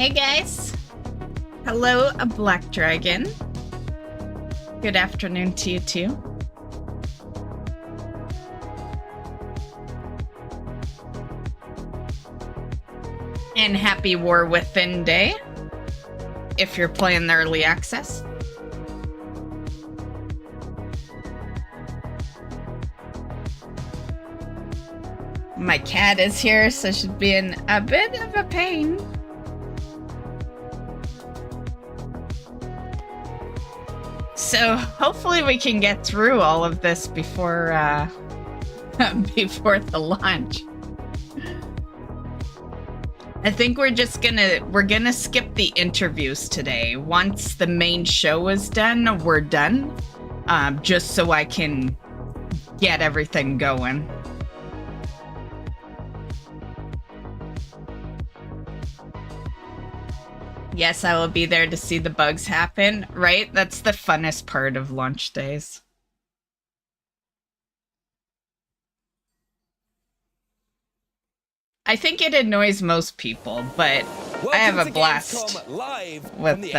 Hey guys! Hello, a black dragon. Good afternoon to you too. And happy War Within Day, if you're playing the early access. My cat is here, so she's being a bit of a pain. So hopefully we can get through all of this before before the launch. I think we're gonna skip the interviews today. Once the main show is done, we're done. Just so I can get everything going. Yes, I will be there to see the bugs happen, right? That's the funnest part of launch days. I think it annoys most people, but I have a blast with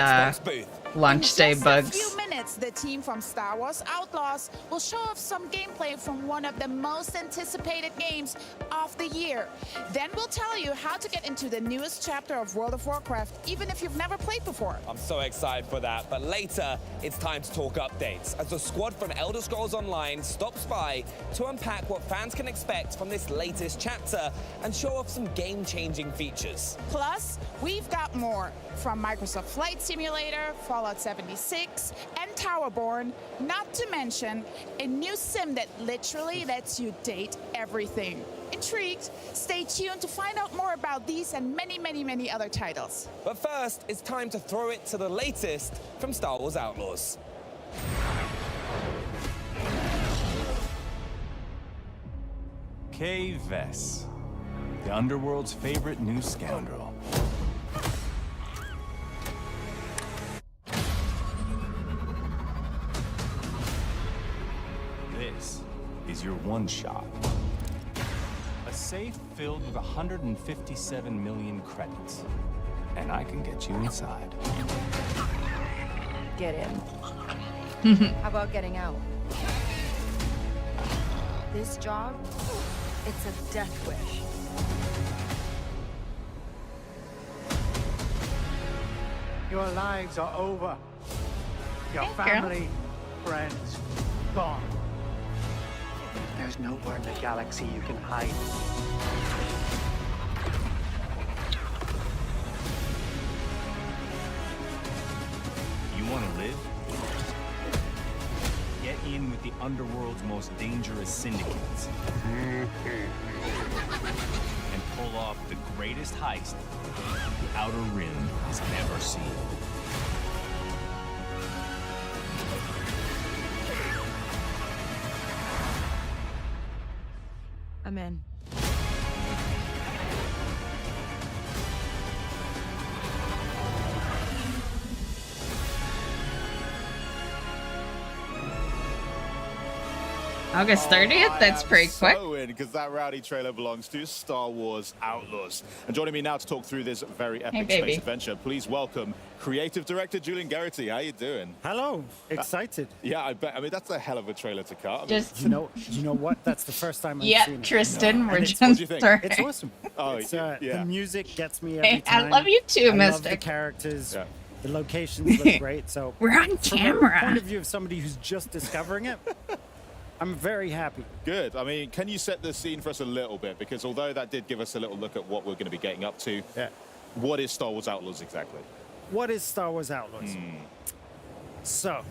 launch day bugs. In just a few minutes, the team from Star Wars Outlaws will show off some gameplay from one of the most anticipated games of the year. Then we'll tell you how to get into the newest chapter of World of Warcraft, even if you've never played before. I'm so excited for that, but later it's time to talk updates as the squad from Elder Scrolls Online stops by to unpack what fans can expect from this latest chapter and show off some game-changing features. Plus, we've got more from Microsoft Flight Simulator, Fallout 76, and Towerborne, not to mention a new sim that literally lets you date everything. Intrigued? Stay tuned to find out more about these and many, many, many other titles. But first, it's time to throw it to the latest from Star Wars Outlaws. Kay Vess, the underworld's favorite new scoundrel. This is your one shot. A safe filled with 157 million credits. And I can get you inside. Get in. How about getting out? This job, it's a death wish. Your lives are over. Your family, friends, gone. There's nowhere in the galaxy you can hide. You want to live? Get in with the underworld's most dangerous syndicates. And pull off the greatest heist the Outer Rim has ever seen. I'm in. August 30th? That's pretty quick. Because that rowdy trailer belongs to Star Wars Outlaws. And joining me now to talk through this very epic space adventure, please welcome creative director Julian Garrity. How you doing? Hello. Excited. Yeah, I bet. I mean, that's a hell of a trailer to cut. I mean, Just You know what? That's the first time I've seen it. Tristan, we're just what do you think? starting. It's awesome. Oh, The yeah. music gets me every Hey, time. I love you too, I love the Mystic. characters. Yeah. The locations look great. So We're on from the camera. point of view of somebody who's just discovering it, I'm very happy. Good. I mean, can you set the scene for us a little bit? Because although that did give us a little look at what we're going to be getting up to, Yeah. what is Star Wars Outlaws exactly? What is Star Wars Outlaws? So,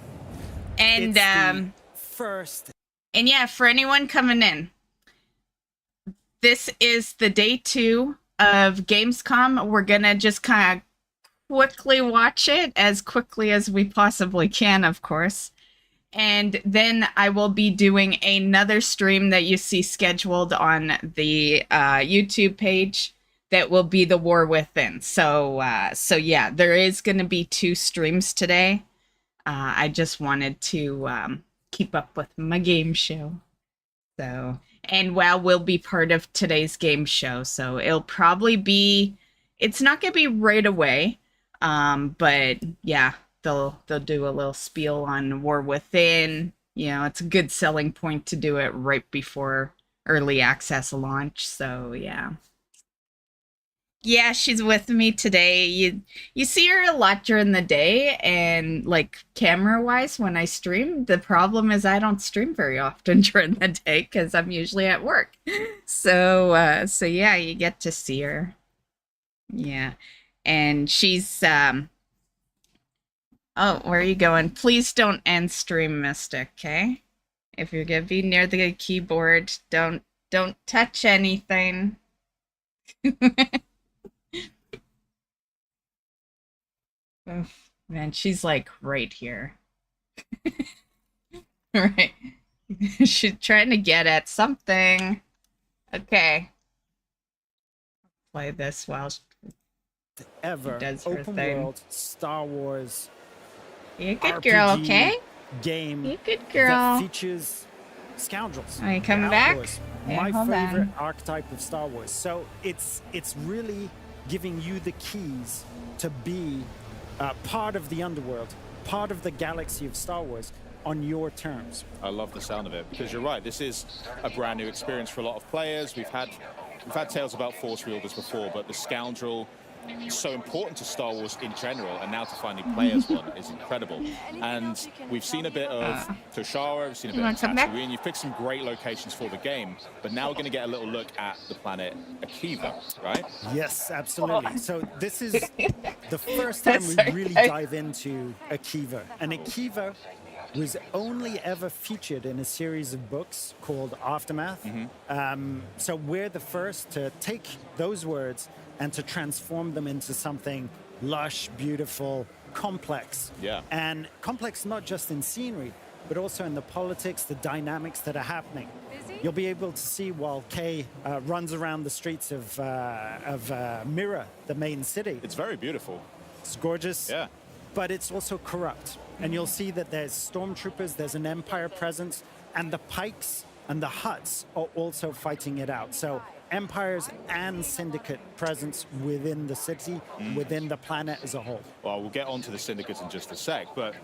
And it's the first. and yeah, for anyone coming in, this is the day 2 of Gamescom. We're gonna just kind of quickly watch it as quickly as we possibly can, of course. And then I will be doing another stream that you see scheduled on the YouTube page that will be the War Within. So yeah, there is going to be 2 streams today. I just wanted to keep up with my game show. So, and WoW will be part of today's game show. So it'll probably be, it's not going to be right away. But yeah, they'll do a little spiel on War Within. You know, it's a good selling point to do it right before early access launch. So yeah. Yeah, she's with me today. You see her a lot during the day, and like camera-wise when I stream. The problem is I don't stream very often during the day because I'm usually at work. So yeah, you get to see her. Yeah. And she's oh, where are you going? Please don't end stream, Mystic, okay? If you're gonna be near the keyboard, don't touch anything. Oh, man, she's like right here. Right. She's trying to get at something. Okay. Play this while she Ever does her open thing. world Star Wars You're a good RPG girl, okay? game You're a good that girl. features scoundrels. Are you coming the back? Outlaws, Yeah, my hold favorite on. archetype of Star Wars. So it's really giving you the keys to be part of the underworld, part of the galaxy of Star Wars on your terms. I love the sound of it because you're right. This is a brand new experience for a lot of players. We've had tales about Force Wielders before, but the Scoundrel is so important to Star Wars in general, and now to finally play as one is incredible. And we've seen a bit of Toshara, we've seen a bit of Tatooine. You've picked some great locations for the game, but now we're going to get a little look at the planet Akiva, right? Yes, absolutely. So this is the first time we really dive into Akiva. And Akiva was only ever featured in a series of books called Aftermath. So we're the first to take those words and to transform them into something lush, beautiful, complex. Yeah. And complex not just in scenery, but also in the politics, the dynamics that are happening. You'll be able to see while Kay runs around the streets of Mira, the main city. It's very beautiful. It's gorgeous. Yeah. But it's also corrupt. And you'll see that there's stormtroopers, there's an Empire presence, and the Pikes and the Hutts are also fighting it out. So Empires and Syndicate presence within the city, within the planet as a whole. Well, we'll get onto the Syndicates in just a sec, but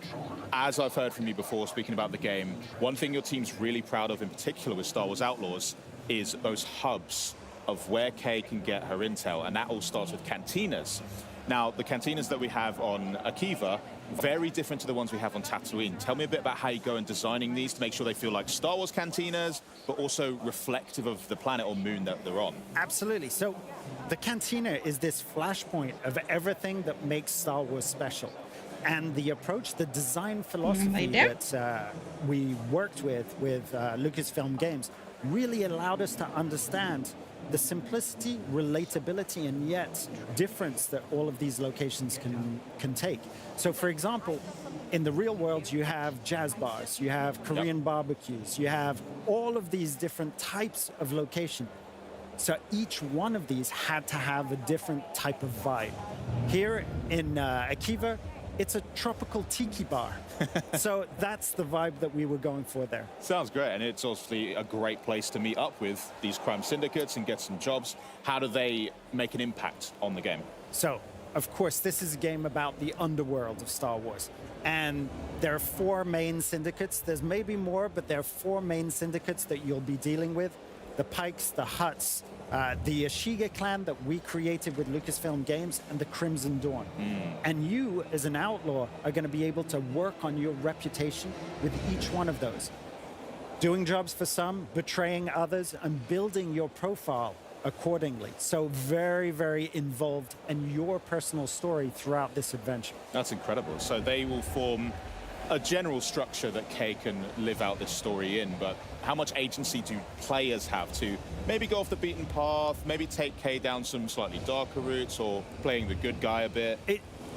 as I've heard from you before, speaking about the game, one thing your team's really proud of in particular with Star Wars Outlaws is those hubs of where Kay can get her intel, and that all starts with cantinas. Now, the cantinas that we have on Akiva, very different to the ones we have on Tatooine. Tell me a bit about how you go in designing these to make sure they feel like Star Wars cantinas, but also reflective of the planet or moon that they're on. Absolutely. So the cantina is this flashpoint of everything that makes Star Wars special. And the approach, the design philosophy that we worked with Lucasfilm Games really allowed us to understand the simplicity, relatability, and yet difference that all of these locations can take. So, for example, in the real world, you have jazz bars, you have Korean barbecues, you have all of these different types of location. So each one of these had to have a different type of vibe. Here in Akiva, it's a tropical tiki bar. So that's the vibe that we were going for there. Sounds great, and it's obviously a great place to meet up with these crime syndicates and get some jobs. How do they make an impact on the game? So, of course, this is a game about the underworld of Star Wars. And there are 4 main syndicates. There's maybe more, but there are 4 main syndicates that you'll be dealing with. The Pikes, the Hutts, the Ashiga clan that we created with Lucasfilm Games, and the Crimson Dawn. And you, as an outlaw, are going to be able to work on your reputation with each one of those. Doing jobs for some, betraying others, and building your profile accordingly. So very, very involved in your personal story throughout this adventure. That's incredible. So they will form a general structure that Kay can live out this story in, but how much agency do players have to maybe go off the beaten path, maybe take Kay down some slightly darker routes, or playing the good guy a bit?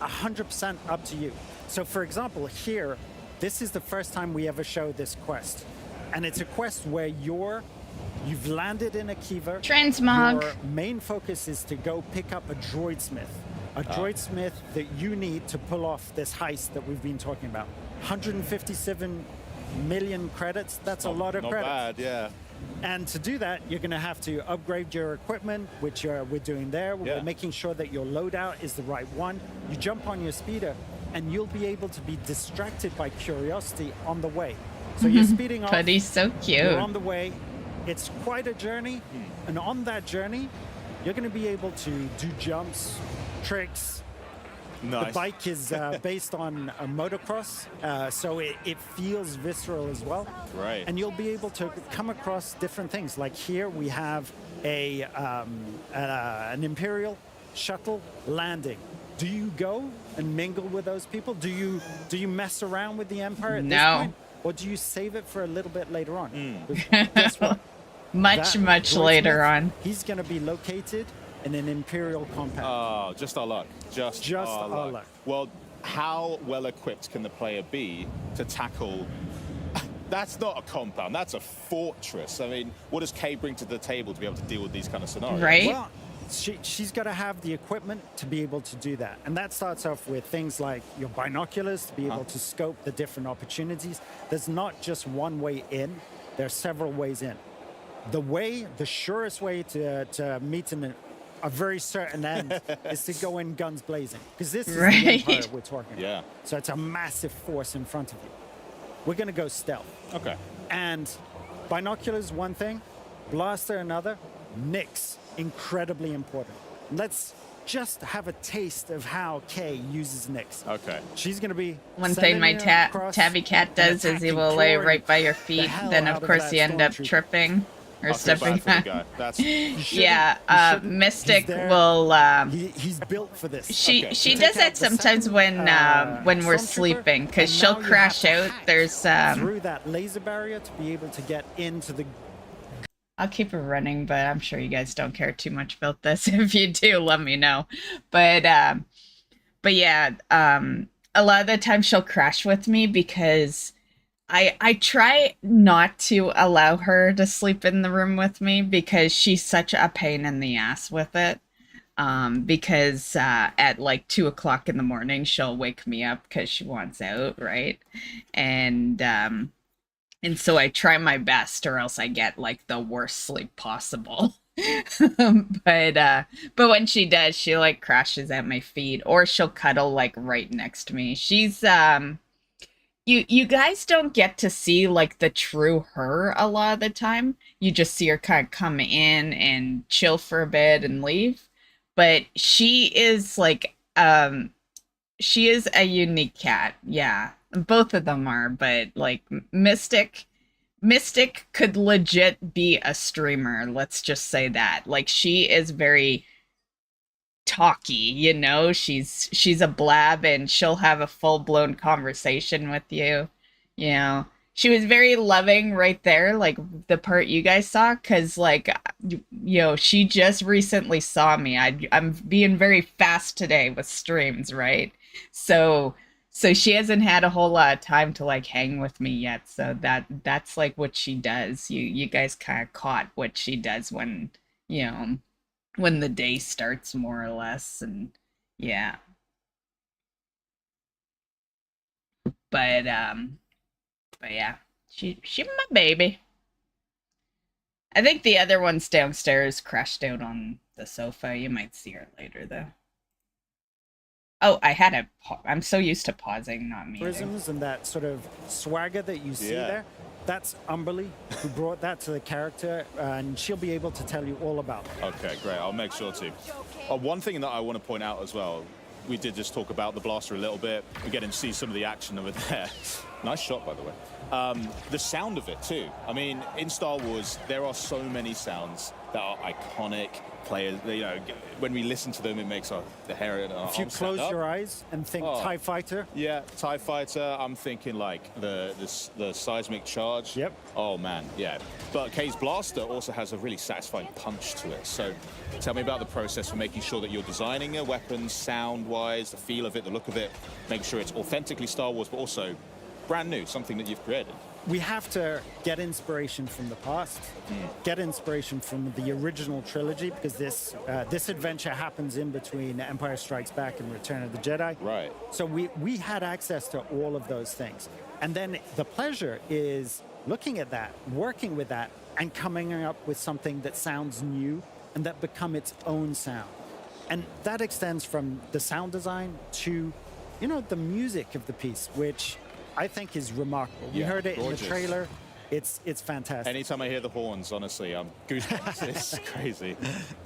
100% up to you. So for example, here, this is the first time we ever show this quest. And it's a quest where you've landed in Akiva. Transmog. Your main focus is to go pick up a droid smith. A droid smith that you need to pull off this heist that we've been talking about. 157 million credits, that's a lot of credits. Not bad, yeah. And to do that, you're going to have to upgrade your equipment, which we're doing there. We're making sure that your loadout is the right one. You jump on your speeder, and you'll be able to be distracted by curiosity on the way. So you're speeding off. But he's so cute. You're on the way. It's quite a journey, and on that journey, you're going to be able to do jumps, tricks. Nice. The bike is based on a motocross, so it feels visceral as well. Right. And you'll be able to come across different things. Like here we have an Imperial shuttle landing. Do you go and mingle with those people? Do you mess around with the Empire at this point? Or do you save it for a little bit later on? Guess what? Much That later Droidsmith, on. He's going to be located in an Imperial compound. Oh, just our luck. Just our luck. Well, how well equipped can the player be to tackle? That's not a compound. That's a fortress. I mean, what does Kay bring to the table to be able to deal with these kind of scenarios? Right. Well, she's got to have the equipment to be able to do that. And that starts off with things like your binoculars to be able to scope the different opportunities. There's not just one way in. There are several ways in. The surest way to meet a very certain end is to go in guns blazing. Because this is the Empire we're talking about. Yeah. So it's a massive force in front of you. We're going to go stealth. Okay. And binoculars, one thing. Blaster, another. Nyx, incredibly important. Let's just have a taste of how Kay uses Nyx. Okay. She's going to be One thing my tabby cat does is he will lay right by your feet. Then, of course, you end up tripping or stepping on. Yeah, Mystic will. He's built for this. She does that sometimes when we're sleeping, because she'll crash out. There's through that laser barrier to be able to get into the. I'll keep it running, but I'm sure you guys don't care too much about this. If you do, let me know. But yeah, a lot of the time she'll crash with me because I try not to allow her to sleep in the room with me because she's such a pain in the ass with it. Because at like 2 o'clock in the morning, she'll wake me up because she wants out, right? And so I try my best, or else I get like the worst sleep possible. But when she does, she like crashes at my feet, or she'll cuddle like right next to me. She's you guys don't get to see like the true her a lot of the time. You just see her kind of come in and chill for a bit and leave. But she is like she is a unique cat. Yeah. Both of them are, but like Mystic could legit be a streamer. Let's just say that. Like she is very talky, you know. She's a blab, and she'll have a full-blown conversation with you. You know, she was very loving right there, like the part you guys saw, because like, you know, she just recently saw me. I'm being very fast today with streams, right? So she hasn't had a whole lot of time to like hang with me yet. So that's like what she does. You guys kind of caught what she does when, you know, when the day starts, more or less. And yeah. But yeah, she my baby. I think the other one's downstairs, crashed out on the sofa. You might see her later though. Oh, I'm so used to pausing, not muting. Prisms and that sort of swagger that you see there, that's Umberly, who brought that to the character, and she'll be able to tell you all about it. Okay, great. I'll make sure to. One thing that I want to point out as well, we did just talk about the blaster a little bit. We're getting to see some of the action over there. Nice shot, by the way. The sound of it, too. I mean, in Star Wars, there are so many sounds that are iconic. Players, you know, when we listen to them, it makes the hair on our If you close your eyes and think TIE Fighter. Yeah, TIE Fighter. I'm thinking like the seismic charge. Yep. Oh man, yeah. But Kay's blaster also has a really satisfying punch to it. So tell me about the process for making sure that you're designing a weapon sound-wise, the feel of it, the look of it, making sure it's authentically Star Wars, but also brand new, something that you've created. We have to get inspiration from the past, get inspiration from the original trilogy, because this adventure happens in between Empire Strikes Back and Return of the Jedi. Right. So we had access to all of those things. And then the pleasure is looking at that, working with that, and coming up with something that sounds new and that become its own sound. And that extends from the sound design to you know, the music of the piece, which I think is remarkable. We Yeah, heard it gorgeous. in the trailer. It's fantastic. Anytime I hear the horns, honestly, I'm goosebumps. It's crazy.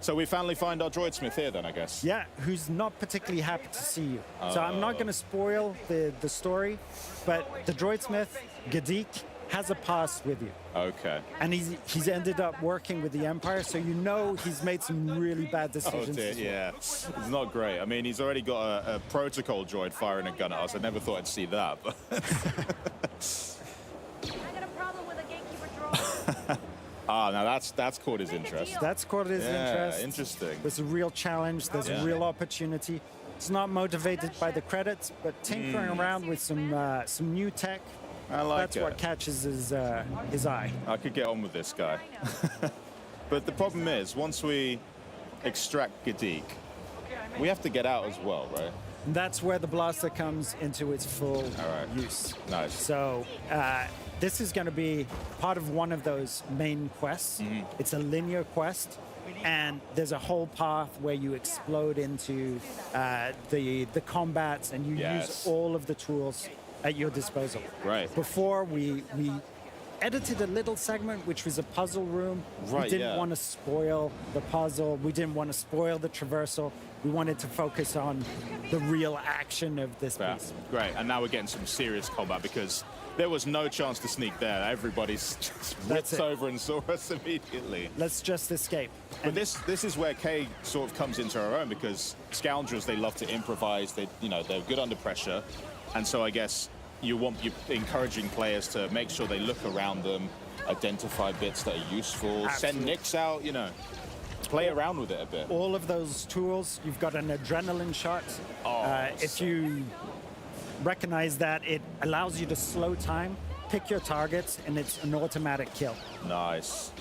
So we finally find our droid smith here then, I guess. Yeah, who's not particularly happy to see you. So I'm not going to spoil the story, but the droidsmith, Gadik, has a past with you. Okay. And he's ended up working with the Empire, so you know he's made some really bad Oh decisions. dear, as well. yeah. It's not great. I mean, he's already got a protocol droid firing a gun at us. I never thought I'd see that. But I got a problem with a gatekeeper droid. now that's caught his interest. That's caught his Yeah, interest. interesting. There's a real challenge. There's Yeah. a real opportunity. It's not motivated by the credits, but tinkering around with some new tech. I like That's it. what catches his eye. I could get on with this guy. But the problem is, once we extract Gadik, we have to get out as well, right? And that's where the blaster comes into its full right. use. Nice. So this is going to be part of one of those main quests. Mm-hmm. It's a linear quest, and there's a whole path where you explode into the combats, and you Yes. use all of the tools at your disposal. Right. Before we edited a little segment which was a puzzle room. Right, we didn't yeah. want to spoil the puzzle. We didn't want to spoil the traversal. We wanted to focus on the real action of this Yeah, piece. great. And now we're getting some serious combat because there was no chance to sneak there. Everybody's just That's ripped it. over and saw us immediately. Let's just escape. But this is where Kay sort of comes into her own because scoundrels, they love to improvise. They're good under pressure, and so I guess you're encouraging players to make sure they look around them, identify bits that are useful, send Absolutely. nicks out, play around with it a bit. All of those tools, you've got an adrenaline shot. If you recognize that, it allows you to slow time, pick your targets, and it's an automatic kill. Nice.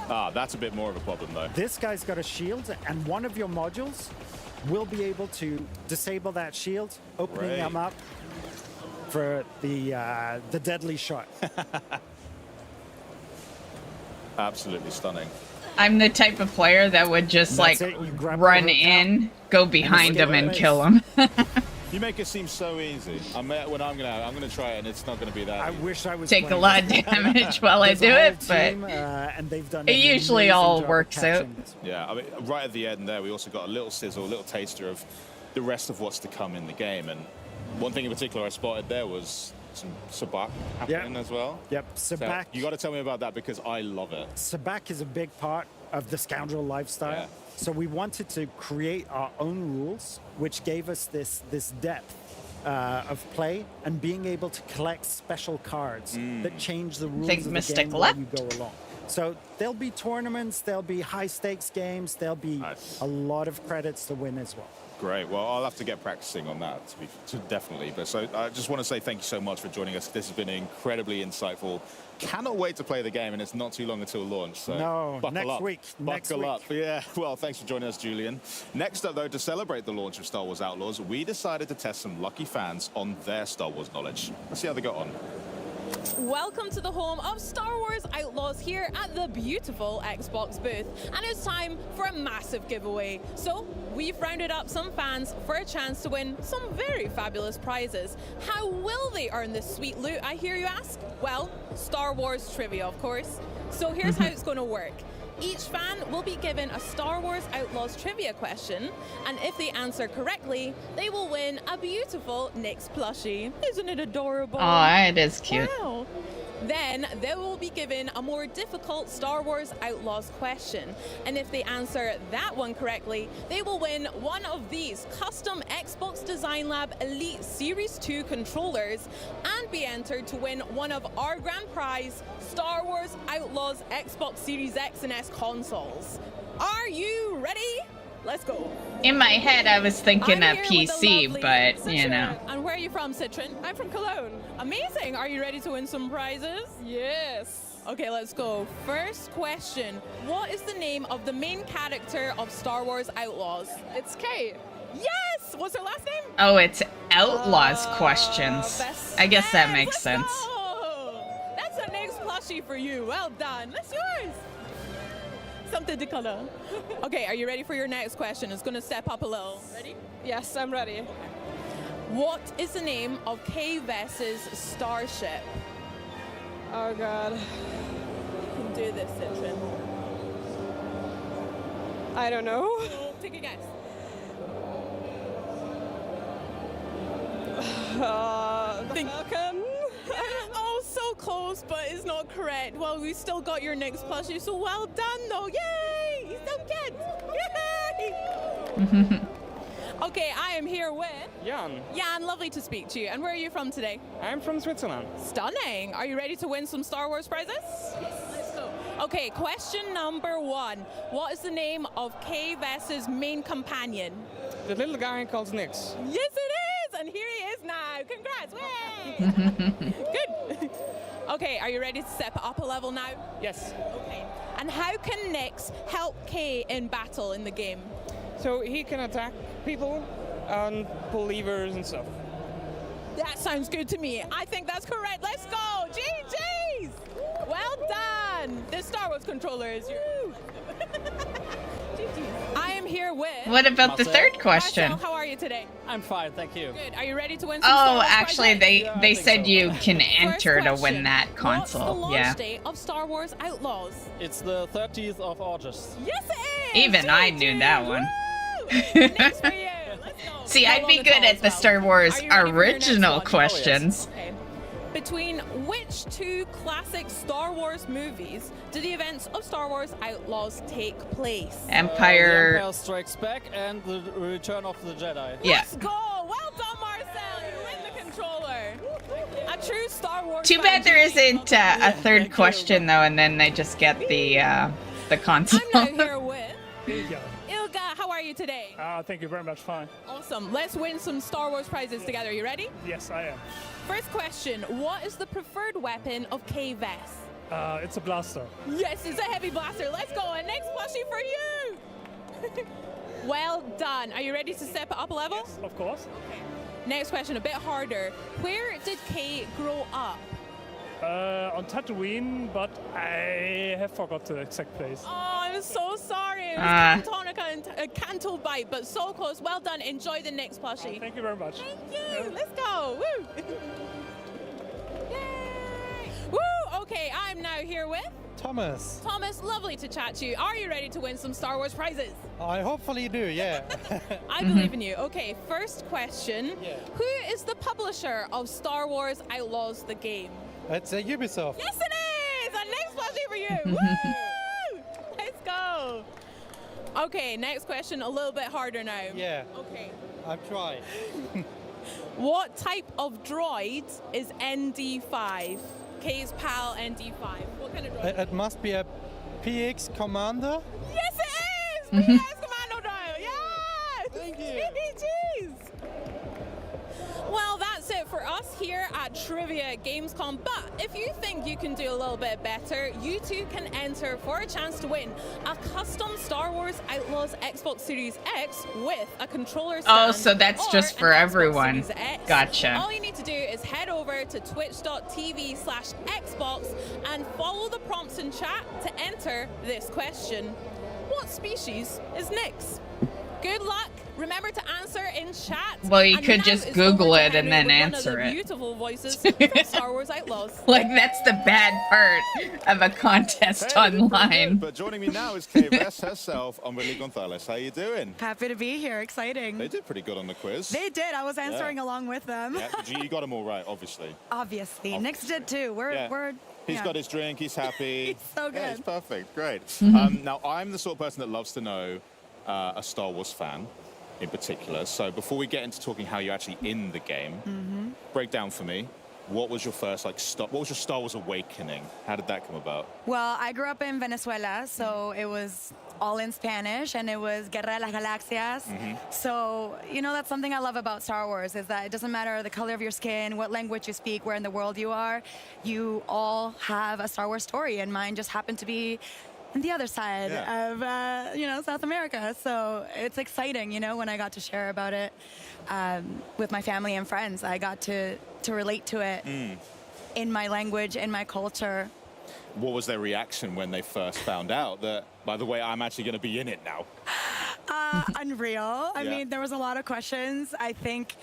That's a bit more of a problem though. This guy's got a shield, and one of your modules will be able to disable that shield, opening them Great. up for the deadly shot. Absolutely stunning. I'm the type of player that would just That's like it, you grab the run hook in, go behind escape him, and base. kill him. You make it seem so easy. I'm gonna try it, and it's not gonna be that. I easy. wish I was Take a playing. lot of damage while I There's do a whole it, but team, and they've done it an usually amazing all job of works out. capturing this. Yeah, I mean, right at the end there, we also got a little sizzle, a little taster of the rest of what's to come in the game. And one thing in particular I spotted there was some sabak happening as well. Yep, So Sabak. you got to tell me about that because I love it. Sabak is a big part of the scoundrel lifestyle. Yeah. So we wanted to create our own rules, which gave us this depth of play and being able to collect special cards that change the rules Think of the Mystic game while left? you go along. So there'll be tournaments, there'll be high stakes games, there'll be Nice. a lot of credits to win as well. Great. Well, I'll have to get practicing on that, definitely. But so I just want to say thank you so much for joining us. This has been incredibly insightful. Cannot wait to play the game, and it's not too long until launch. So No, buckle next up. week, next Buckle week. up. Yeah. Well, thanks for joining us, Julian. Next up, though, to celebrate the launch of Star Wars Outlaws, we decided to test some lucky fans on their Star Wars knowledge. Let's see how they got on. Welcome to the home of Star Wars Outlaws here at the beautiful Xbox booth. And it's time for a massive giveaway. So we've rounded up some fans for a chance to win some very fabulous prizes. How will they earn this sweet loot, I hear you ask? Well, Star Wars trivia, of course. So here's how it's going to work. Each fan will be given a Star Wars Outlaws trivia question, and if they answer correctly, they will win a beautiful Nyx plushie. Isn't it adorable? oh, it is cute. Wow. Then they will be given a more difficult Star Wars Outlaws question. And if they answer that one correctly, they will win one of these custom Xbox Design Lab Elite Series 2 controllers and be entered to win one of our grand prize Star Wars Outlaws Xbox Series X and S consoles. Are you ready? Let's go. In my head, I was thinking I'm a here with the PC, lovely but you Citron. know. And where are you from, Citron? I'm from Cologne. Amazing. Are you ready to win some prizes? Yes. Okay, let's go. First question. What is the name of the main character of Star Wars Outlaws? It's Kate. Yes! What's her last name? Oh, it's Outlaws questions. Best I guess that friends. makes Let's sense. go. That's a Nyx plushie for you. Well done. That's yours. Something to color. Okay, are you ready for your next question? It's going to step up a little. Ready? Yes, I'm ready. What is the name of K-Vess's starship? Oh god. You can do this, Citron. I don't know. Take a guess. The Falcon? Oh, so close, but it's not correct. Well, we still got your next plushie, so well done, though. Yay! You still get. Yay! Okay, I am here with Jan. Jan, lovely to speak to you. And where are you from today? I'm from Switzerland. Stunning. Are you ready to win some Star Wars prizes? Yes. Let's go. Okay, question number 1. What is the name of K-Vess's main companion? The little guy called Nix. Yes, it is! And here he is now. Congrats! Way! Good. Okay, are you ready to step up a level now? Yes. Okay. And how can Nix help K in battle in the game? So he can attack people and pull levers and stuff. That sounds good to me. I think that's correct. Let's go. GG's. Well done. The Star Wars controller is yours. I am here with... What about the third question? Marcel, how are you today? I'm fine, thank you. Good. Are you ready to win some Star Oh, Wars actually, prizes? they said so. you can enter to First win question. that What's the console. launch Yeah. date of Star Wars Outlaws? It's the 30th of August. Yes, it is. Even I knew that one. Woo! Next for you. Let's go. See, How I'd long be the good call at as the well? Star Wars Are you ready for your next original one? questions. Okay. Between which 2 classic Star Wars movies do the events of Star Wars Outlaws take place? The Empire. Empire Strikes Back and the Return of the Jedi. Yeah. Let's go! Well done, Marcel. You win the controller. A true Star Wars. Too bad there fan. isn't a third question though, and then they just get the console. I'm now here with Ilga. Ilga. How are you today? Thank you very much. Fine. Awesome. Let's win some Star Wars prizes together. You ready? Yes, I am. First question. What is the preferred weapon of K-Vess? It's a blaster. Yes, it's a heavy blaster. Let's go. And next plushie for you. Well done. Are you ready to step it up a level? Yes, of course. Okay. Next question, a bit harder. Where did K grow up? On Tatooine, but I have forgot the exact place. Oh, I'm so sorry. It was Cantonica and Canto Bite, but so close. Well done. Enjoy the next plushie. Thank you very much. Thank you. Let's go. Woo. Yay. Woo. Okay, I'm now here with Thomas. Thomas. Lovely to chat to you. Are you ready to win some Star Wars prizes? I hopefully do, yeah. I believe in you. Okay, first question. Yeah. Who is the publisher of Star Wars Outlaws, the game? It's Ubisoft. Yes, it is! And next plushie for you. Woo! Let's go. Okay, next question, a little bit harder now. Yeah, Okay. I'm trying. What type of droid is ND5? K's pal ND5. What kind of droid? It must be a PX Commander. Yes, it is! PX Commando droid. Yes! Thank you. Jeez. Well, that's it for us here at Trivia at Gamescom. But if you think you can do a little bit better, you too can enter for a chance to win a custom Star Wars Outlaws Xbox Series X with a controller stand. Oh, so that's or just an for Xbox everyone. Series X. Gotcha. All you need to do is head over to twitch.tv/Xbox and follow the prompts in chat to enter this question. What species is Nyx? Good luck. Remember to answer in chat. Well, you And could now just it's Google over to it and Henry then with answer one of the it. Beautiful voices from Star Wars Outlaws. Like, that's the bad part of a contest online. But joining me now is K-Vess herself, Amelie Gonzalez. How you doing? Happy to be here. Exciting. They did pretty good on the quiz. They did. I was answering along with them. Yeah, you got them all right, obviously. Obviously. Nyx did too. We're He's yeah. got his drink, he's happy. He's so Yeah, good. it's perfect, great. Now, I'm the sort of person that loves to know a Star Wars fan in particular. So before we get into talking how you're actually in the game, break down for me, what was your first, what was your Star Wars awakening? How did that come about? Well, I grew up in Venezuela, so it was all in Spanish, and it was Guerra de las Galaxias. So, you know, that's something I love about Star Wars, is that it doesn't matter the color of your skin, what language you speak, where in the world you are, you all have a Star Wars story, and mine just happened to be on the other side of, you know, South America. So it's exciting, you know, when I got to share about it with my family and friends. I got to relate to it in my language, in my culture. What was their reaction when they first found out that, by the way, I'm actually going to be in it now? Unreal. I Yeah. mean, there was a lot of questions. I think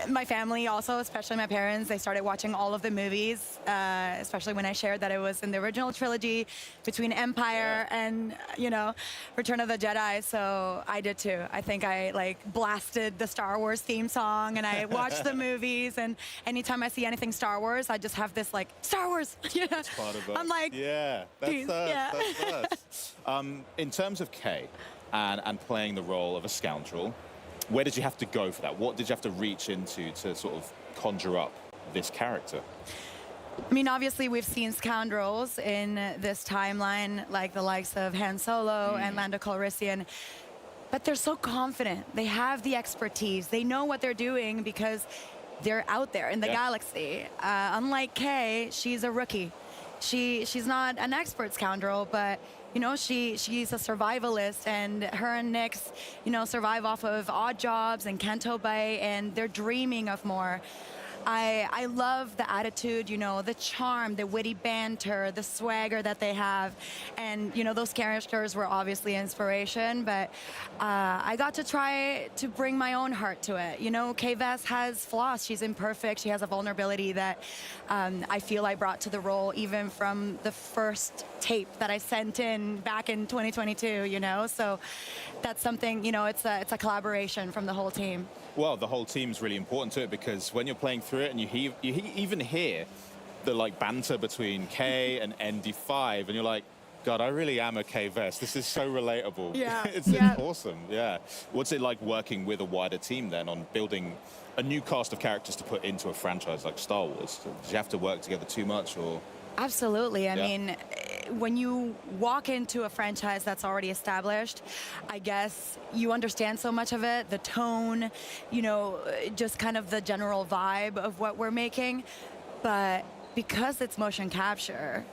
my family also, especially my parents, they started watching all of the movies, especially when I shared that it was in the original trilogy between Empire and, you know, Return of the Jedi. So I did too. I think I like blasted the Star Wars theme song and I watched the movies. And anytime I see anything Star Wars, I just have this like, Star Wars. You know? That's part of it. I'm like, yeah, that's please, us. yeah. That's us. In terms of Kay and playing the role of a scoundrel, where did you have to go for that? What did you have to reach into to sort of conjure up this character? I mean, obviously, we've seen scoundrels in this timeline, like the likes of Han Solo and Lando Calrissian, but they're so confident. They have the expertise. They know what they're doing because they're out there in the galaxy. Unlike Kay, she's a rookie. She's not an expert scoundrel, but you know, she's a survivalist, and her and Nyx, you know, survive off of odd jobs and Canto Bay, and they're dreaming of more. I love the attitude, you know, the charm, the witty banter, the swagger that they have. And, you know, those characters were obviously inspiration, but I got to try to bring my own heart to it. You know, Kay-Vess has flaws. She's imperfect. She has a vulnerability that I feel I brought to the role even from the first tape that I sent in back in 2022, you know? So that's something, you know, it's a collaboration from the whole team. Well, the whole team's really important to it because when you're playing through it and you even hear the like banter between Kay and ND5 and you're like, God, I really am a Kay-Vess. This is so relatable. Yeah. It's awesome. Yeah. What's it like working with a wider team then on building a new cast of characters to put into a franchise like Star Wars? Did you have to work together too much or? Absolutely. I mean, when you walk into a franchise that's already established, I guess you understand so much of it, the tone, you know, just kind of the general vibe of what we're making. But because it's motion capture,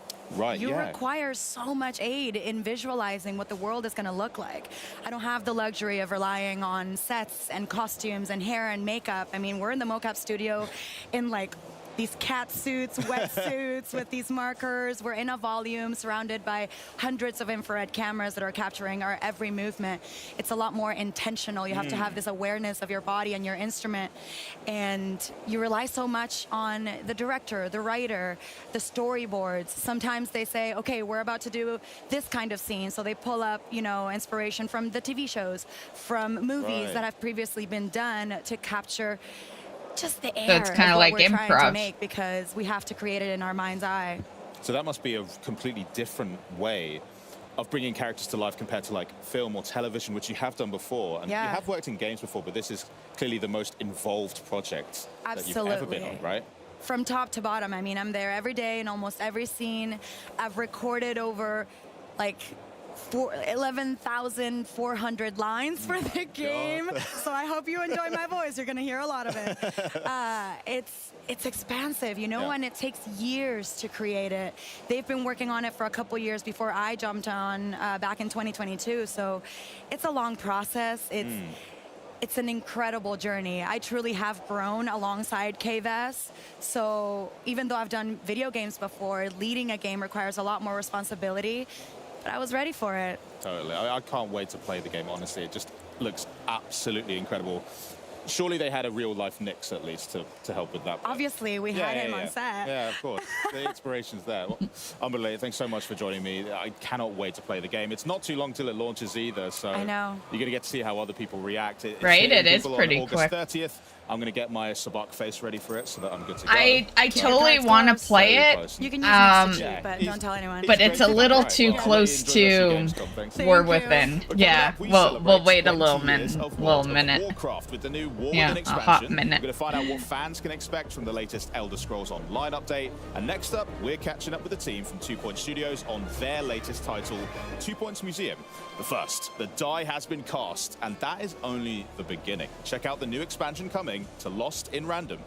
you require so much aid in visualizing what the world is going to look like. I don't have the luxury of relying on sets and costumes and hair and makeup. I mean, we're in the mocap studio in like these cat suits, wetsuits with these markers. We're in a volume surrounded by hundreds of infrared cameras that are capturing our every movement. It's a lot more intentional. You have to have this awareness of your body and your instrument. And you rely so much on the director, the writer, the storyboards. Sometimes they say, okay, we're about to do this kind of scene. So they pull up, you know, inspiration from the TV shows, from movies that have previously been done to capture just the air. So it's kind of like we're improv. trying to make because we have to create it in our mind's eye. So that must be a completely different way of bringing characters to life compared to like film or television, which you have done before. And you have worked in games before, but this is clearly the most involved project that you've ever been on, right? From top to bottom. I mean, I'm there every day in almost every scene. I've recorded over like 11,400 lines for the game. So I hope you enjoy my voice. You're going to hear a lot of it. It's expansive, you know, and it takes years to create it. They've been working on it for a couple years before I jumped on back in 2022. So it's a long process. It's an incredible journey. I truly have grown alongside Kay-Vess. So even though I've done video games before, leading a game requires a lot more responsibility. But I was ready for it. Totally. I can't wait to play the game, honestly. It just looks absolutely incredible. Surely they had a real-life Nyx, at least, to help with that bit. Obviously, we had him on set. Yeah, of course. The inspiration's there. Well, unbelievable. Thanks so much for joining me. I cannot wait to play the game. It's not too long till it launches either, so I know. You're going to get to see how other people react. It's right, it is pretty on quick. August 30th. I'm going to get my Sabak face ready for it so that I'm good to go. I totally want to play it. You can use Nyx to cheat, but don't tell anyone. But it's a little too close to War Within. Yeah, we'll wait a little minute. Warcraft with the new War Within a hot expansion. minute. We're going to find out what fans can expect from the latest Elder Scrolls Online update. And next up, we're catching up with the team from 2 Point Studios on their latest title, 2 Points Museum. But first, the die has been cast, and that is only the beginning. Check out the new expansion coming to Lost in Random.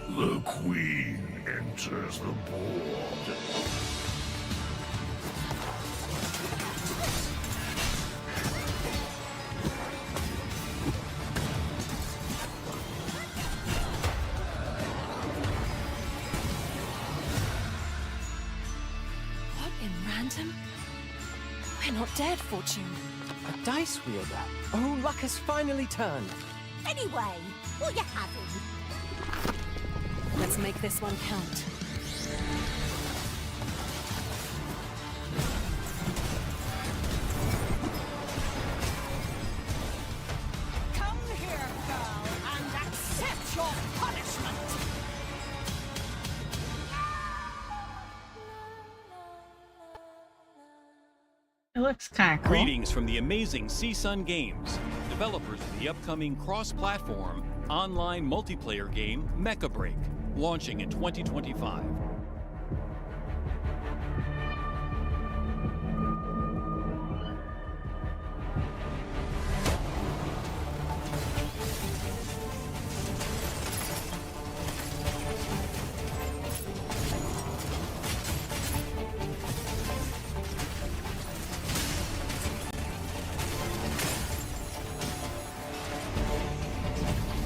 The Queen enters the board. In random? We're not dead, Fortune. A dice wielder. Oh, luck has finally turned. Anyway, what you having? Let's make this one count. Come here, girl, and accept your punishment. It looks kind of cool. Greetings from the amazing CSUN Games, developers of the upcoming cross-platform online multiplayer game Mecha Break, launching in 2025.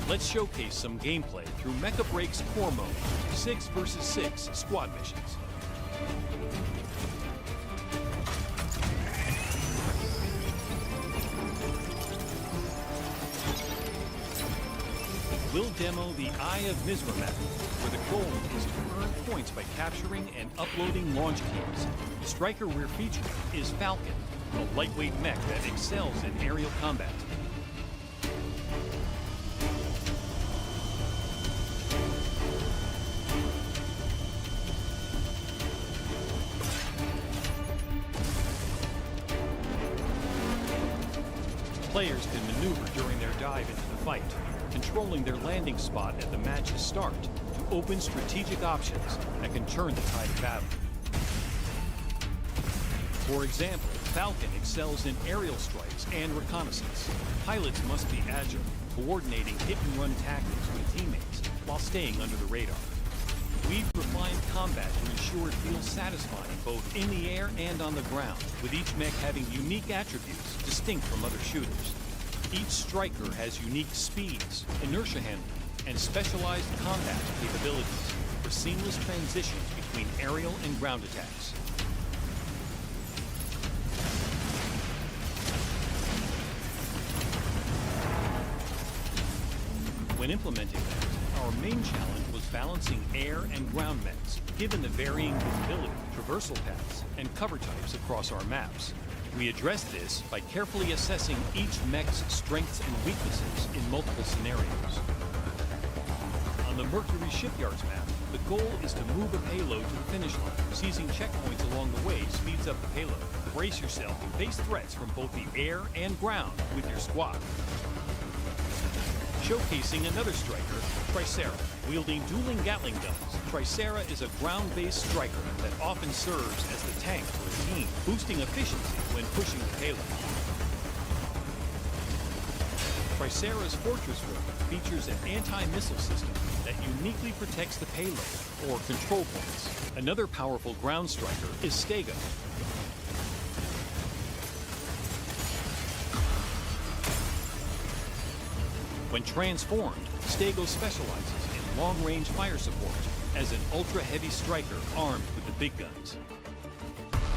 Let's showcase some gameplay through Mecha Break's core mode, 6 vs 6 squad missions. We'll demo the Eye of Mizra map, where the goal is to earn points by capturing and uploading launch keys. The striker we're featuring is Falcon, a lightweight mech that excels in aerial combat. Players can maneuver during their dive into the fight, controlling their landing spot at the match's start to open strategic options that can turn the tide of battle. For example, Falcon excels in aerial strikes and reconnaissance. Pilots must be agile, coordinating hit-and-run tactics with teammates while staying under the radar. We've refined combat to ensure it feels satisfying both in the air and on the ground, with each mech having unique attributes distinct from other shooters. Each striker has unique speeds, inertia handling, and specialized combat capabilities for seamless transitions between aerial and ground attacks. When implementing that, our main challenge was balancing air and ground mechs, given the varying visibility, traversal paths, and cover types across our maps. We addressed this by carefully assessing each mech's strengths and weaknesses in multiple scenarios. On the Mercury Shipyards map, the goal is to move a payload to the finish line. Seizing checkpoints along the way speeds up the payload. Brace yourself and face threats from both the air and ground with your squad. Showcasing another striker, Tricera. Wielding dueling Gatling guns, Tricera is a ground-based striker that often serves as the tank for a team, boosting efficiency when pushing the payload. Tricera's Fortress Room features an anti-missile system that uniquely protects the payload, or control points. Another powerful ground striker is Stego. When transformed, Stego specializes in long-range fire support as an ultra-heavy striker armed with the big guns.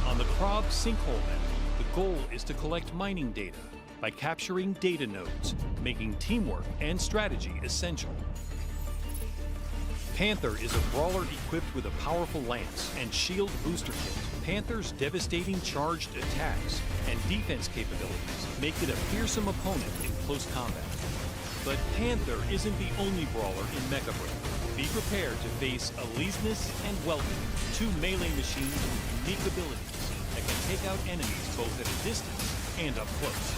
On the Krob Sinkhole map, the goal is to collect mining data by capturing data nodes, making teamwork and strategy essential. Panther is a brawler equipped with a powerful lance and shield booster kit. Panther's devastating charged attacks and defense capabilities make it a fearsome opponent in close combat. But Panther isn't the only brawler in Mecha Break. Be prepared to face Aleseness and Welcome, two melee machines with unique abilities that can take out enemies both at a distance and up close.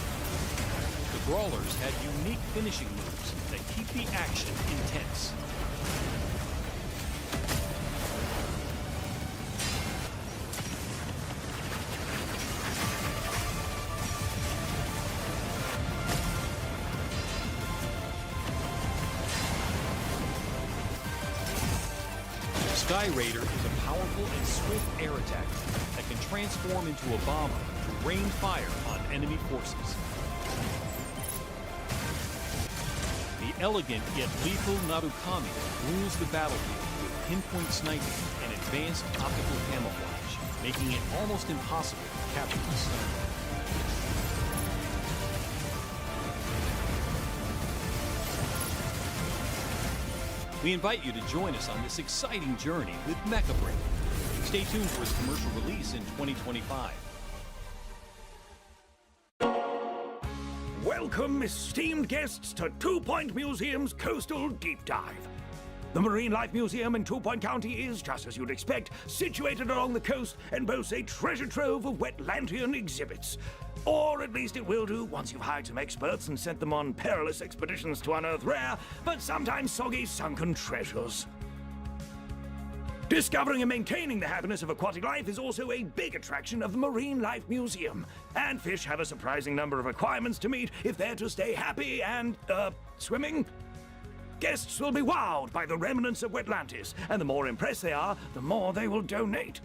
The brawlers have unique finishing moves that keep the action intense. Sky Raider is a powerful and swift air attacker that can transform into a bomber to rain fire on enemy forces. The elegant yet lethal Narukami rules the battlefield with pinpoint sniping and advanced optical camouflage. making it almost impossible to capture the sun. We invite you to join us on this exciting journey with Mecha Break. Stay tuned for its commercial release in 2025. Welcome, esteemed guests, to 2 Point Museum's Coastal Deep Dive. The Marine Life Museum in 2 Point County is, just as you'd expect, situated along the coast and boasts a treasure trove of Wetlandian exhibits. Or at least it will do once you've hired some experts and sent them on perilous expeditions to unearth rare, but sometimes soggy sunken treasures. Discovering and maintaining the happiness of aquatic life is also a big attraction of the Marine Life Museum. And fish have a surprising number of requirements to meet if they're to stay happy and, swimming. Guests will be wowed by the remnants of Wetlantis, and the more impressed they are, the more they will donate.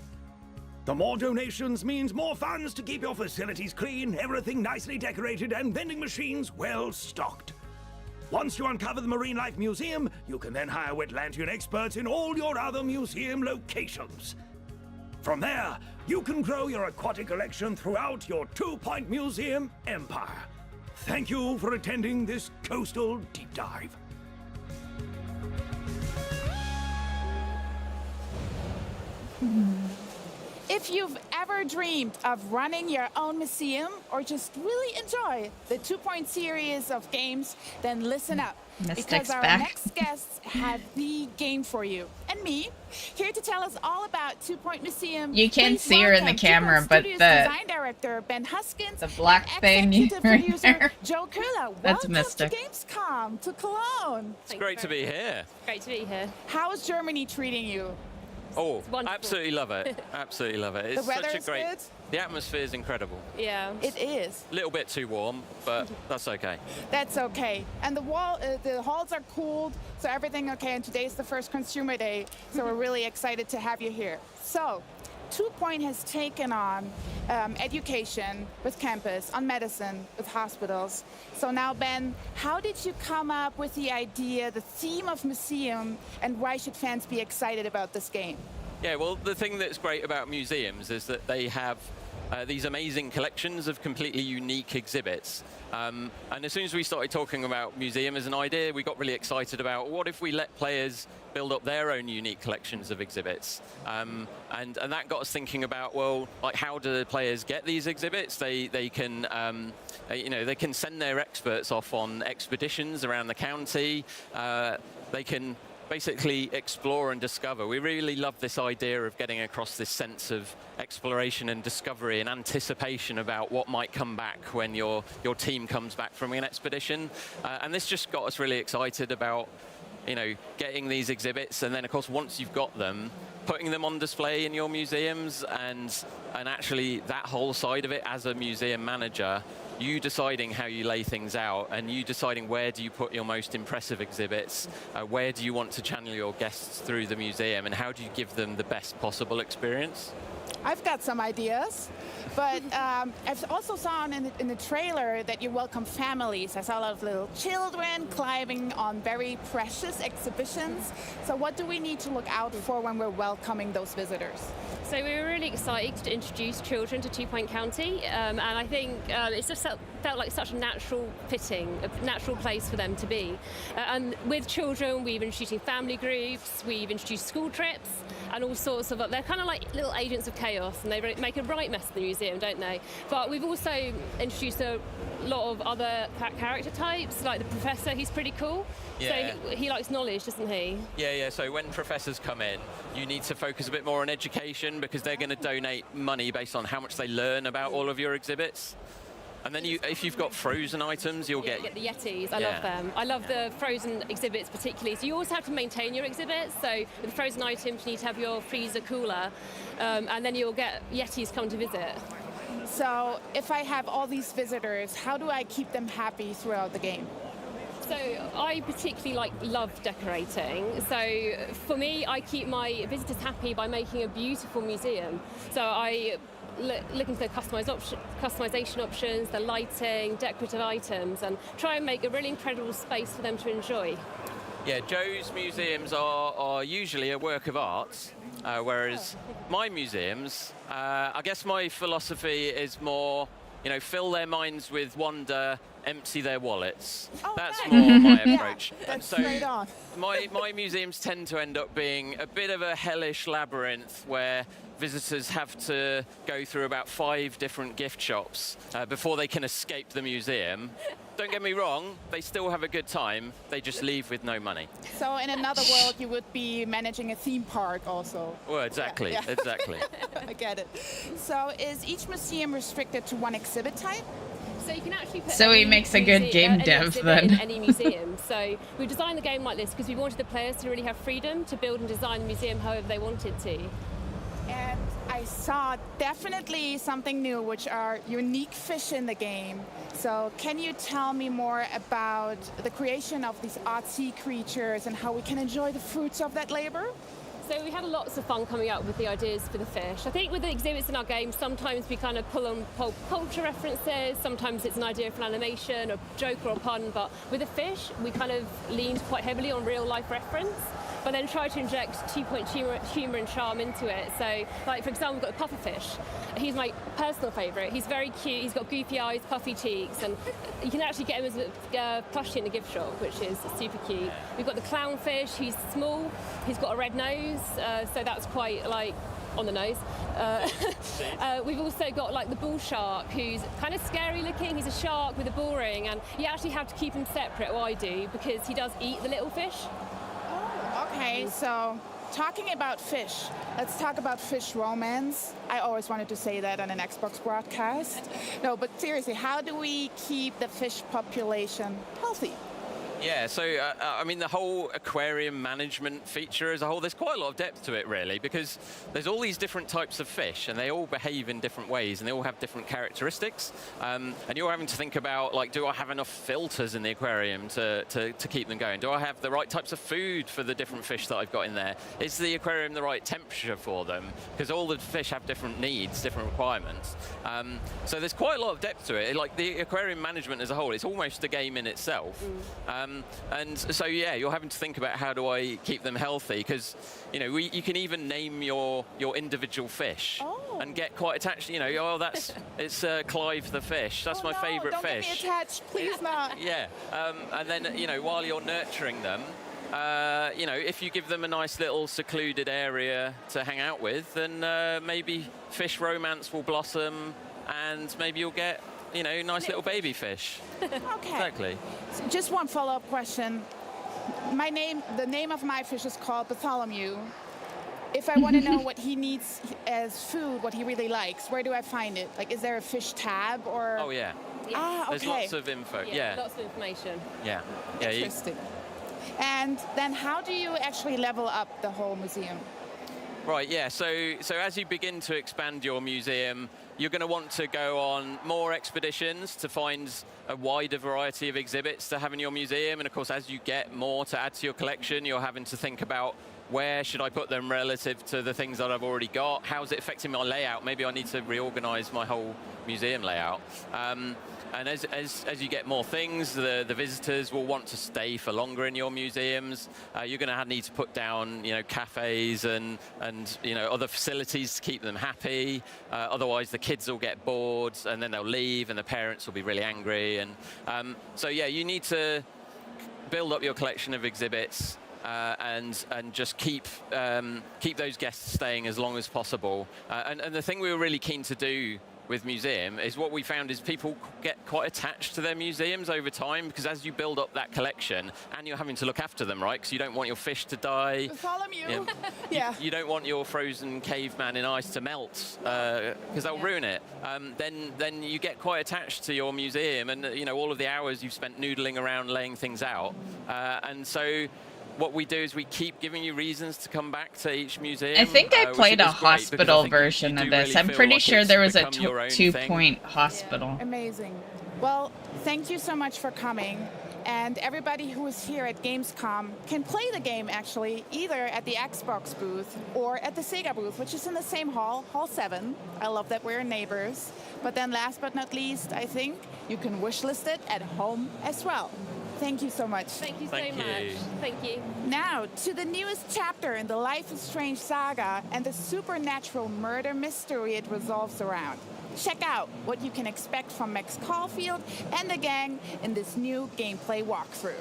The more donations means more funds to keep your facilities clean, everything nicely decorated, and vending machines well stocked. Once you uncover the Marine Life Museum, you can then hire Wetlandian experts in all your other museum locations. From there, you can grow your aquatic collection throughout your 2 Point Museum empire. Thank you for attending this coastal deep dive. If you've ever dreamed of running your own museum or just really enjoy the 2 Point series of games, then listen up. Because our next guests have the game for you. And me, here to tell us all about 2 Point Museum. You can't see her in the camera, but the design director Ben Huskins, the black thing producer Joe Kurla. That's Welcome Mystic. to Gamescom, to Cologne. It's great to be here. Great to be here. How is Germany treating you? Oh, absolutely love it. Absolutely love it. It's The weather such a is great. good? The atmosphere is incredible. Yeah. It is. A little bit too warm, but that's okay. That's okay. And the halls are cooled, so everything okay. And today's the first consumer day, so we're really excited to have you here. So, 2 Point has taken on education with campus, on medicine with hospitals. So now, Ben, how did you come up with the idea, the theme of museum, and why should fans be excited about this game? Yeah, well, the thing that's great about museums is that they have these amazing collections of completely unique exhibits. And as soon as we started talking about museum as an idea, we got really excited about what if we let players build up their own unique collections of exhibits. And that got us thinking about, well, like, how do the players get these exhibits? They can, they can send their experts off on expeditions around the county. They can basically explore and discover. We really love this idea of getting across this sense of exploration and discovery and anticipation about what might come back when your team comes back from an expedition. And this just got us really excited about, getting these exhibits, and then of course once you've got them, putting them on display in your museums, and actually that whole side of it as a museum manager, you deciding how you lay things out, and you deciding where do you put your most impressive exhibits, where do you want to channel your guests through the museum, and how do you give them the best possible experience? I've got some ideas, but I've also saw in the trailer that you welcome families. I saw a lot of little children climbing on very precious exhibitions. So what do we need to look out for when we're welcoming those visitors? So we were really excited to introduce children to 2 Point County, and I think it's just felt like such a natural fitting, a natural place for them to be. And with children, we've introducing family groups, we've introduced school trips, and all sorts of, they're kind of like little agents of chaos, and they make a right mess of the museum, don't they? But we've also introduced a lot of other character types, like the professor, he's pretty cool. Yeah. So he likes knowledge, doesn't he? Yeah, so when professors come in, you need to focus a bit more on education, because they're going to donate money based on how much they learn about all of your exhibits. And then if you've got frozen items, you'll get the Yetis. I love them. I love the frozen exhibits particularly. So you always have to maintain your exhibits. So with frozen items, you need to have your freezer cooler, and then you'll get Yetis come to visit. So if I have all these visitors, how do I keep them happy throughout the game? So I particularly love decorating. So for me, I keep my visitors happy by making a beautiful museum. So I look into the customization options, the lighting, decorative items, and try and make a really incredible space for them to enjoy. Yeah, Joe's museums are usually a work of art, whereas my museums, I guess my philosophy is more, fill their minds with wonder, empty their wallets. That's more my approach. That's straight on. My museums tend to end up being a bit of a hellish labyrinth where visitors have to go through about 5 different gift shops before they can escape the museum. Don't get me wrong, they still have a good time, they just leave with no money. So in another world, you would be managing a theme park also. Well, exactly, Yeah. exactly. I get it. So is each museum restricted to one exhibit type? So you can actually put So he any makes a good game any dev exhibit then. in any museum. So we designed the game like this because we wanted the players to really have freedom to build and design the museum however they wanted to. And I saw definitely something new, which are unique fish in the game. So can you tell me more about the creation of these artsy creatures and how we can enjoy the fruits of that labor? So we had lots of fun coming up with the ideas for the fish. I think with the exhibits in our game, sometimes we kind of pull on pop culture references, sometimes it's an idea for an animation, a joke or a pun, but with the fish, we kind of leaned quite heavily on real life reference, but then tried to inject 2-point humour and charm into it. So, like for example, we've got the pufferfish. He's my personal favourite. He's very cute, he's got goofy eyes, puffy cheeks, and you can actually get him as a plushie in the gift shop, which is super cute. We've got the clownfish, he's small, he's got a red nose, so that's quite like on the nose. We've also got like the bull shark, who's kind of scary looking. He's a shark with a bull ring, and you actually have to keep him separate, or I do, because he does eat the little fish. Okay, so talking about fish, let's talk about fish romance. I always wanted to say that on an Xbox broadcast. No, but seriously, how do we keep the fish population healthy? Yeah, so I mean, the whole aquarium management feature as a whole, there's quite a lot of depth to it, really, because there's all these different types of fish, and they all behave in different ways, and they all have different characteristics. And you're having to think about, like, do I have enough filters in the aquarium to keep them going? Do I have the right types of food for the different fish that I've got in there? Is the aquarium the right temperature for them? Because all the fish have different needs, different requirements. So there's quite a lot of depth to it. Like, the aquarium management as a whole, it's almost a game in itself. And so, yeah, you're having to think about how do I keep them healthy, because, you can even name your individual fish and get quite attached. It's Clive the fish. That's my favourite fish. Don't get me attached, please not. Yeah, and then, while you're nurturing them, if you give them a nice little secluded area to hang out with, then maybe fish romance will blossom, and maybe you'll get nice little baby fish. Okay. Exactly. So just one follow-up question. The name of my fish is called Bartholomew. If I want to know what he needs as food, what he really likes, where do I find it? Like, is there a fish tab or? Oh yeah. Ah, okay. There's lots of info. Yeah. Lots of information. Yeah. Interesting. And then how do you actually level up the whole museum? Right, yeah, so as you begin to expand your museum, you're going to want to go on more expeditions to find a wider variety of exhibits to have in your museum. And of course, as you get more to add to your collection, you're having to think about where should I put them relative to the things that I've already got? How's it affecting my layout? Maybe I need to reorganize my whole museum layout. And as you get more things, the visitors will want to stay for longer in your museums. You're going to need to put down, cafes and other facilities to keep them happy. Otherwise, the kids will get bored, and then they'll leave, and the parents will be really angry. And so, yeah, you need to build up your collection of exhibits. And just keep those guests staying as long as possible. And the thing we were really keen to do with museum is what we found is people get quite attached to their museums over time, because as you build up that collection, and you're having to look after them, right? Because you don't want your fish to die. Bartholomew. Yeah. You don't want your frozen caveman in ice to melt, because they'll ruin it. Then you get quite attached to your museum, and all of the hours you've spent noodling around laying things out, and so. What we do is we keep giving you reasons to come back to each museum. I think I played a hospital version of this. I'm pretty sure there was a 2-point hospital. Amazing. Well, thank you so much for coming. And everybody who is here at Gamescom can play the game, actually, either at the Xbox booth or at the Sega booth, which is in the same hall, Hall 7. I love that we're neighbors. But then last but not least, I think you can wishlist it at home as well. Thank you so much. Thank you so much. Thank you. Now, to the newest chapter in the Life is Strange saga and the supernatural murder mystery it revolves around. Check out what you can expect from Max Caulfield and the gang in this new gameplay walkthrough.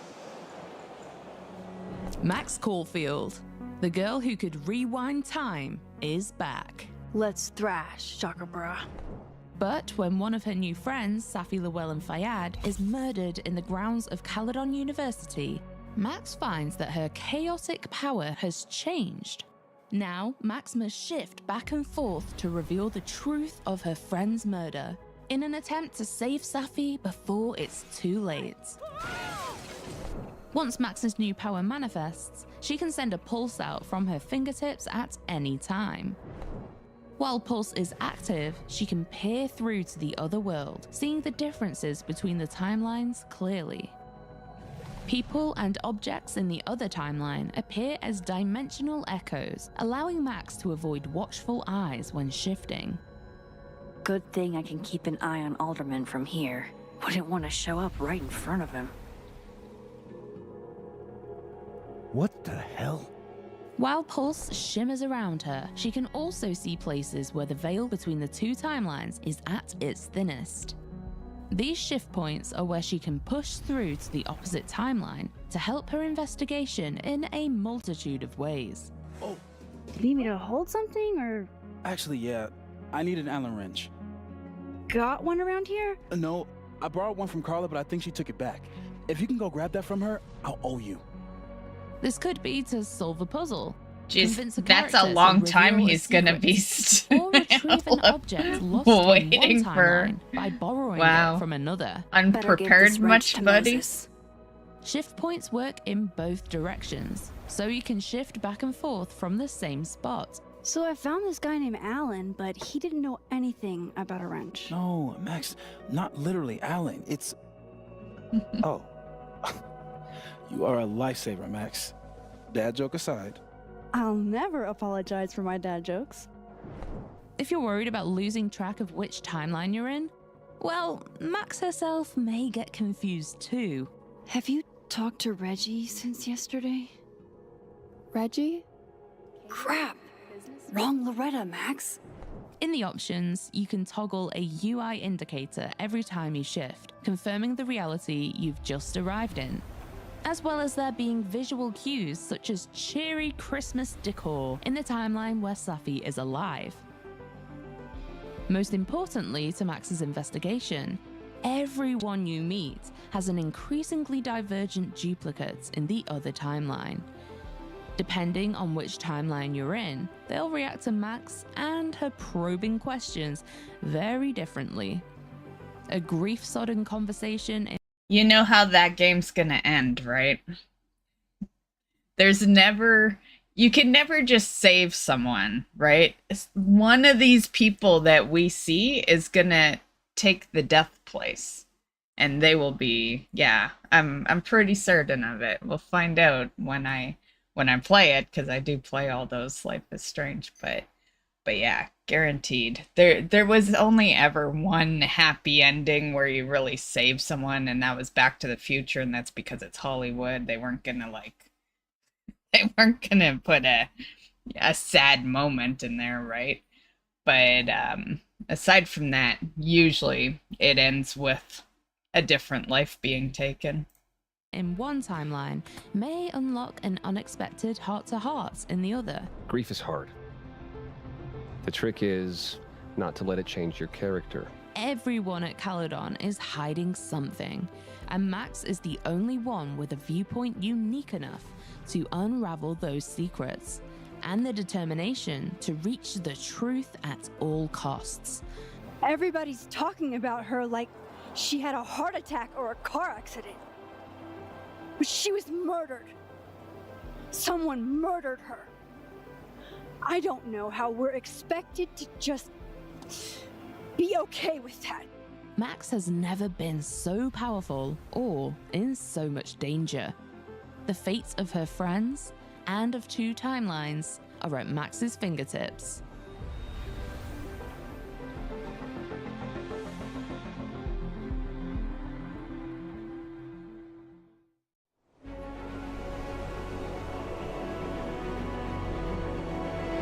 Max Caulfield, the girl who could rewind time, is back. Let's thrash, Chakabra. But when one of her new friends, Safi Llewellyn and Fayyad, is murdered in the grounds of Caledon University, Max finds that her chaotic power has changed. Now, Max must shift back and forth to reveal the truth of her friend's murder, in an attempt to save Safi before it's too late. Once Max's new power manifests, she can send a pulse out from her fingertips at any time. While Pulse is active, she can peer through to the other world, seeing the differences between the timelines clearly. People and objects in the other timeline appear as dimensional echoes, allowing Max to avoid watchful eyes when shifting. Good thing I can keep an eye on Alderman from here. Wouldn't want to show up right in front of him. What the hell? While Pulse shimmers around her, she can also see places where the veil between the two timelines is at its thinnest. These shift points are where she can push through to the opposite timeline to help her investigation in a multitude of ways. Oh. Do you need me to hold something, or? Actually, yeah. I need an Allen wrench. Got one around here? No, I borrowed one from Carla, but I think she took it back. If you can go grab that from her, I'll owe you. This could be to solve a puzzle. Jeez, that's a long time he's gonna be or retrieve an object lost waiting in one for. timeline by borrowing Wow. it from another. Unprepared much, buddy? Shift points work in both directions, so you can shift back and forth from the same spot. So I found this guy named Alan, but he didn't know anything about a wrench. No, Max, not literally Allen. It's... Oh. You are a lifesaver, Max. Dad joke aside. I'll never apologize for my dad jokes. If you're worried about losing track of which timeline you're in, well, Max herself may get confused too. Have you talked to Reggie since yesterday? Reggie? Crap! Wrong Loretta, Max. In the options, you can toggle a UI indicator every time you shift, confirming the reality you've just arrived in, as well as there being visual cues such as cheery Christmas decor in the timeline where Safi is alive. Most importantly to Max's investigation, everyone you meet has an increasingly divergent duplicate in the other timeline. Depending on which timeline you're in, they'll react to Max and her probing questions very differently. A grief-sodden conversation You know how that game's gonna end, right? You can never just save someone, right? One of these people that we see is gonna take the death place. And they will be, yeah, I'm pretty certain of it. We'll find out when I play it, because I do play all those Life is Strange, but yeah, guaranteed. There was only ever one happy ending where you really save someone, and that was Back to the Future, and that's because it's Hollywood. They weren't gonna put a sad moment in there, right? But aside from that, usually it ends with a different life being taken. in one timeline may unlock an unexpected heart-to-heart in the other. Grief is hard. The trick is not to let it change your character. Everyone at Caledon is hiding something, and Max is the only one with a viewpoint unique enough to unravel those secrets, and the determination to reach the truth at all costs. Everybody's talking about her like she had a heart attack or a car accident. But she was murdered. Someone murdered her. I don't know how we're expected to just be okay with that. Max has never been so powerful or in so much danger. The fates of her friends and of two timelines are at Max's fingertips.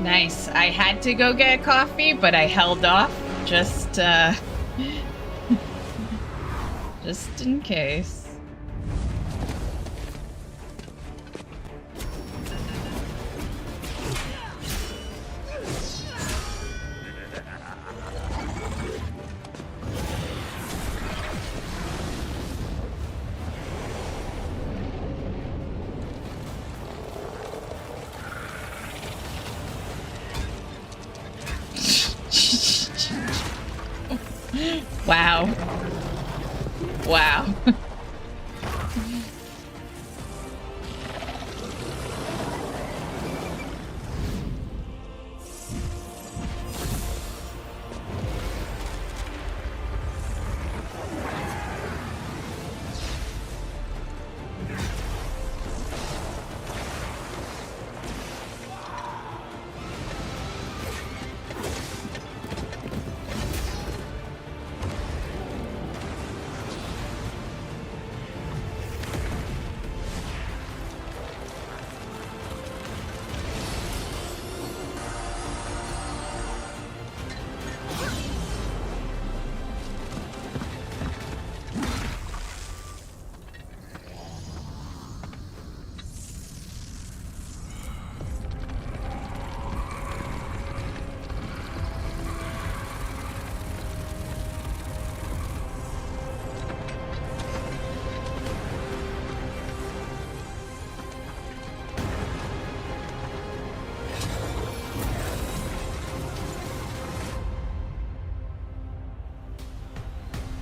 Nice. I had to go get coffee, but I held off just in case. Wow. Wow.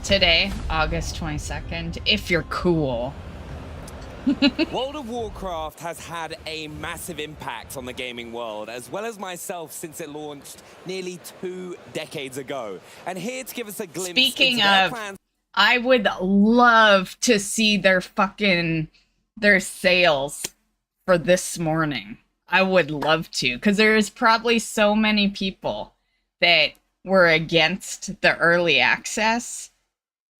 Today, August 22nd, if you're cool. World of Warcraft has had a massive impact on the gaming world, as well as myself, since it launched nearly 2 decades ago. And here to give us a glimpse Speaking into their of, plans. I would love to see their sales for this morning. I would love to, because there's probably so many people that were against the early access.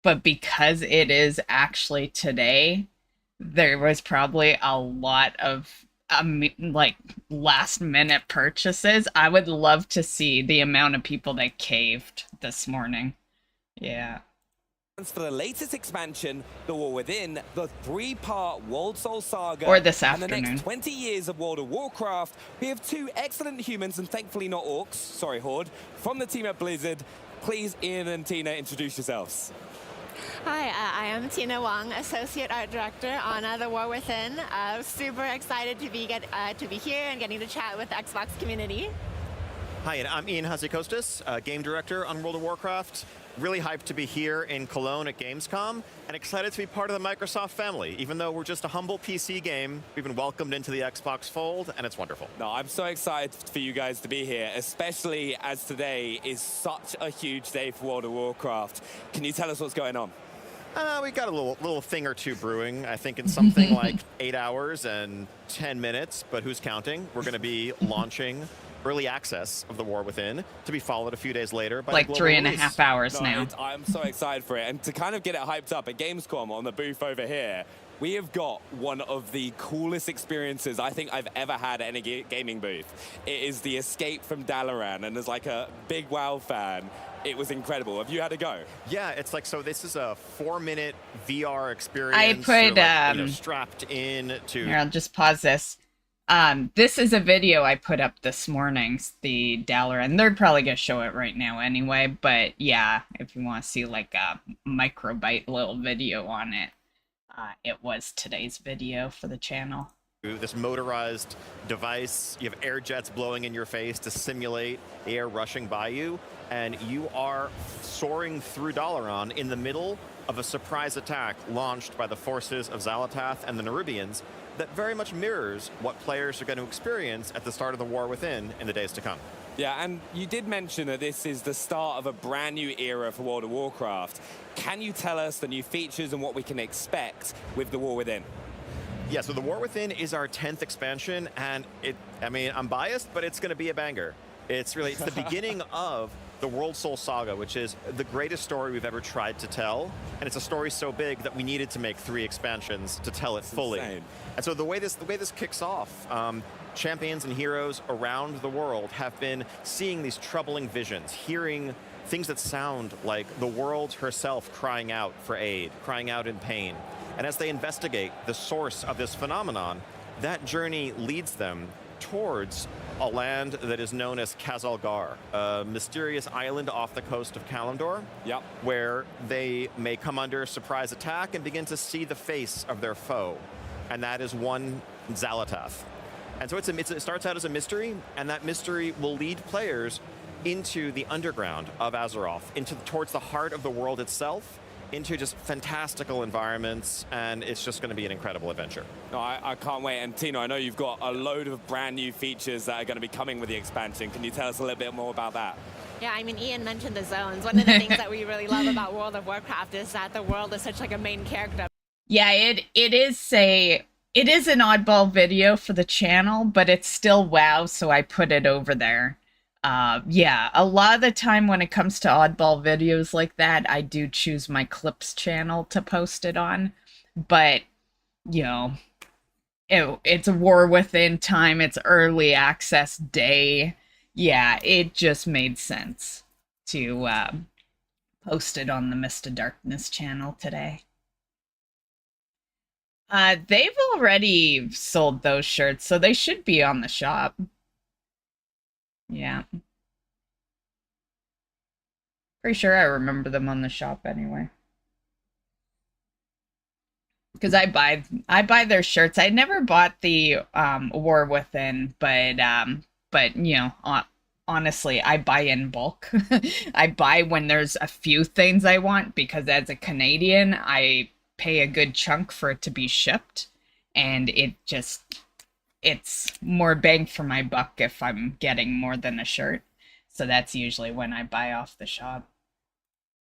But because it is actually today, there was probably a lot of like last minute purchases. I would love to see the amount of people that caved this morning. Yeah. For the latest expansion, The War Within, the 3-part World Soul Saga, Or this and the afternoon. next 20 years of World of Warcraft, we have 2 excellent humans, and thankfully not orcs, sorry Horde, from the team at Blizzard. Please, Ian and Tina, introduce yourselves. Hi, I am Tina Wong, Associate Art Director on The War Within. Super excited to be here and getting to chat with the Xbox community. Hi, and I'm Ian Hazzikostas, Game Director on World of Warcraft. Really hyped to be here in Cologne at Gamescom, and excited to be part of the Microsoft family. Even though we're just a humble PC game, we've been welcomed into the Xbox fold, and it's wonderful. No, I'm so excited for you guys to be here, especially as today is such a huge day for World of Warcraft. Can you tell us what's going on? We got a little thing or two brewing. I think in something like 8 hours and 10 minutes, but who's counting? We're going to be launching early access of The War Within, to be followed a few days later by like the 3.5 hours now. I'm so excited for it. And to kind of get it hyped up at Gamescom on the booth over here, we have got one of the coolest experiences I think I've ever had at any gaming booth. It is the Escape from Dalaran, and as like a big WoW fan, it was incredible. Have you had a go? Yeah, it's like, so this is a 4-minute VR experience. I put, You're, like, strapped in to... Here, I'll just pause this. This is a video I put up this morning, the Dalaran. They're probably going to show it right now anyway, but yeah, if you want to see like a microbyte little video on it, it was today's video for the channel. This motorized device, you have air jets blowing in your face to simulate air rushing by you, and you are soaring through Dalaran in the middle of a surprise attack launched by the forces of Xal'atath and the Nerubians that very much mirrors what players are going to experience at the start of the War Within in the days to come. Yeah, and you did mention that this is the start of a brand new era for World of Warcraft. Can you tell us the new features and what we can expect with the War Within? Yeah, so the War Within is our 10th expansion, and I'm biased, but it's going to be a banger. It's the beginning of the World Soul Saga, which is the greatest story we've ever tried to tell, and it's a story so big that we needed to make 3 expansions to tell it fully. Insane. And so the way this kicks off, champions and heroes around the world have been seeing these troubling visions, hearing things that sound like the world herself crying out for aid, crying out in pain. And as they investigate the source of this phenomenon, that journey leads them towards a land that is known as S.T.A.L.K.E.R, a mysterious island off the coast of Kalimdor, where they may come under surprise attack and begin to see the face of their foe. And that is one Xal'atath. And so it starts out as a mystery, and that mystery will lead players into the underground of Azeroth, towards the heart of the world itself, into just fantastical environments, and it's just going to be an incredible adventure. No, I can't wait. And Tino, I know you've got a load of brand new features that are going to be coming with the expansion. Can you tell us a little bit more about that? Yeah, I mean, Ian mentioned the zones. One of the things that we really love about World of Warcraft is that the world is such like a main character. Yeah, it is an oddball video for the channel, but it's still WoW, so I put it over there. Yeah, a lot of the time when it comes to oddball videos like that, I do choose my clips channel to post it on. But, you know, it's a War Within time, it's early access day. Yeah, it just made sense to post it on the mystofdarkness channel today. They've already sold those shirts, so they should be on the shop. Yeah. Pretty sure I remember them on the shop anyway. Because I buy their shirts. I never bought the War Within, but you know, honestly, I buy in bulk. I buy when there's a few things I want, because as a Canadian, I pay a good chunk for it to be shipped, and it's more bang for my buck if I'm getting more than a shirt. So that's usually when I buy off the shop.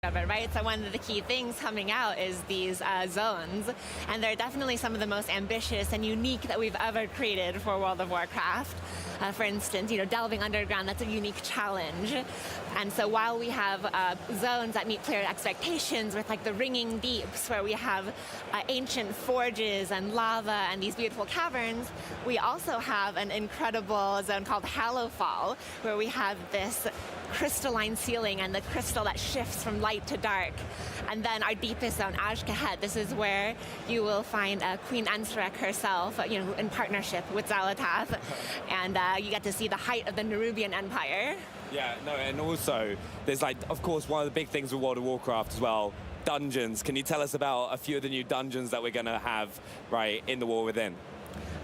Of it, right? So one of the key things coming out is these zones, and they're definitely some of the most ambitious and unique that we've ever created for World of Warcraft. For instance, you know, delving underground, that's a unique challenge. And so while we have zones that meet player expectations with like the ringing deeps, where we have ancient forges and lava and these beautiful caverns, we also have an incredible zone called AtomFall, where we have this crystalline ceiling and the crystal that shifts from light to dark. And then our deepest zone, Azj-Kahet, this is where you will find Queen Ensrek herself, you know, in partnership with Xal'atath, and you get to see the height of the Nerubian Empire. Yeah, no, and also there's like, of course, one of the big things with World of Warcraft as well, dungeons. Can you tell us about a few of the new dungeons that we're going to have right in the War Within?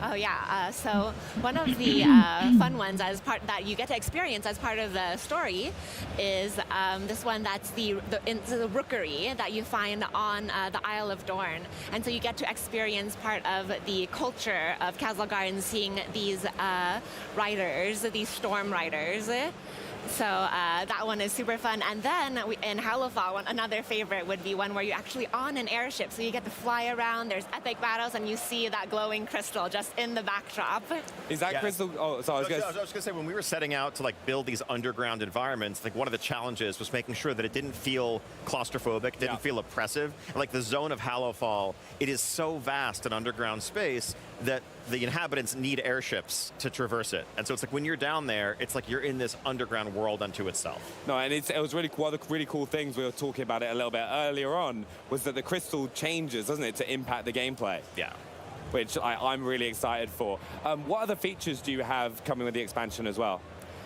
Oh yeah, so one of the fun ones as part that you get to experience as part of the story is this one that's the rookery that you find on the Isle of Dorne. And so you get to experience part of the culture of S.T.A.L.K.E.R and seeing these riders, these storm riders. So that one is super fun. And then in AtomFall, another favorite would be one where you're actually on an airship. So you get to fly around, there's epic battles, and you see that glowing crystal just in the backdrop. Is that crystal? Oh, so I was going to say, when we were setting out to like build these underground environments, like one of the challenges was making sure that it didn't feel claustrophobic, didn't feel oppressive. Like the zone of AtomFall, it is so vast an underground space that the inhabitants need airships to traverse it. And so it's like when you're down there, it's like you're in this underground world unto itself. No, and it was really one of the really cool things, we were talking about it a little bit earlier on, was that the crystal changes, doesn't it, to impact the gameplay? Yeah. Which I'm really excited for. What other features do you have coming with the expansion as well?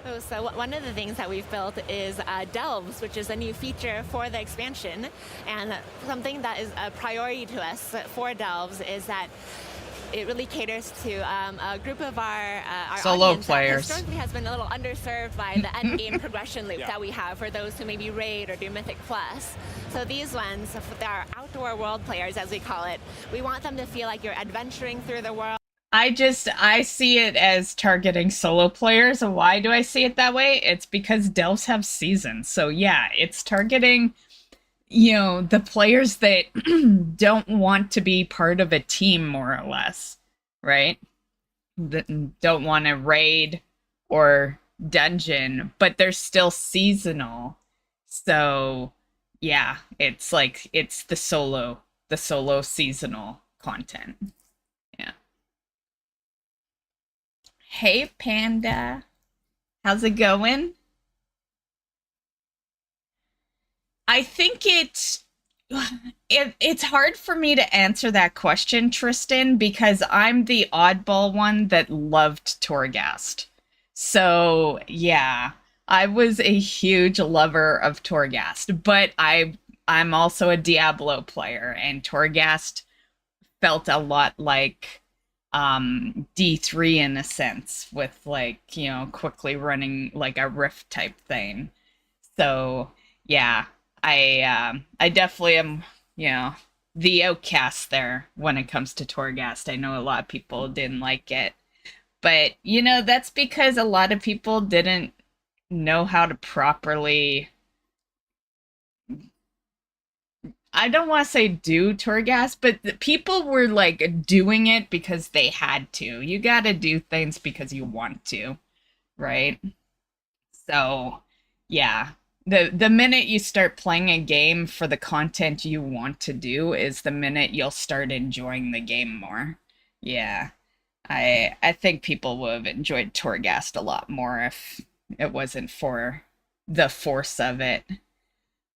Oh, so one of the things that we've built is Delves, which is a new feature for the expansion. And something that is a priority to us for Delves is that it really caters to a group of our solo players. That historically has been a little underserved by the end game progression loop that we have for those who maybe raid or do Mythic Plus. So these ones, they are outdoor world players, as we call it. We want them to feel like you're adventuring through the world. I see it as targeting solo players. Why do I see it that way? It's because Delves have seasons. So yeah, it's targeting, you know, the players that don't want to be part of a team, more or less, right? That don't want to raid or dungeon, but they're still seasonal. So yeah, it's like, it's the solo seasonal content. Yeah. Hey, Panda. How's it going? I think it's hard for me to answer that question, Tristan, because I'm the oddball one that loved Torghast. So, yeah, I was a huge lover of Torghast, but I'm also a Diablo player, and Torghast felt a lot like D3 in a sense, with like, you know, quickly running like a rift type thing. So, yeah, I definitely am, you know, the outcast there when it comes to Torghast. I know a lot of people didn't like it. But, you know, that's because a lot of people didn't know how to properly, I don't want to say do Torghast, but the people were like doing it because they had to. You got to do things because you want to, right? So, yeah. The minute you start playing a game for the content you want to do is the minute you'll start enjoying the game more. Yeah. I think people would have enjoyed Torghast a lot more if it wasn't for the force of it.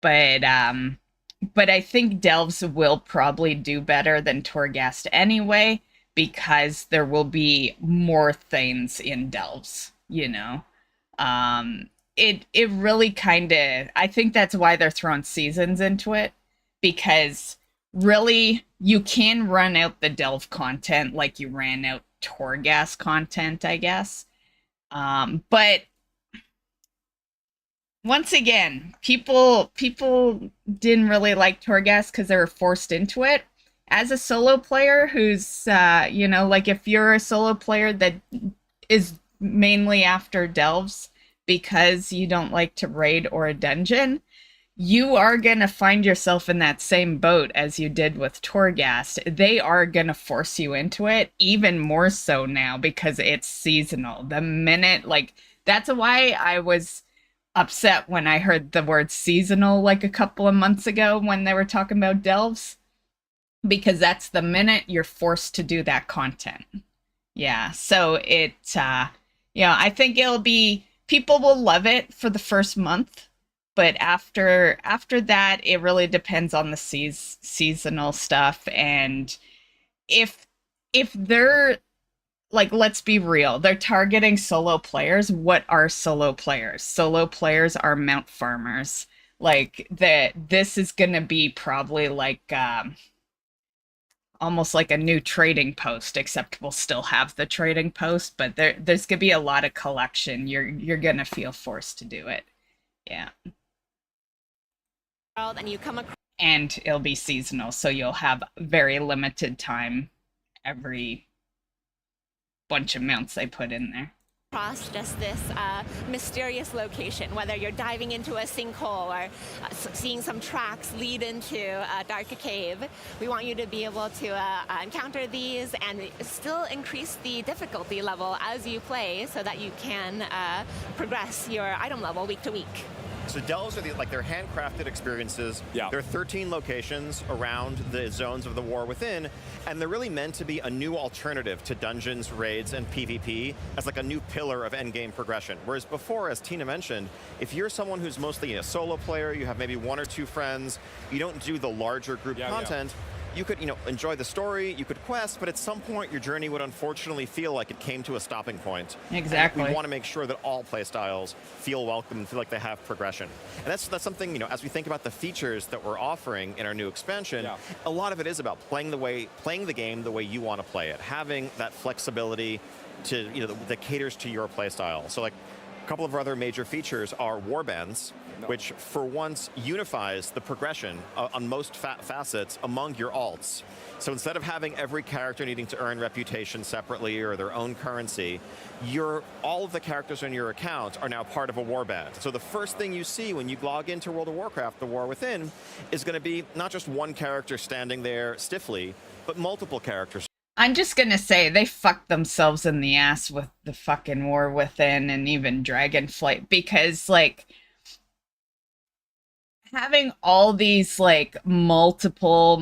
But I think Delves will probably do better than Torghast anyway, because there will be more things in Delves, you know. It really kind of, I think that's why they're throwing seasons into it, because really you can run out the Delve content like you ran out Torghast content, I guess. But once again, people didn't really like Torghast because they were forced into it. As a solo player who's you know, like if you're a solo player that is mainly after Delves because you don't like to raid or a dungeon, you are going to find yourself in that same boat as you did with Torghast. They are going to force you into it even more so now because it's seasonal. The minute, like, that's why I was upset when I heard the word seasonal like a couple of months ago when they were talking about Delves, because that's the minute you're forced to do that content. Yeah, so it, you know, I think it'll be, people will love it for the first month, but after that, it really depends on the seasonal stuff. And if they're, like, let's be real, they're targeting solo players. What are solo players? Solo players are mount farmers. Like, this is gonna be probably like almost like a new trading post, except we'll still have the trading post, but there's gonna be a lot of collection. You're gonna feel forced to do it. Yeah. And you come across, and it'll be seasonal, so you'll have very limited time every bunch of mounts they put in there. just this mysterious location, whether you're diving into a sinkhole or seeing some tracks lead into a dark cave. We want you to be able to encounter these and still increase the difficulty level as you play so that you can progress your item level week to week. So Delves are they're handcrafted experiences. Yeah. There are 13 locations around the zones of the War Within, and they're really meant to be a new alternative to dungeons, raids, and PvP as like a new pillar of endgame progression. Whereas before, as Tina mentioned, if you're someone who's mostly a solo player, you have maybe one or two friends, you don't do the larger group content, you could, enjoy the story, you could quest, but at some point your journey would unfortunately feel like it came to a stopping point. Exactly. And we want to make sure that all playstyles feel welcome and feel like they have progression. And that's something, as we think about the features that we're offering in our new expansion, a lot of it is about playing the game the way you want to play it, having that flexibility to, that caters to your playstyle. So like a couple of our other major features are warbands, which for once unifies the progression on most facets among your alts. So instead of having every character needing to earn reputation separately or their own currency, all of the characters on your account are now part of a warband. So the first thing you see when you log into World of Warcraft, the War Within, is going to be not just one character standing there stiffly, but multiple characters. I'm just gonna say they fucked themselves in the ass with the fucking War Within and even Dragonflight, because like having all these like multiple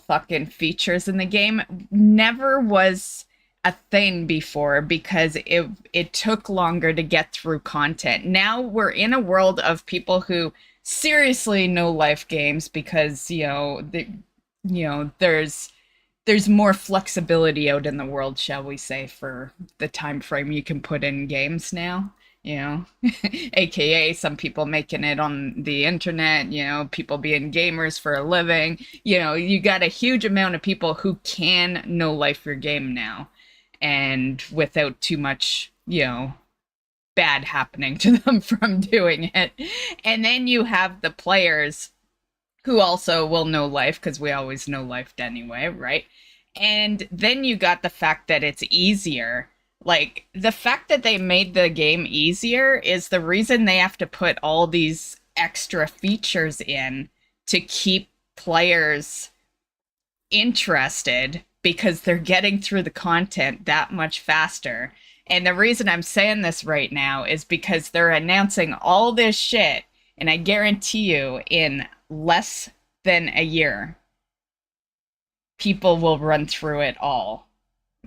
fucking features in the game never was a thing before because it took longer to get through content. Now we're in a world of people who seriously no life games because there's more flexibility out in the world, shall we say, for the time frame you can put in games now. AKA some people making it on the internet, people being gamers for a living. You got a huge amount of people who can no life your game now, and without too much, bad happening to them from doing it. And then you have the players who also will no life, because we always no lifed anyway, right? And then you got the fact that it's easier. Like, the fact that they made the game easier is the reason they have to put all these extra features in to keep players interested, because they're getting through the content that much faster. And the reason I'm saying this right now is because they're announcing all this shit, and I guarantee you in less than a year, people will run through it all.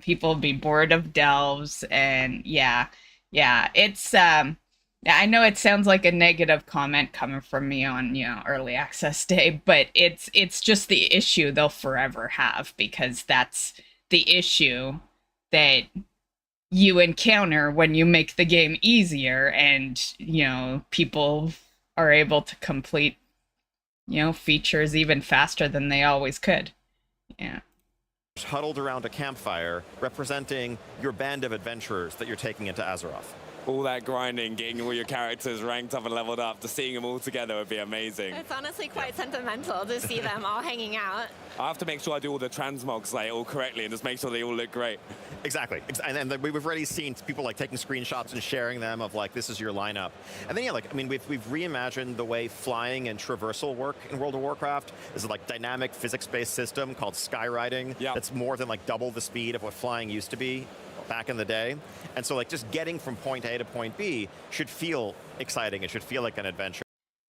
People will be bored of delves, and it's I know it sounds like a negative comment coming from me on early access day, but it's just the issue they'll forever have, because that's the issue that you encounter when you make the game easier, and people are able to complete features even faster than they always could. Huddled around a campfire, representing your band of adventurers that you're taking into Azeroth. All that grinding, getting all your characters ranked up and leveled up, just seeing them all together would be amazing. It's honestly quite sentimental to see them all hanging out. I have to make sure I do all the transmogs all correctly and just make sure they all look great. Exactly. And then we've already seen people taking screenshots and sharing them of this is your lineup. And then we've reimagined the way flying and traversal work in World of Warcraft. There's a dynamic physics-based system called skywriting that's more than double the speed of what flying used to be back in the day. And so just getting from point A to point B should feel exciting. It should feel like an adventure.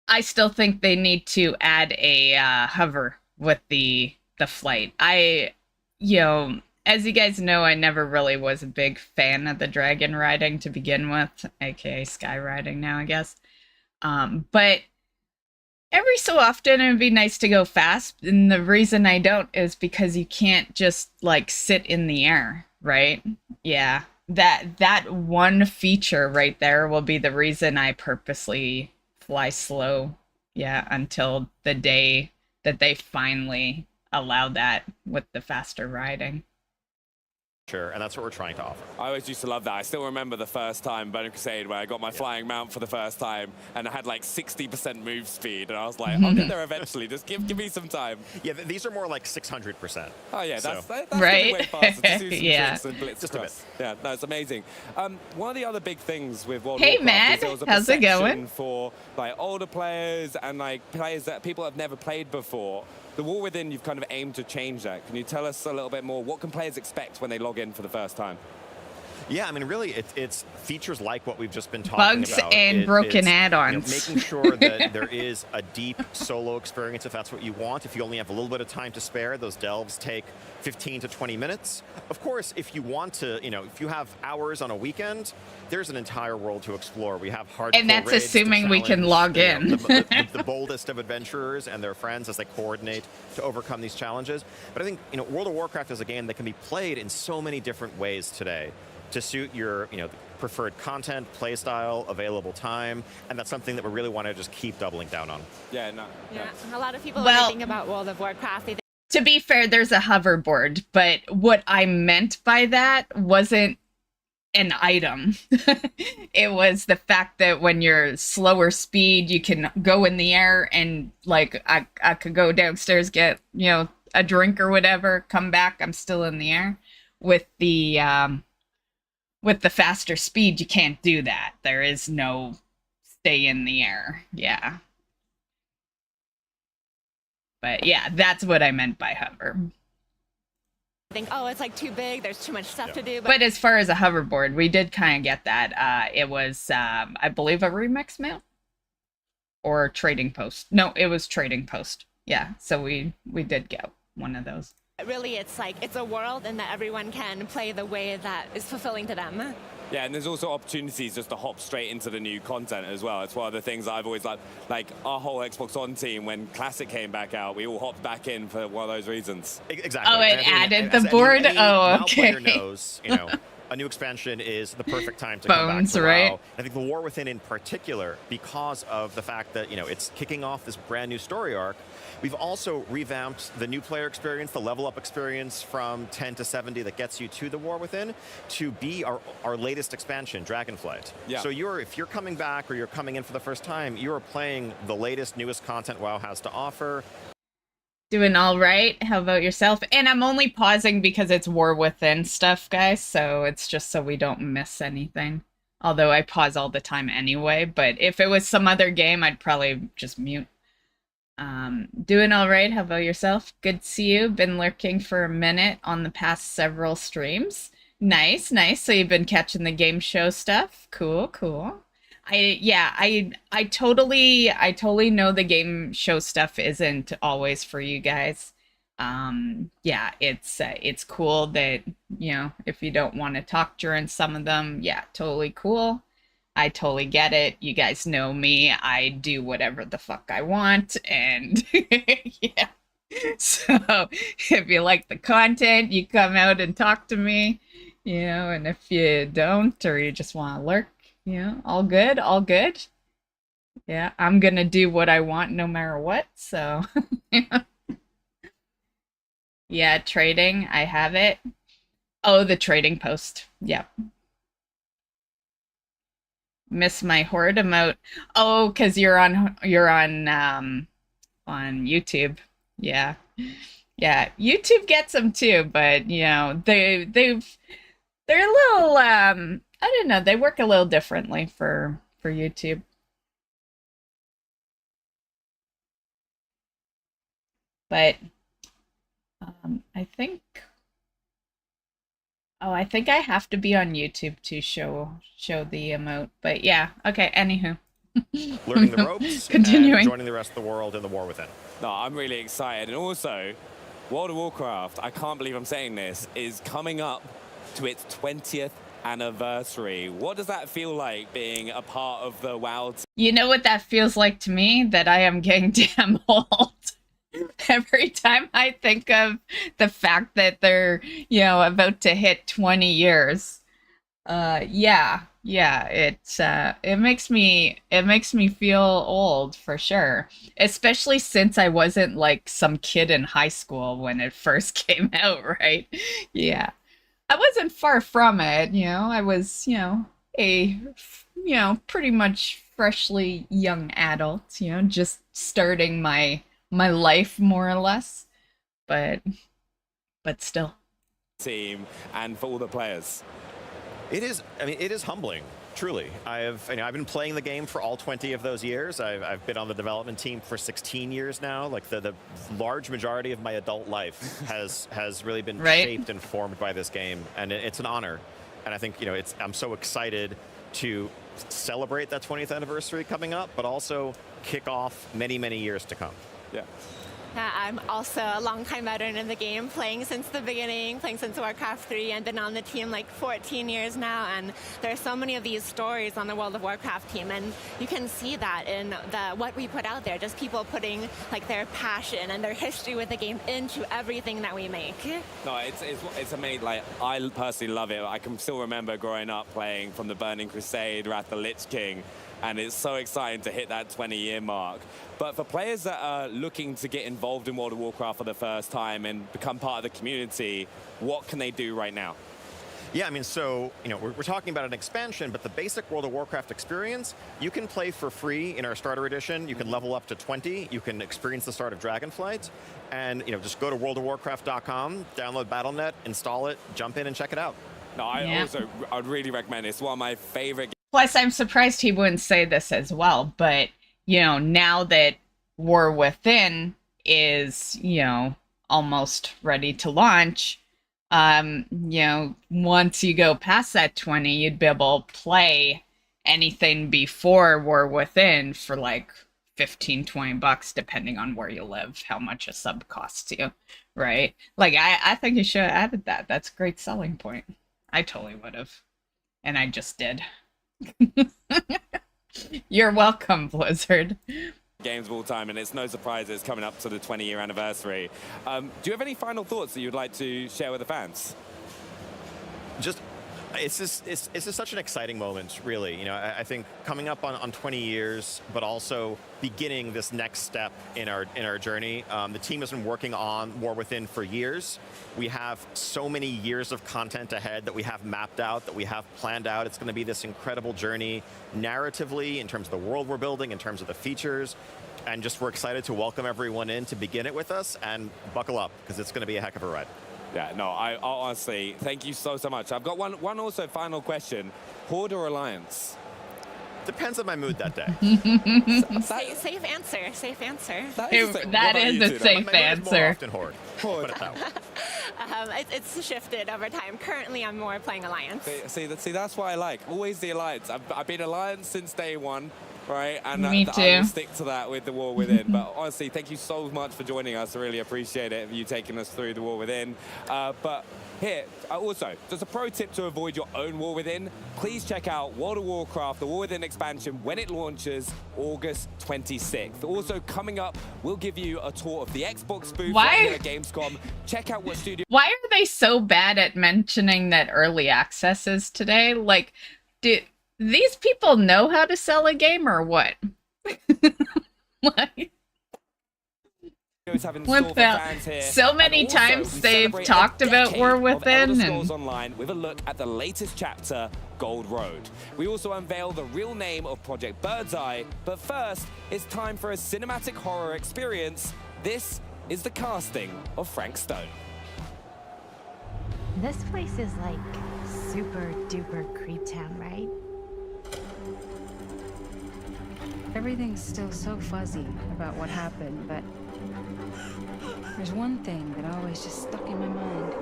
I still think they need to add a hover with the flight. As you guys know, I never really was a big fan of the dragon riding to begin with, aka sky riding now, I guess. But every so often it would be nice to go fast, and the reason I don't is because you can't just sit in the air, right? Yeah, that one feature right there will be the reason I purposely fly slow, until the day that they finally allow that with the faster riding. Sure, and that's what we're trying to offer. I always used to love that. I still remember the first time Burning Crusade where I got my flying mount for the first time, and I had 60% move speed, and I was like, I'll get there eventually. Just give me some time. Yeah, these are more 600%. Oh yeah, so. that's right. way faster. Just do some Yeah. tricks and blitz Just a across. Yeah, no, it's amazing. One of the other big things with World Hey, of Warcraft Matt. is there was a How's it perception going? for older players and players that people have never played before. The War Within, you've kind of aimed to change that. Can you tell us a little bit more? What can players expect when they log in for the first time? Yeah, really, it's features like what we've just been talking Bugs about. and broken it's, add-ons. Making sure that there is a deep solo experience if that's what you want. If you only have a little bit of time to spare, those delves take 15 to 20 minutes. Of course, if you want to, if you have hours on a weekend, there's an entire world to explore. We have hardcore And that's raids to assuming we can challenge, log in. the boldest of adventurers and their friends as they coordinate to overcome these challenges. But I think World of Warcraft is a game that can be played in so many different ways today to suit your preferred content, play style, available time, and that's something that we really want to just keep doubling down on. Yeah, no. Yeah, a lot of people when they think about World of Warcraft, they think To be fair, there's a hoverboard, but what I meant by that wasn't an item. It was the fact that when you're slower speed, you can go in the air and I could go downstairs, get, a drink or whatever, come back, I'm still in the air. With the faster speed, you can't do that. There is no stay in the air. Yeah. But yeah, that's what I meant by hover. think, oh, it's too big, there's too much stuff to do. But as far as a hoverboard, we did kind of get that. It was, I believe, a remix mount or trading post. No, it was trading post. Yeah, so we did get one of those. Really, it's a world and that everyone can play the way that is fulfilling to them. Yeah, and there's also opportunities just to hop straight into the new content as well. It's one of the things I've always liked. Like our whole Xbox One team, when Classic came back out, we all hopped back in for one of those reasons. Exactly. Oh, it added the board? Oh, okay. Player knows, a new expansion is the perfect time to come back Bones, to right? WoW. I think the War Within in particular, because of the fact that, it's kicking off this brand new story arc. We've also revamped the new player experience, the level up experience from 10 to 70 that gets you to the War Within to be our latest expansion, Dragonflight. Yeah. So if you're coming back or you're coming in for the first time, you are playing the latest, newest content WoW has to offer. Doing all right. How about yourself? And I'm only pausing because it's War Within stuff, guys. So it's just so we don't miss anything. Although I pause all the time anyway. But if it was some other game, I'd probably just mute. Doing all right. How about yourself? Good to see you. Been lurking for a minute on the past several streams. Nice, nice. So you've been catching the game show stuff. Cool, cool. I totally know the game show stuff isn't always for you guys. Yeah, it's cool that, if you don't want to talk during some of them, yeah, totally cool. I totally get it. You guys know me. I do whatever the fuck I want, and yeah. So if you like the content, you come out and talk to me, and if you don't, or you just want to lurk, all good, all good. Yeah, I'm gonna do what I want no matter what, so. Yeah, trading, I have it. Oh, the trading post, yep. Miss my horde emote. Oh, because you're on YouTube. Yeah. Yeah, YouTube gets them too, but they're a little I don't know, they work a little differently for YouTube. But I think I think I have to be on YouTube to show the emote. But yeah, okay, anywho. Learning the ropes Continuing. and joining the rest of the world in the War Within. No, I'm really excited. And also, World of Warcraft, I can't believe I'm saying this, is coming up to its 20th anniversary. What does that feel like, being a part of the WoW team? You know what that feels like to me? That I am getting damn old. Every time I think of the fact that they're, about to hit 20 years. Yeah, it makes me feel old for sure. Especially since I wasn't like some kid in high school when it first came out, right? Yeah. I wasn't far from it, I was, a pretty much freshly young adult, just starting my life more or less, but still. Team and for all the players. It is humbling, truly. I've been playing the game for all 20 of those years. I've been on the development team for 16 years now. Like the large majority of my adult life has really been shaped and formed by this game, and it's an honor. And I think I'm so excited to celebrate that 20th anniversary coming up, but also kick off many years to come. Yeah. I'm also a long-time veteran in the game, playing since the beginning, playing since Warcraft 3, and been on the team like 14 years now. And there are so many of these stories on the World of Warcraft team, and you can see that in what we put out there, just people putting like their passion and their history with the game into everything that we make. No, it's amazing. Like, I personally love it. I can still remember growing up playing from the Burning Crusade, Wrath of the Lich King, and it's so exciting to hit that 20-year mark. But for players that are looking to get involved in World of Warcraft for the first time and become part of the community, what can they do right now? Yeah, so, we're talking about an expansion, but the basic World of Warcraft experience, you can play for free in our starter edition. You can level up to 20. You can experience the start of Dragonflight. And, just go to worldofwarcraft.com, download Battle.net, install it, jump in and check it out. No, I'd really recommend it. It's one of my favorite. Plus, I'm surprised he wouldn't say this as well, but, now that War Within is, almost ready to launch, once you go past that 20, you'd be able to play anything before War Within for like $15-20, depending on where you live, how much a sub costs you, right? Like I think you should have added that. That's a great selling point. I totally would have. And I just did. You're welcome, Blizzard. Games of all time, and it's no surprise it's coming up to the 20-year anniversary. Do you have any final thoughts that you'd like to share with the fans? It's just such an exciting moment, really. You know, I think coming up on 20 years, but also beginning this next step in our journey. The team has been working on War Within for years. We have so many years of content ahead that we have mapped out, that we have planned out. It's going to be this incredible journey narratively, in terms of the world we're building, in terms of the features. And just we're excited to welcome everyone in to begin it with us, and buckle up, because it's going to be a heck of a ride. Yeah, no, I honestly, thank you so much. I've got one also final question. Horde or Alliance? Depends on my mood that day. Safe answer. Safe answer. That is a safe answer. Often Horde. Put it that way. It's shifted over time. Currently, I'm more playing Alliance. See, that's what I like. Always the Alliance. I've been Alliance since day one. Right, and Me too. I will stick to that with the War Within. But honestly, thank you so much for joining us. I really appreciate it, you taking us through the War Within. But here, also, just a pro tip to avoid your own War Within. Please check out World of Warcraft, the War Within expansion, when it launches August 26th. Also, coming up, we'll give you a tour of the Xbox booth right here at Gamescom. Check out what studio... Why are they so bad at mentioning that early access is today? Like, these people know how to sell a game or what? Like, what the? So many times they've talked about War Within and Online with a look at the latest chapter, Gold Road. We also unveil the real name of Project Birdseye, but first, it's time for a cinematic horror experience. This is the casting of Frank Stone. This place is like super duper creep town, right? Everything's still so fuzzy about what happened, but there's one thing that always just stuck in my mind.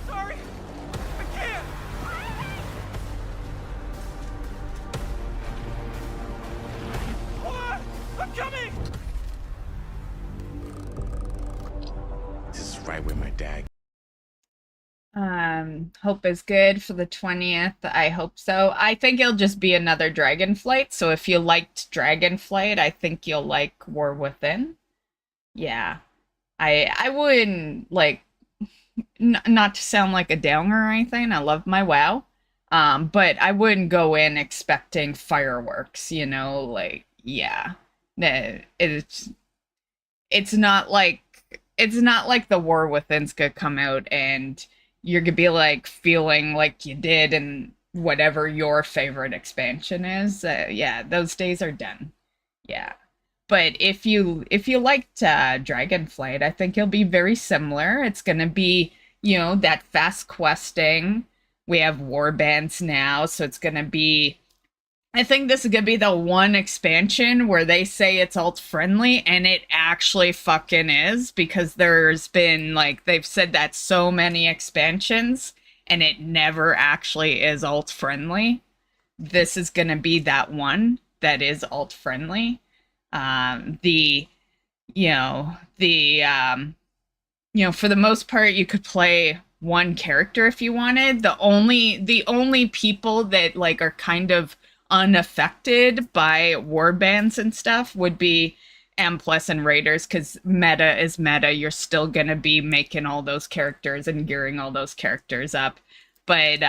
Sorry, I can't. I'm coming. This is right where my dad. Hope is good for the 20th. I hope so. I think it'll just be another Dragonflight. So if you liked Dragonflight, I think you'll like War Within. Yeah. I wouldn't, like, not to sound like a downer or anything. I love my WoW. But I wouldn't go in expecting fireworks, you know, like, yeah. It's not like the War Within's gonna come out and you're gonna be like feeling like you did in whatever your favorite expansion is. Yeah, those days are done. Yeah, but if you liked Dragonflight, I think it'll be very similar. It's gonna be, you know, that fast questing. We have warbands now, so it's gonna be. I think this is gonna be the one expansion where they say it's alt friendly, and it actually fucking is, because there's been, like, they've said that so many expansions and it never actually is alt friendly. This is gonna be that one that is alt friendly. For the most part, you could play one character if you wanted. The only people that, like, are kind of unaffected by warbands and stuff would be M+ and Raiders, because meta is meta. You're still gonna be making all those characters and gearing all those characters up. But you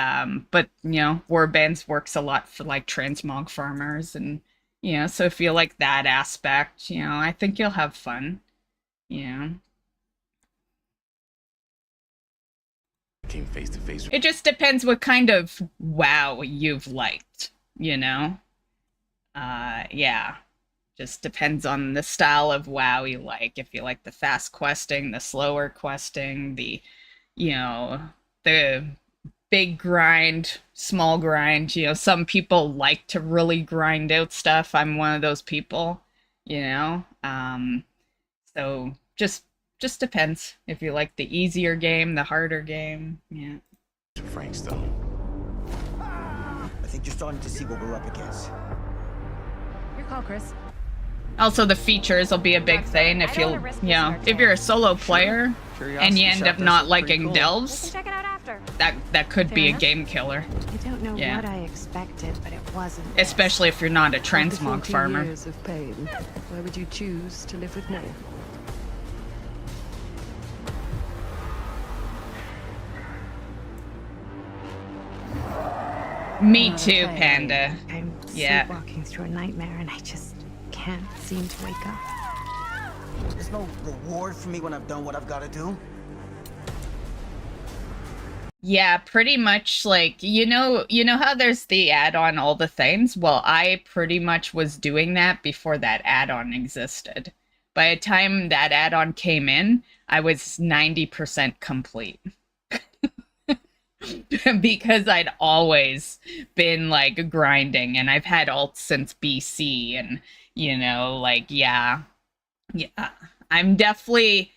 know, warbands works a lot for, like, transmog farmers, and, you know, so if you like that aspect, you know, I think you'll have fun. You know, Came face to face. it just depends what kind of WoW you've liked. You know, yeah, just depends on the style of WoW you like. If you like the fast questing, the slower questing, the, you know, the big grind, small grind. You know, some people like to really grind out stuff. I'm one of those people, you know. So just depends if you like the easier game, the harder game. Yeah. Frank Stone. I think you're starting to see what we're up against. Call, Chris. Also, the features will be a big thing if you know, if you're a solo player and you end up not liking delves. Check it out after. That could be a enough. game killer. I don't know Yeah. what I expected, but it wasn't. Especially if you're not a After transmog 40 farmer. years of pain, why would you choose to live with me? Me Not too, okay. Panda. I'm Yeah. sleepwalking through a nightmare, and I just can't seem to wake up. There's no reward for me when I've done what I've got to do. Yeah, pretty much like, you know how there's the add-on all the things? Well, I pretty much was doing that before that add-on existed. By the time that add-on came in, I was 90% complete. Because I'd always been like grinding, and I've had alts since BC, and like yeah. I'm definitely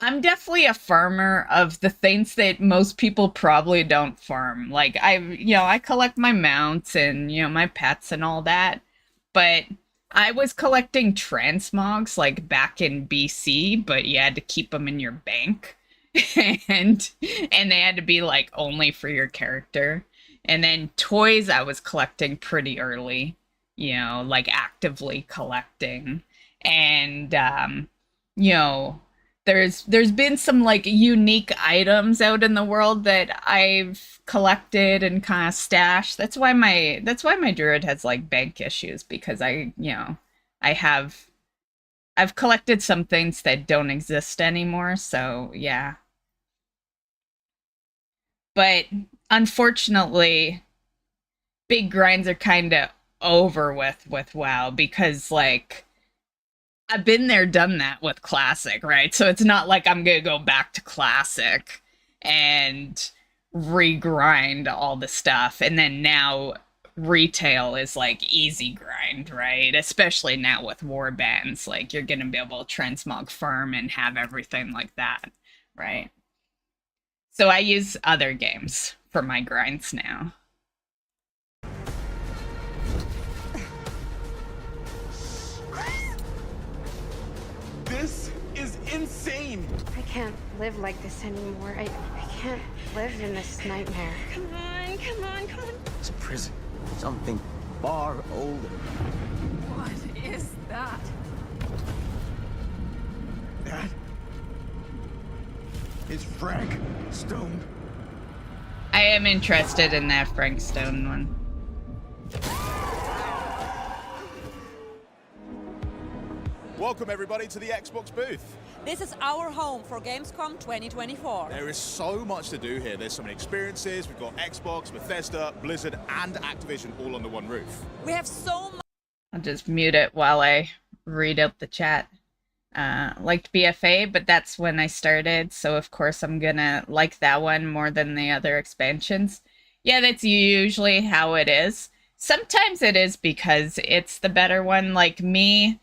a farmer of the things that most people probably don't farm. Like I collect my mounts and my pets and all that, but I was collecting transmogs like back in BC, but you had to keep them in your bank. and they had to be like only for your character. And then toys I was collecting pretty early, like actively collecting. And there's been some like unique items out in the world that I've collected and kind of stashed. That's why my druid has like bank issues, because I've collected some things that don't exist anymore, so yeah. But unfortunately, big grinds are kind of over with WoW, because like I've been there, done that with Classic, right? So it's not like I'm gonna go back to Classic and re-grind all the stuff, and then now retail is like easy grind, right? Especially now with war bands, like you're gonna be able to transmog farm and have everything like that, right? So I use other games for my grinds now. This is insane. I can't live like this anymore. I can't live in this nightmare. Come on, come on, come on. It's a prison. Something far older. What is that? That is Frank Stone. I am interested in that Frank Stone one. Welcome everybody to the Xbox booth. This is our home for Gamescom 2024. There is so much to do here. There's so many experiences. We've got Xbox, Bethesda, Blizzard, and Activision all under one roof. We have so much. I'll just mute it while I read out the chat. Liked BFA, but that's when I started, so of course I'm gonna like that one more than the other expansions. Yeah, that's usually how it is. Sometimes it is because it's the better one. Like me,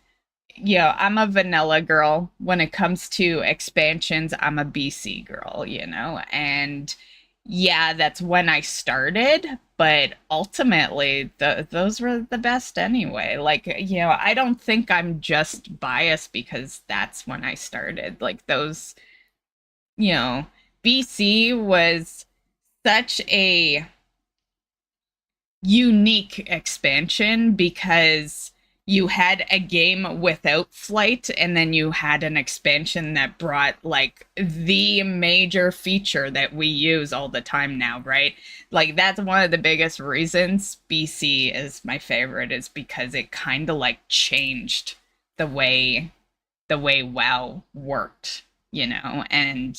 I'm a vanilla girl. When it comes to expansions, I'm a BC girl, and yeah, that's when I started, but ultimately those were the best anyway. Like, I don't think I'm just biased because that's when I started. Like those, BC was such a unique expansion because you had a game without flight, and then you had an expansion that brought like the major feature that we use all the time now, right? Like that's one of the biggest reasons BC is my favorite, is because it kind of like changed the way WoW worked, and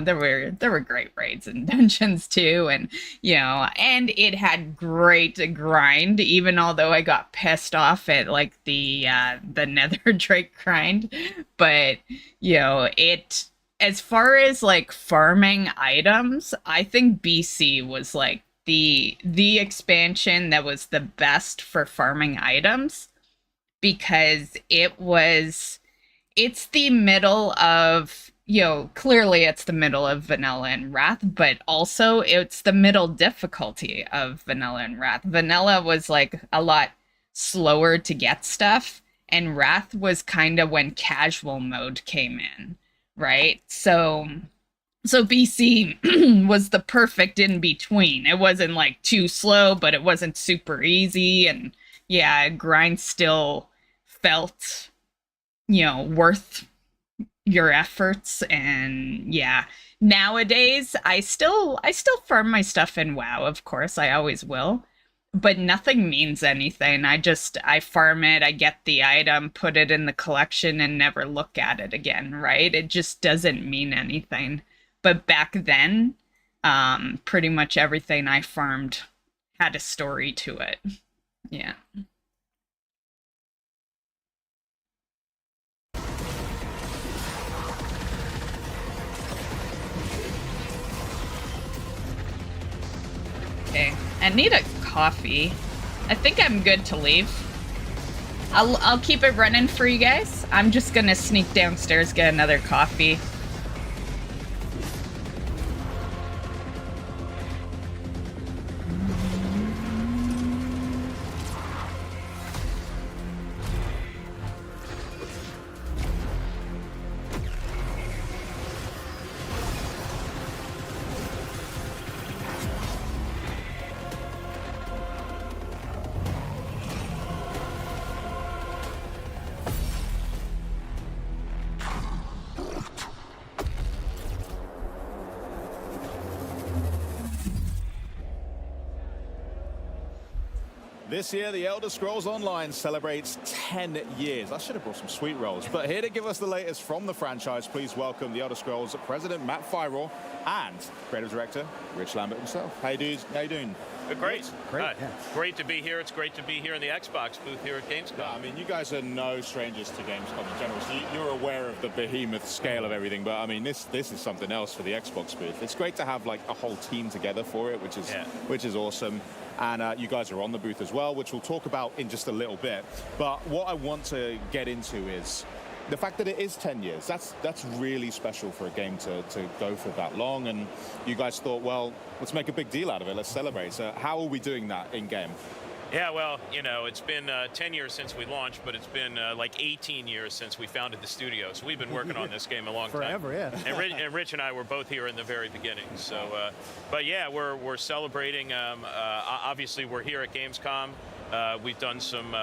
there were great raids and dungeons too, and and it had great grind, even although I got pissed off at like the Nether Drake grind. But it, as far as like farming items, I think BC was like the expansion that was the best for farming items, because it's the middle of, clearly it's the middle of Vanilla and Wrath, but also it's the middle difficulty of Vanilla and Wrath. Vanilla was like a lot slower to get stuff, and Wrath was kind of when casual mode came in, right? So BC was the perfect in between. It wasn't like too slow, but it wasn't super easy, and yeah, grind still felt, worth your efforts. And yeah, nowadays I still farm my stuff in WoW, of course, I always will, but nothing means anything. I farm it, I get the item, put it in the collection, and never look at it again, right? It just doesn't mean anything. But back then, pretty much everything I farmed had a story to it. Yeah. Okay, I need a coffee. I think I'm good to leave. I'll keep it running for you guys. I'm just gonna sneak downstairs, get another coffee. This year, the Elder Scrolls Online celebrates 10 years. I should have brought some sweet rolls. But here to give us the latest from the franchise, please welcome the Elder Scrolls President Matt Fyrell and Creative Director Rich Lambert himself. Hey, dudes. How you doing? Great. Great. Yeah. Great to be here. It's great to be here in the Xbox booth here at Gamescom. Yeah, I mean, you guys are no strangers to Gamescom in general, so you're aware of the behemoth scale of everything. But I mean, this is something else for the Xbox booth. It's great to have like a whole team together for it, which is awesome. And you guys are on the booth as well, which we'll talk about in just a little bit. But what I want to get into is the fact that it is 10 years. That's really special for a game to go for that long. And you guys thought, well, let's make a big deal out of it. Let's celebrate. So how are we doing that in-game? Yeah, well, it's been 10 years since we launched, but it's been like 18 years since we founded the studio. So we've been working on this game a long time. Forever, yeah. And Rich and I were both here in the very beginning. So, but yeah, we're celebrating. Obviously, we're here at Gamescom. We've done some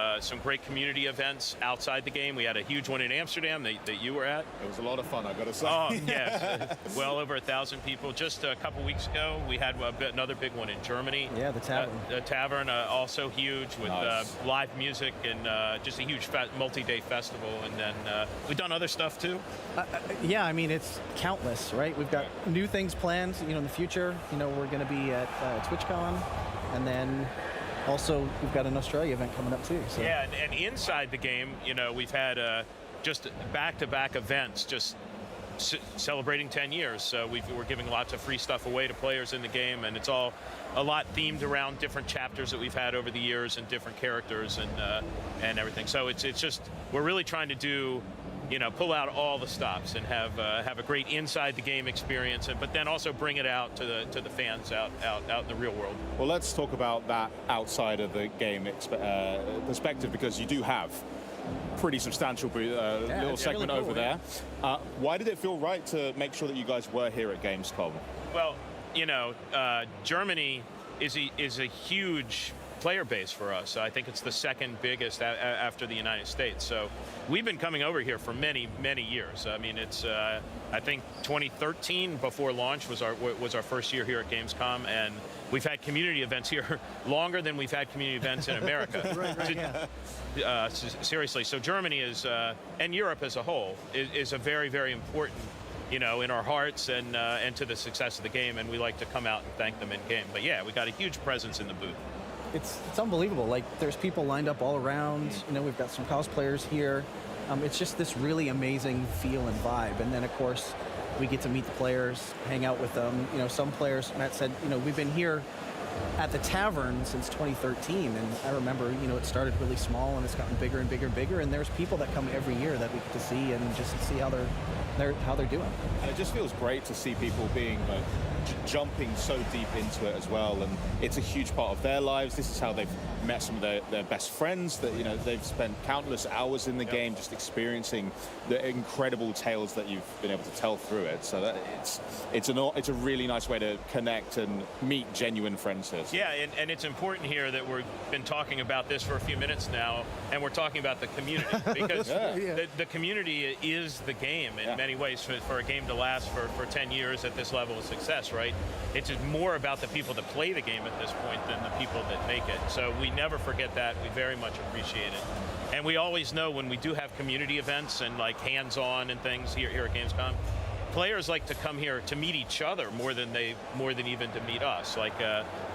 great community events outside the game. We had a huge one in Amsterdam that you were at. It was a lot of fun, I gotta say. Oh, yes. Well over 1,000 people. Just a couple weeks ago, we had another big one in Germany. Yeah, the Tavern. The Tavern, also huge with live music and just a huge multi-day festival. And then we've done other stuff too. Yeah, I mean, it's countless, right? We've got new things planned, in the future. We're going to be at TwitchCon, and then also we've got an Australia event coming up too. So. Yeah, and inside the game, we've had just back-to-back events, just celebrating 10 years. So we're giving lots of free stuff away to players in the game, and it's all a lot themed around different chapters that we've had over the years and different characters and everything. So it's just, we're really trying to do, pull out all the stops and have a great inside the game experience, but then also bring it out to the fans out in the real world. Well, let's talk about that outside of the game perspective, because you do have pretty substantial little segment really cool, over there. Why did it feel right to make sure that you guys were here at Gamescom? Well, Germany is a huge player base for us. I think it's the second biggest after the United States. So we've been coming over here for many, many years. I mean, it's I think 2013 before launch was our first year here at Gamescom, and we've had community events here longer than we've had community events in America. Right, seriously, so Germany is and Europe as a whole is a very, very important, in our hearts and to the success of the game, and we like to come out and thank them in game. But yeah, we got a huge presence in the booth. It's unbelievable. Like, there's people lined up all around. We've got some cosplayers here. It's just this really amazing feel and vibe. And then, of course, we get to meet the players, hang out with them. Some players, Matt said, we've been here at the Tavern since 2013. And I remember, it started really small and it's gotten bigger and bigger and bigger. And there's people that come every year that we get to see and just see how they're how they're doing. And it just feels great to see people being like jumping so deep into it as well, and it's a huge part of their lives. This is how they've met some of their best friends. That they've spent countless hours in the game, just experiencing the incredible tales that you've been able to tell through it. So that it's a really nice way to connect and meet genuine friends here. Yeah, and it's important here that we've been talking about this for a few minutes now, and we're talking about the community, because the community is the game in many ways. For a game to last for 10 years at this level of success, right? It's more about the people that play the game at this point than the people that make it. So we never forget that. We very much appreciate it. And we always know when we do have community events and like hands-on and things here at Gamescom, players like to come here to meet each other more than even to meet us. Like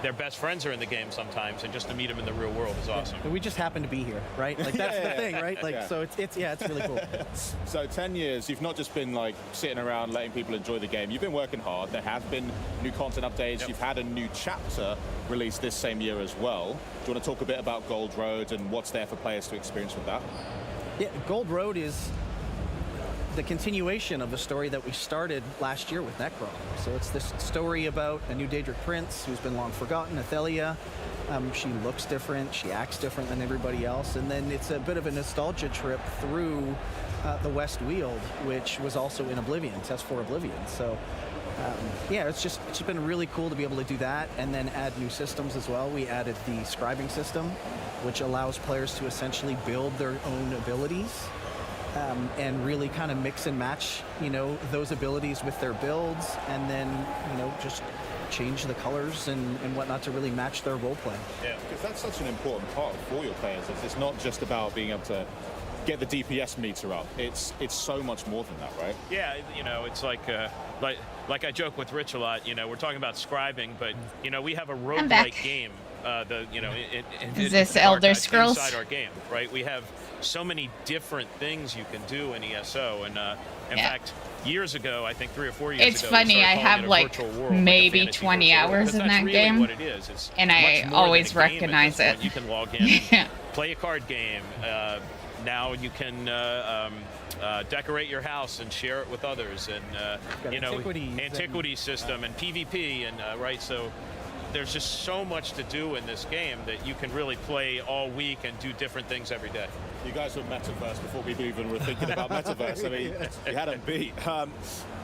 their best friends are in the game sometimes, and just to meet them in the real world is awesome. And we just happen to be here, right? Like that's the thing, right? Like so it's really cool. So 10 years, you've not just been like sitting around letting people enjoy the game. You've been working hard. There have been new content updates. You've had a new chapter released this same year as well. Do you want to talk a bit about Gold Road and what's there for players to experience with that? Yeah, Gold Road is the continuation of the story that we started last year with Necron. So it's this story about a new Daedric prince who's been long forgotten, Athelia. She looks different, she acts different than everybody else, and then it's a bit of a nostalgia trip through the West Weald, which was also in Oblivion, S.T.A.L.K.E.R. Oblivion. So yeah, it's been really cool to be able to do that, and then add new systems as well. We added the scribing system, which allows players to essentially build their own abilities. And really kind of mix and match, those abilities with their builds, and then, just change the colors and whatnot to really match their role play. Yeah, because that's such an important part for your players. It's not just about being able to get the DPS meter up. It's so much more than that, right? Yeah, it's like I joke with Rich a lot. We're talking about scribing, but we have a roguelike game. Is this Elder Scrolls? Inside our game, right? We have so many different things you can do in ESO, and in fact, years ago, I think 3 or 4 years ago, it's funny. I have like maybe 20 hours in that game, what it is. And I always recognize it. You can log in, play a card game. Now you can decorate your house and share it with others, and antiquity system and PvP, and right. So there's just so much to do in this game that you can really play all week and do different things every day. You guys were Metaverse before we even were thinking about Metaverse. I mean, you had them beat.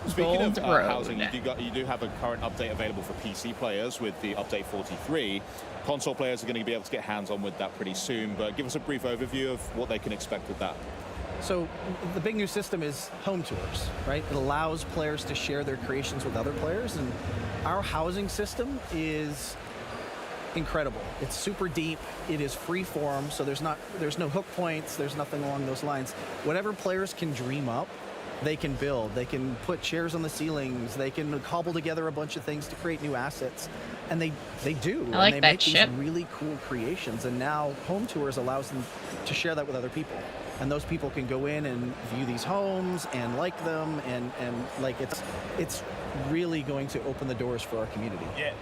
Speaking of housing, you do have a current update available for PC players with the update 43. Console players are going to be able to get hands-on with that pretty soon, but give us a brief overview of what they can expect with that. So the big new system is home tours, right? It allows players to share their creations with other players, and our housing system is incredible. It's super deep. It is free form, so there's no hook points. There's nothing along those lines. Whatever players can dream up, they can build. They can put chairs on the ceilings. They can cobble together a bunch of things to create new assets, and they do. I like and they that make ship. These really cool creations, and now home tours allows them to share that with other people. And those people can go in and view these homes and like them, and like it's really going to open the doors for our community. Yeah,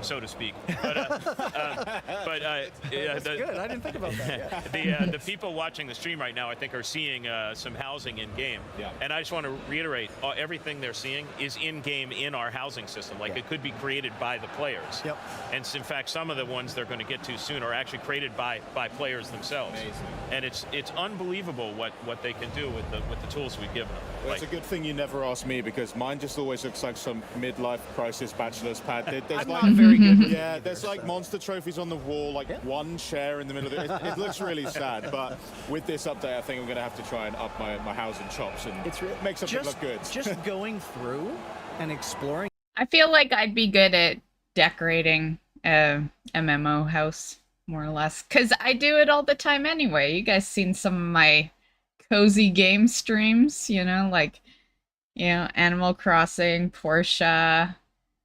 so to speak. But That's good. I didn't think about that. Yeah. The people watching the stream right now, I think, are seeing some housing in game. Yeah. And I just want to reiterate, everything they're seeing is in game in our housing system. Like it could be created by the players. Yep. And in fact, some of the ones they're going to get to soon are actually created by players themselves. Amazing. And it's unbelievable what they can do with the tools we've given them. Well, it's a good thing you never asked me, because mine just always looks like some midlife crisis bachelor's pad. There's I'm not very good with yeah, there's like monster trophies on the wall, like one chair in the middle of it. It looks really sad, but with this update, I think I'm going to have to try and up my housing chops and make something look good. Just going through and exploring. I feel like I'd be good at decorating a MMO house, more or less, because I do it all the time anyway. You guys seen some of my cozy game streams, like, Animal Crossing, Portia,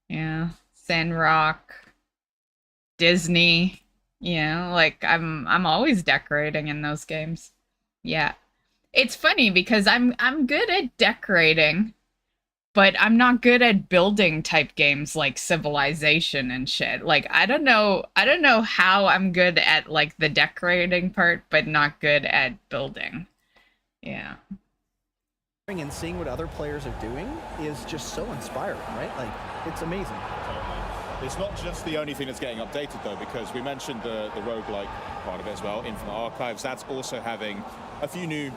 Sandrock, Disney, like I'm always decorating in those games. Yeah. It's funny because I'm good at decorating, but I'm not good at building type games like Civilization and shit. Like I don't know how I'm good at like the decorating part, but not good at building. Yeah. And seeing what other players are doing is just so inspiring, right? Like, it's amazing. It's not just the only thing that's getting updated, though, because we mentioned the roguelike part of it as well, Infinite Archives. That's also having a few new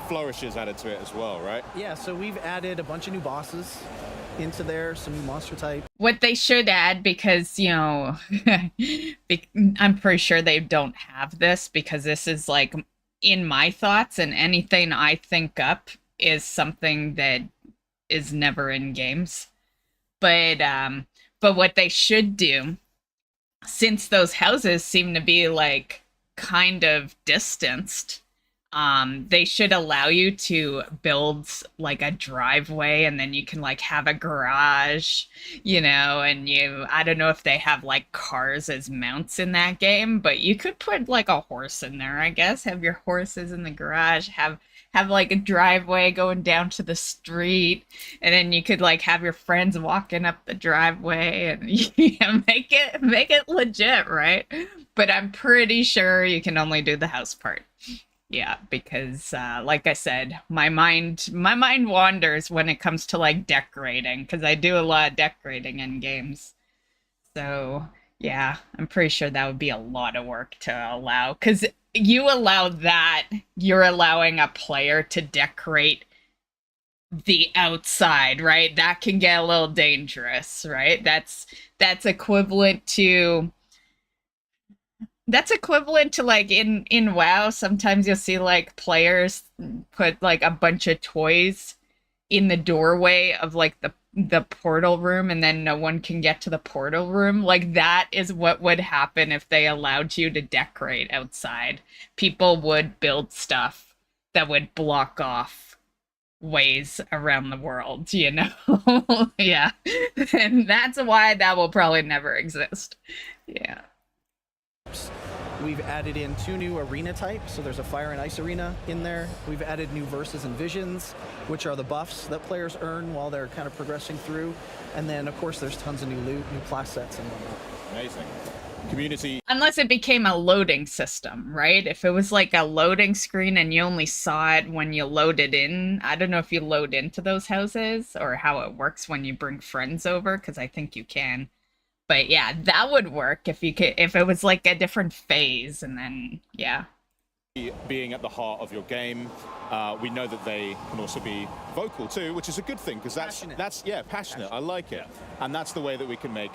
flourishes added to it as well, right? Yeah, so we've added a bunch of new bosses into there, some new monster type. What they should add, because, you know, I'm pretty sure they don't have this, because this is like in my thoughts, and anything I think up is something that is never in games. But what they should do, since those houses seem to be like kind of distanced, they should allow you to build like a driveway, and then you can like have a garage, you know, and I don't know if they have like cars as mounts in that game, but you could put like a horse in there, I guess, have your horses in the garage, have like a driveway going down to the street, and then you could like have your friends walking up the driveway, and make it legit, right? But I'm pretty sure you can only do the house part. Yeah, because like I said, my mind wanders when it comes to like decorating, because I do a lot of decorating in games. So yeah, I'm pretty sure that would be a lot of work to allow, because you allow that, you're allowing a player to decorate the outside, right? That can get a little dangerous, right? That's equivalent to like in WoW, sometimes you'll see like players put like a bunch of toys in the doorway of like the portal room, and then no one can get to the portal room. Like, that is what would happen if they allowed you to decorate outside. People would build stuff that would block off ways around the world, you know? Yeah. And that's why that will probably never exist. Yeah. We've added in 2 new arena types, so there's a fire and ice arena in there. We've added new verses and visions, which are the buffs that players earn while they're kind of progressing through. And then, of course, there's tons of new loot, new class sets and whatnot. Amazing. Community. Unless it became a loading system, right? If it was like a loading screen and you only saw it when you loaded in, I don't know if you load into those houses or how it works when you bring friends over, because I think you can. But yeah, that would work if it was like a different phase, and then yeah. Being at the heart of your game, we know that they can also be vocal too, which is a good thing, because that's passionate. I like it, and that's the way that we can make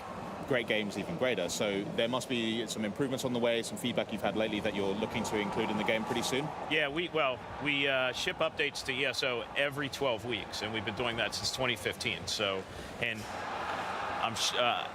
great games even greater. So there must be some improvements on the way, some feedback you've had lately that you're looking to include in the game pretty soon. Yeah, we ship updates to ESO every 12 weeks, and we've been doing that since 2015. So, and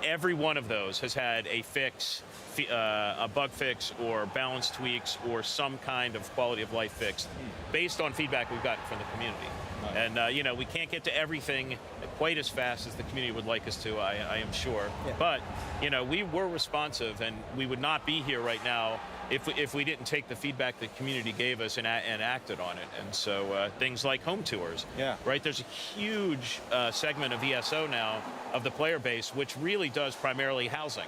every one of those has had a fix, a bug fix, or balance tweaks, or some kind of quality of life fix, based on feedback we've gotten from the community. Nice. And you know, we can't get to everything quite as fast as the community would like us to, I am sure. Yeah. But you know, we were responsive, and we would not be here right now if we didn't take the feedback the community gave us and acted on it. And so things like home tours, right? There's a huge segment of ESO now of the player base which really does primarily housing.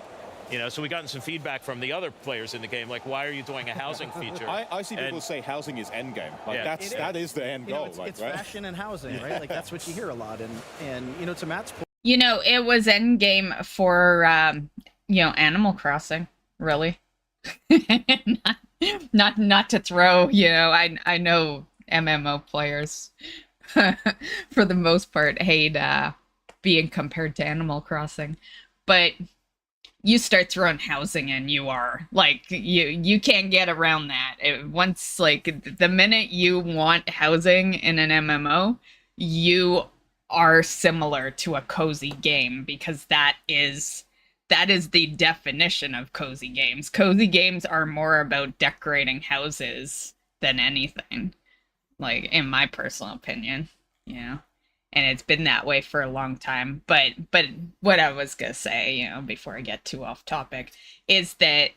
You know, so we've gotten some feedback from the other players in the game, like, why are you doing a housing feature? I see people say housing is endgame. Like, that is the end goal. It's right? Fashion and housing, right? Like, that's what you hear a lot. And you know, to Matt's point, you know, it was endgame for you know, Animal Crossing, really. not to throw, you know, I know MMO players for the most part hate being compared to Animal Crossing, but you start throwing housing in, you are like, you can't get around that. Once, like, the minute you want housing in an MMO, you are similar to a cozy game, because that is the definition of cozy games. Cozy games are more about decorating houses than anything, like, in my personal opinion, you know. And it's been that way for a long time. But what I was gonna say, you know, before I get too off topic, is that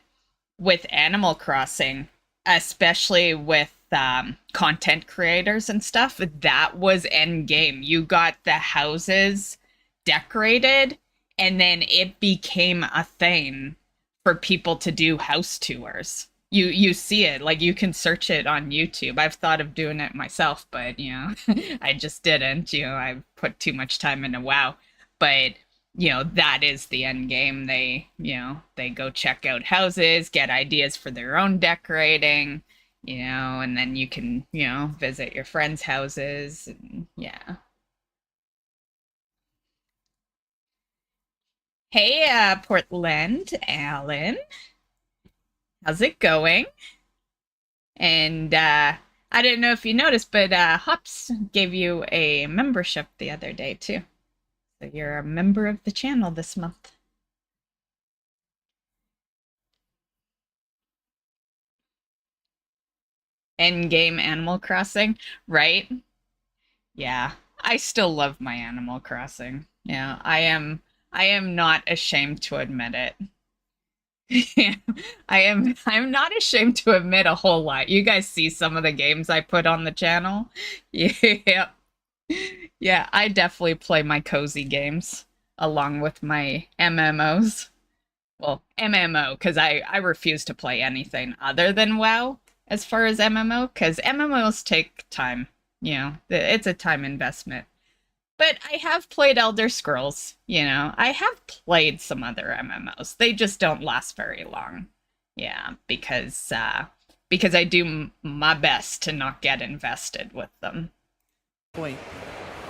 with Animal Crossing, especially with content creators and stuff, that was end game. You got the houses decorated, and then it became a thing for people to do house tours. you see it, like you can search it on YouTube. I've thought of doing it myself, but you know, I just didn't. You know, I put too much time into WoW. But you know, that is the end game. They, you know, they go check out houses, get ideas for their own decorating, you know, and then you can, you know, visit your friends' houses, and yeah. Hey, Portland, Alan. How's it going? And I didn't know if you noticed, but Hops gave you a membership the other day too. So you're a member of the channel this month. Endgame Animal Crossing, right? Yeah, I still love my Animal Crossing. Yeah, I am not ashamed to admit it. I'm not ashamed to admit a whole lot. You guys see some of the games I put on the channel? Yeah. Yeah, I definitely play my cozy games along with my MMOs. Well, MMO, because I refuse to play anything other than WoW as far as MMO, because MMOs take time. You know, it's a time investment. But I have played Elder Scrolls, you know. I have played some other MMOs. They just don't last very long. Yeah, because I do my best to not get invested with them. Point.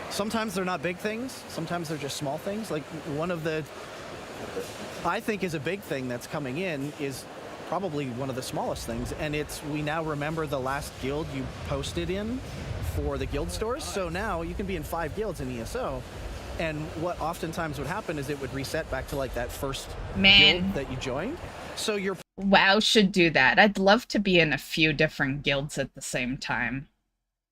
Sometimes they're not big things. Sometimes they're just small things. Like one of the, I think is a big thing that's coming in is probably one of the smallest things. And it's, we now remember the last guild you posted in for the guild stores. So now you can be in 5 guilds in ESO. And what oftentimes would happen is it would reset back to like that first guild that you joined. So you're... WoW should do that. I'd love to be in a few different guilds at the same time.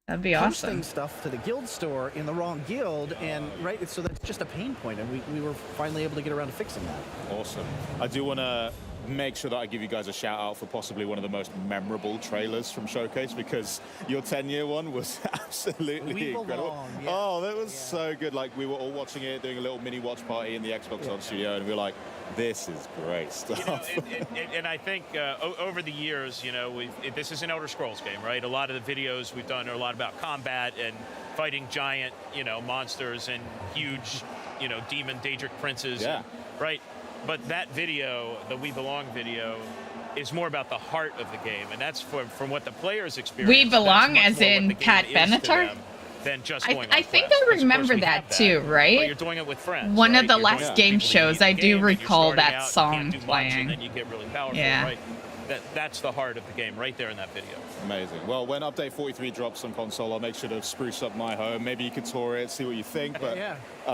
That'd be awesome. Posting stuff to the guild store in the wrong guild, and right, so that's just a pain point, and we were finally able to get around to fixing that. Awesome. I do want to make sure that I give you guys a shout out for possibly one of the most memorable trailers from Showcase, because your 10-year one was absolutely incredible. Yeah. Oh, that was so good. Like, we were all watching it, doing a little mini watch party in the Xbox on studio, and we were like, this is great stuff. You know, and I think over the years, you know, this is an Elder Scrolls game, right? A lot of the videos we've done are a lot about combat and fighting giant, you know, monsters and huge, you know, demon Daedric princes, right? But that video, the We Belong video, is more about the heart of the game, and that's from what the players experience. We Belong as in Pat Benatar? Than just going I think I remember that too, right? But you're doing it with friends. One right? of the You're last doing it game with people shows, that I you do game, and you're recall starting that out, song you can't do much, playing. and then you get really powerful, right? That's the heart of the game right there in that video. Amazing. Well, when update 43 drops on console, I'll make sure to spruce up my home. Maybe you could tour it, see what you think. But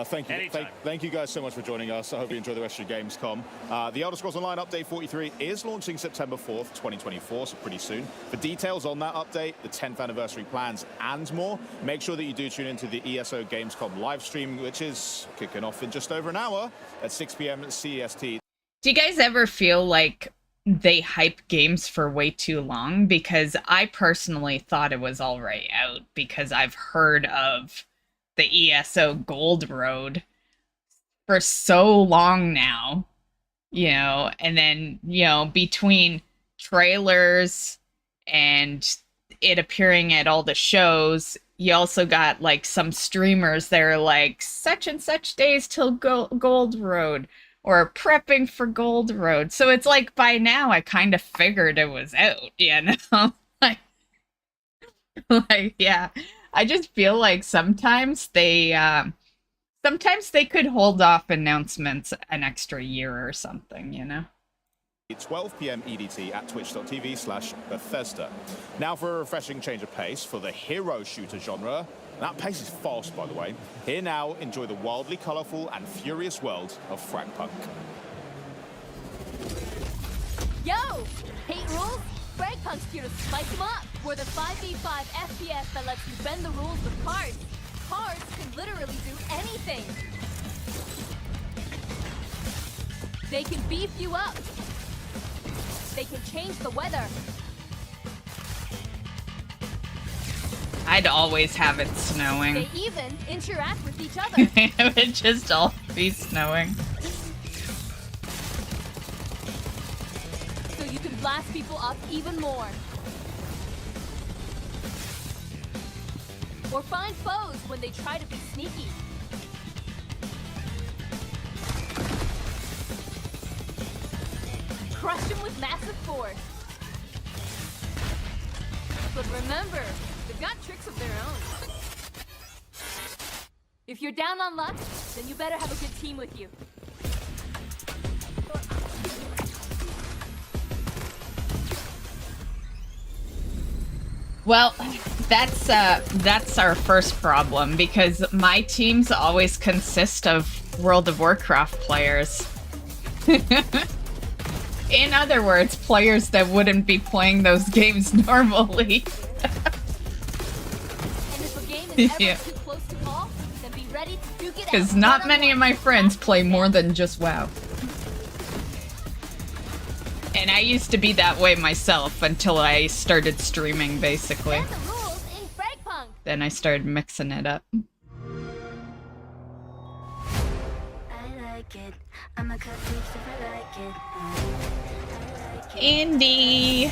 thank you. Thank you guys so much for joining us. I hope you enjoy the rest of your Gamescom. The Elder Scrolls Online update 43 is launching September 4th, 2024, so pretty soon. For details on that update, the 10th anniversary plans, and more, make sure that you do tune into the ESO Gamescom live stream, which is kicking off in just over an hour at 6 p.m. CEST. Do you guys ever feel like they hype games for way too long? Because I personally thought it was already out, because I've heard of the ESO Gold Road for so long now, you know, and then, you know, between trailers and it appearing at all the shows, you also got like some streamers that are like such and such days till Gold Road, or prepping for Gold Road. So it's like by now I kind of figured it was out, you know? like yeah. I just feel like sometimes they could hold off announcements an extra year or something, you know? 12 p.m. EDT at twitch.tv/Bethesda. Now for a refreshing change of pace for the hero shooter genre. That pace is fast, by the way. Here now, enjoy the wildly colourful and furious world of Fragpunk. Yo! Hate rules? Fragpunk's here to spice them up. We're the 5v5 FPS that lets you bend the rules with cards. Cards can literally do anything. They can beef you up. They can change the weather. I'd always have it snowing. They even interact with each other. It would just all be snowing. So you can blast people up even more. Or find foes when they try to be sneaky. Crush them with massive force. But remember, they've got tricks of their own. If you're down on luck, then you better have a good team with you. Well, that's our first problem, because my teams always consist of World of Warcraft players. In other words, players that wouldn't be playing those games normally. Yeah. Because not many of my friends play more than just WoW. And I used to be that way myself until I started streaming, basically. Then I started mixing it up. Indy!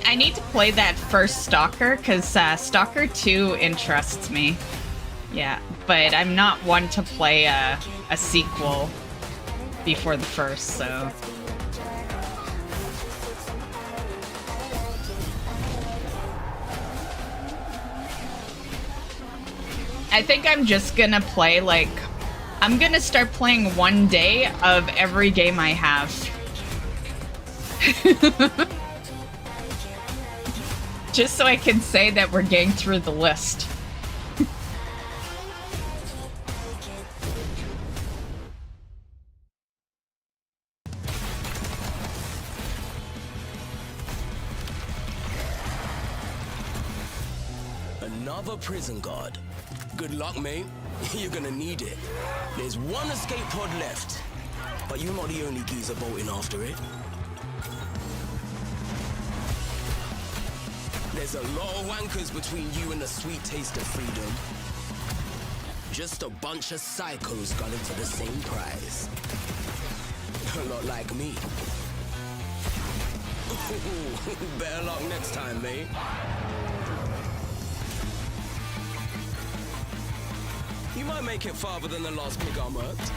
I need to play that first S.T.A.L.K.E.R, because S.T.A.L.K.E.R 2 interests me. Yeah, but I'm not one to play a sequel before the first, so... I think I'm just gonna play, like... I'm gonna start playing one day of every game I have. Just so I can say that we're getting through the list. Another prison guard. Good luck, mate. You're gonna need it. There's one escape pod left, but you're not the only geezer bolting after it. There's a lot of wankers between you and the sweet taste of freedom. Just a bunch of psychos gunning for the same prize. A lot like me. Better luck next time, mate. You might make it farther than the last pig I murked.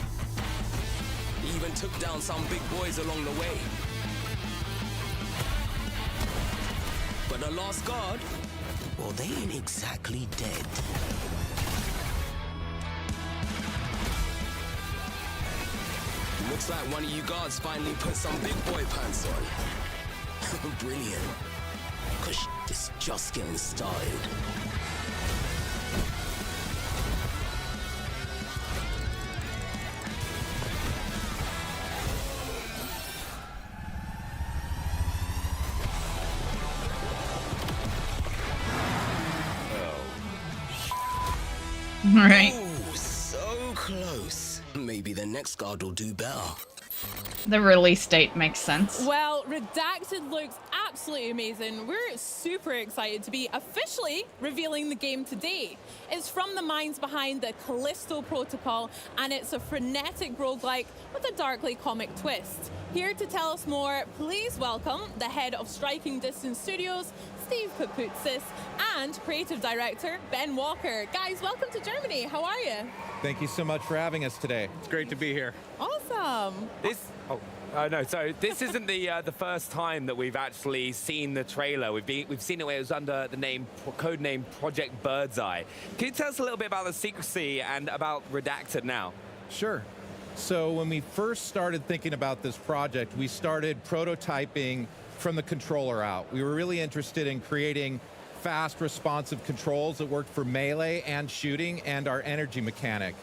Even took down some big boys along the way. But the last guard, well, they ain't exactly dead. Looks like one of you guards finally put some big boy pants on. Brilliant. 'Cause is just getting started. Right. Ooh, so close. Maybe the next guard will do better. The release date makes sense. Well, Redacted looks absolutely amazing. We're super excited to be officially revealing the game today. It's from the minds behind the Callisto Protocol, and it's a frenetic roguelike with a darkly comic twist. Here to tell us more, please welcome the head of Striking Distance Studios, Steve Papoutsis, and creative director Ben Walker. Guys, welcome to Germany. How are you? Thank you so much for having us today. It's great to be here. Awesome. This isn't the first time that we've actually seen the trailer. We've seen it where it was under the code name Project Birdseye. Can you tell us a little bit about the secrecy and about Redacted now? Sure. So when we first started thinking about this project, we started prototyping from the controller out. We were really interested in creating fast, responsive controls that worked for melee and shooting and our energy mechanic.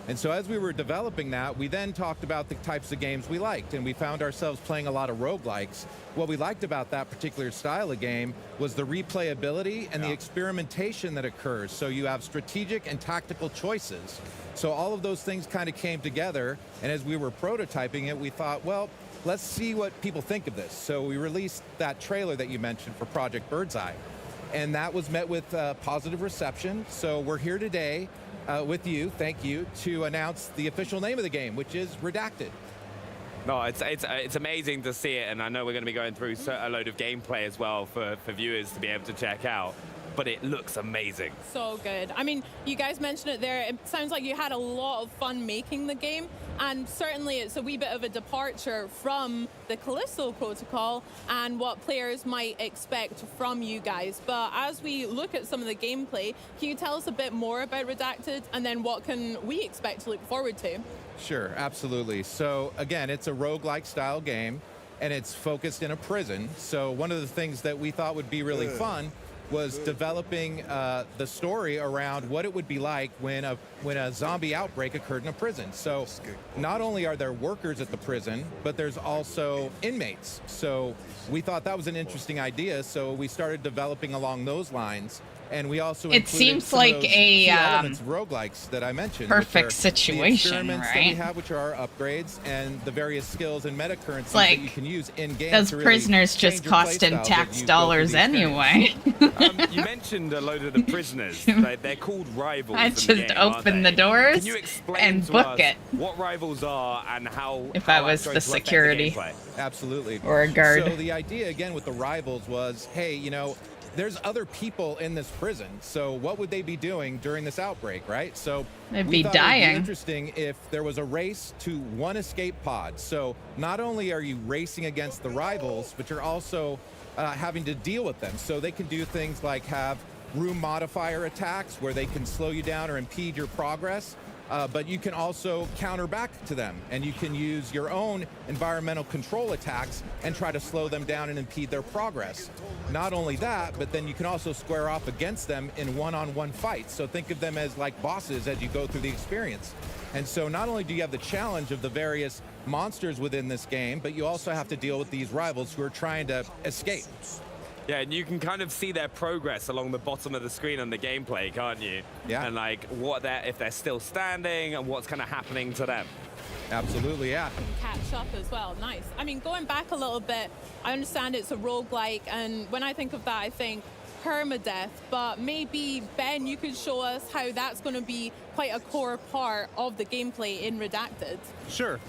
And so as we were developing that, we then talked about the types of games we liked, and we found ourselves playing a lot of roguelikes. What we liked about that particular style of game was the replayability and the experimentation that occurs. So you have strategic and tactical choices. So all of those things kind of came together, and as we were prototyping it, we thought, well, let's see what people think of this. So we released that trailer that you mentioned for Project Birdseye, and that was met with positive reception. So we're here today with you, thank you, to announce the official name of the game, which is Redacted. No, it's amazing to see it, and I know we're going to be going through a load of gameplay as well for viewers to be able to check out. But it looks amazing. So good. I mean, you guys mentioned it there. It sounds like you had a lot of fun making the game, and certainly it's a wee bit of a departure from the Callisto protocol and what players might expect from you guys. But as we look at some of the gameplay, can you tell us a bit more about Redacted, and then what can we expect to look forward to? Sure, absolutely. So again, it's a roguelike style game, and it's focused in a prison. So one of the things that we thought would be really fun was developing the story around what it would be like when a zombie outbreak occurred in a prison. So not only are there workers at the prison, but there's also inmates. So we thought that was an interesting idea, so we started developing along those lines. And we also it seems some like of those a key elements of roguelikes that I mentioned. perfect situation, the experiments right? that we have, which are our upgrades, and the various skills and meta currencies like, that you can use in game. Those to really prisoners just change your costing playstyle tax as you go through dollars the anyway. You mentioned a load of the prisoners. They're called rivals. I in the just game, open the aren't they? doors Can you explain and to book us it. what rivals are and how? If how I was that's going the to affect security. gameplay? Absolutely. Or a guard. So the idea again with the rivals was, hey, you know, there's other people in this prison. So what would they be doing during this outbreak, right? So They'd we be thought dying. It would be interesting if there was a race to one escape pod. So not only are you racing against the rivals, but you're also having to deal with them. So they can do things like have room modifier attacks where they can slow you down or impede your progress. But you can also counter back to them, and you can use your own environmental control attacks and try to slow them down and impede their progress. Not only that, but then you can also square off against them in one-on-one fights. So think of them as like bosses as you go through the experience. And so not only do you have the challenge of the various monsters within this game, but you also have to deal with these rivals who are trying to escape. Yeah, and you can kind of see their progress along the bottom of the screen on the gameplay, can't you? Yeah. And like if they're still standing and what's kind of happening to them. Absolutely, yeah. Catch up as well. Nice. I mean, going back a little bit, I understand it's a roguelike, and when I think of that, I think permadeath, but maybe, Ben, you could show us how that's going to be quite a core part of the gameplay in Redacted. Sure.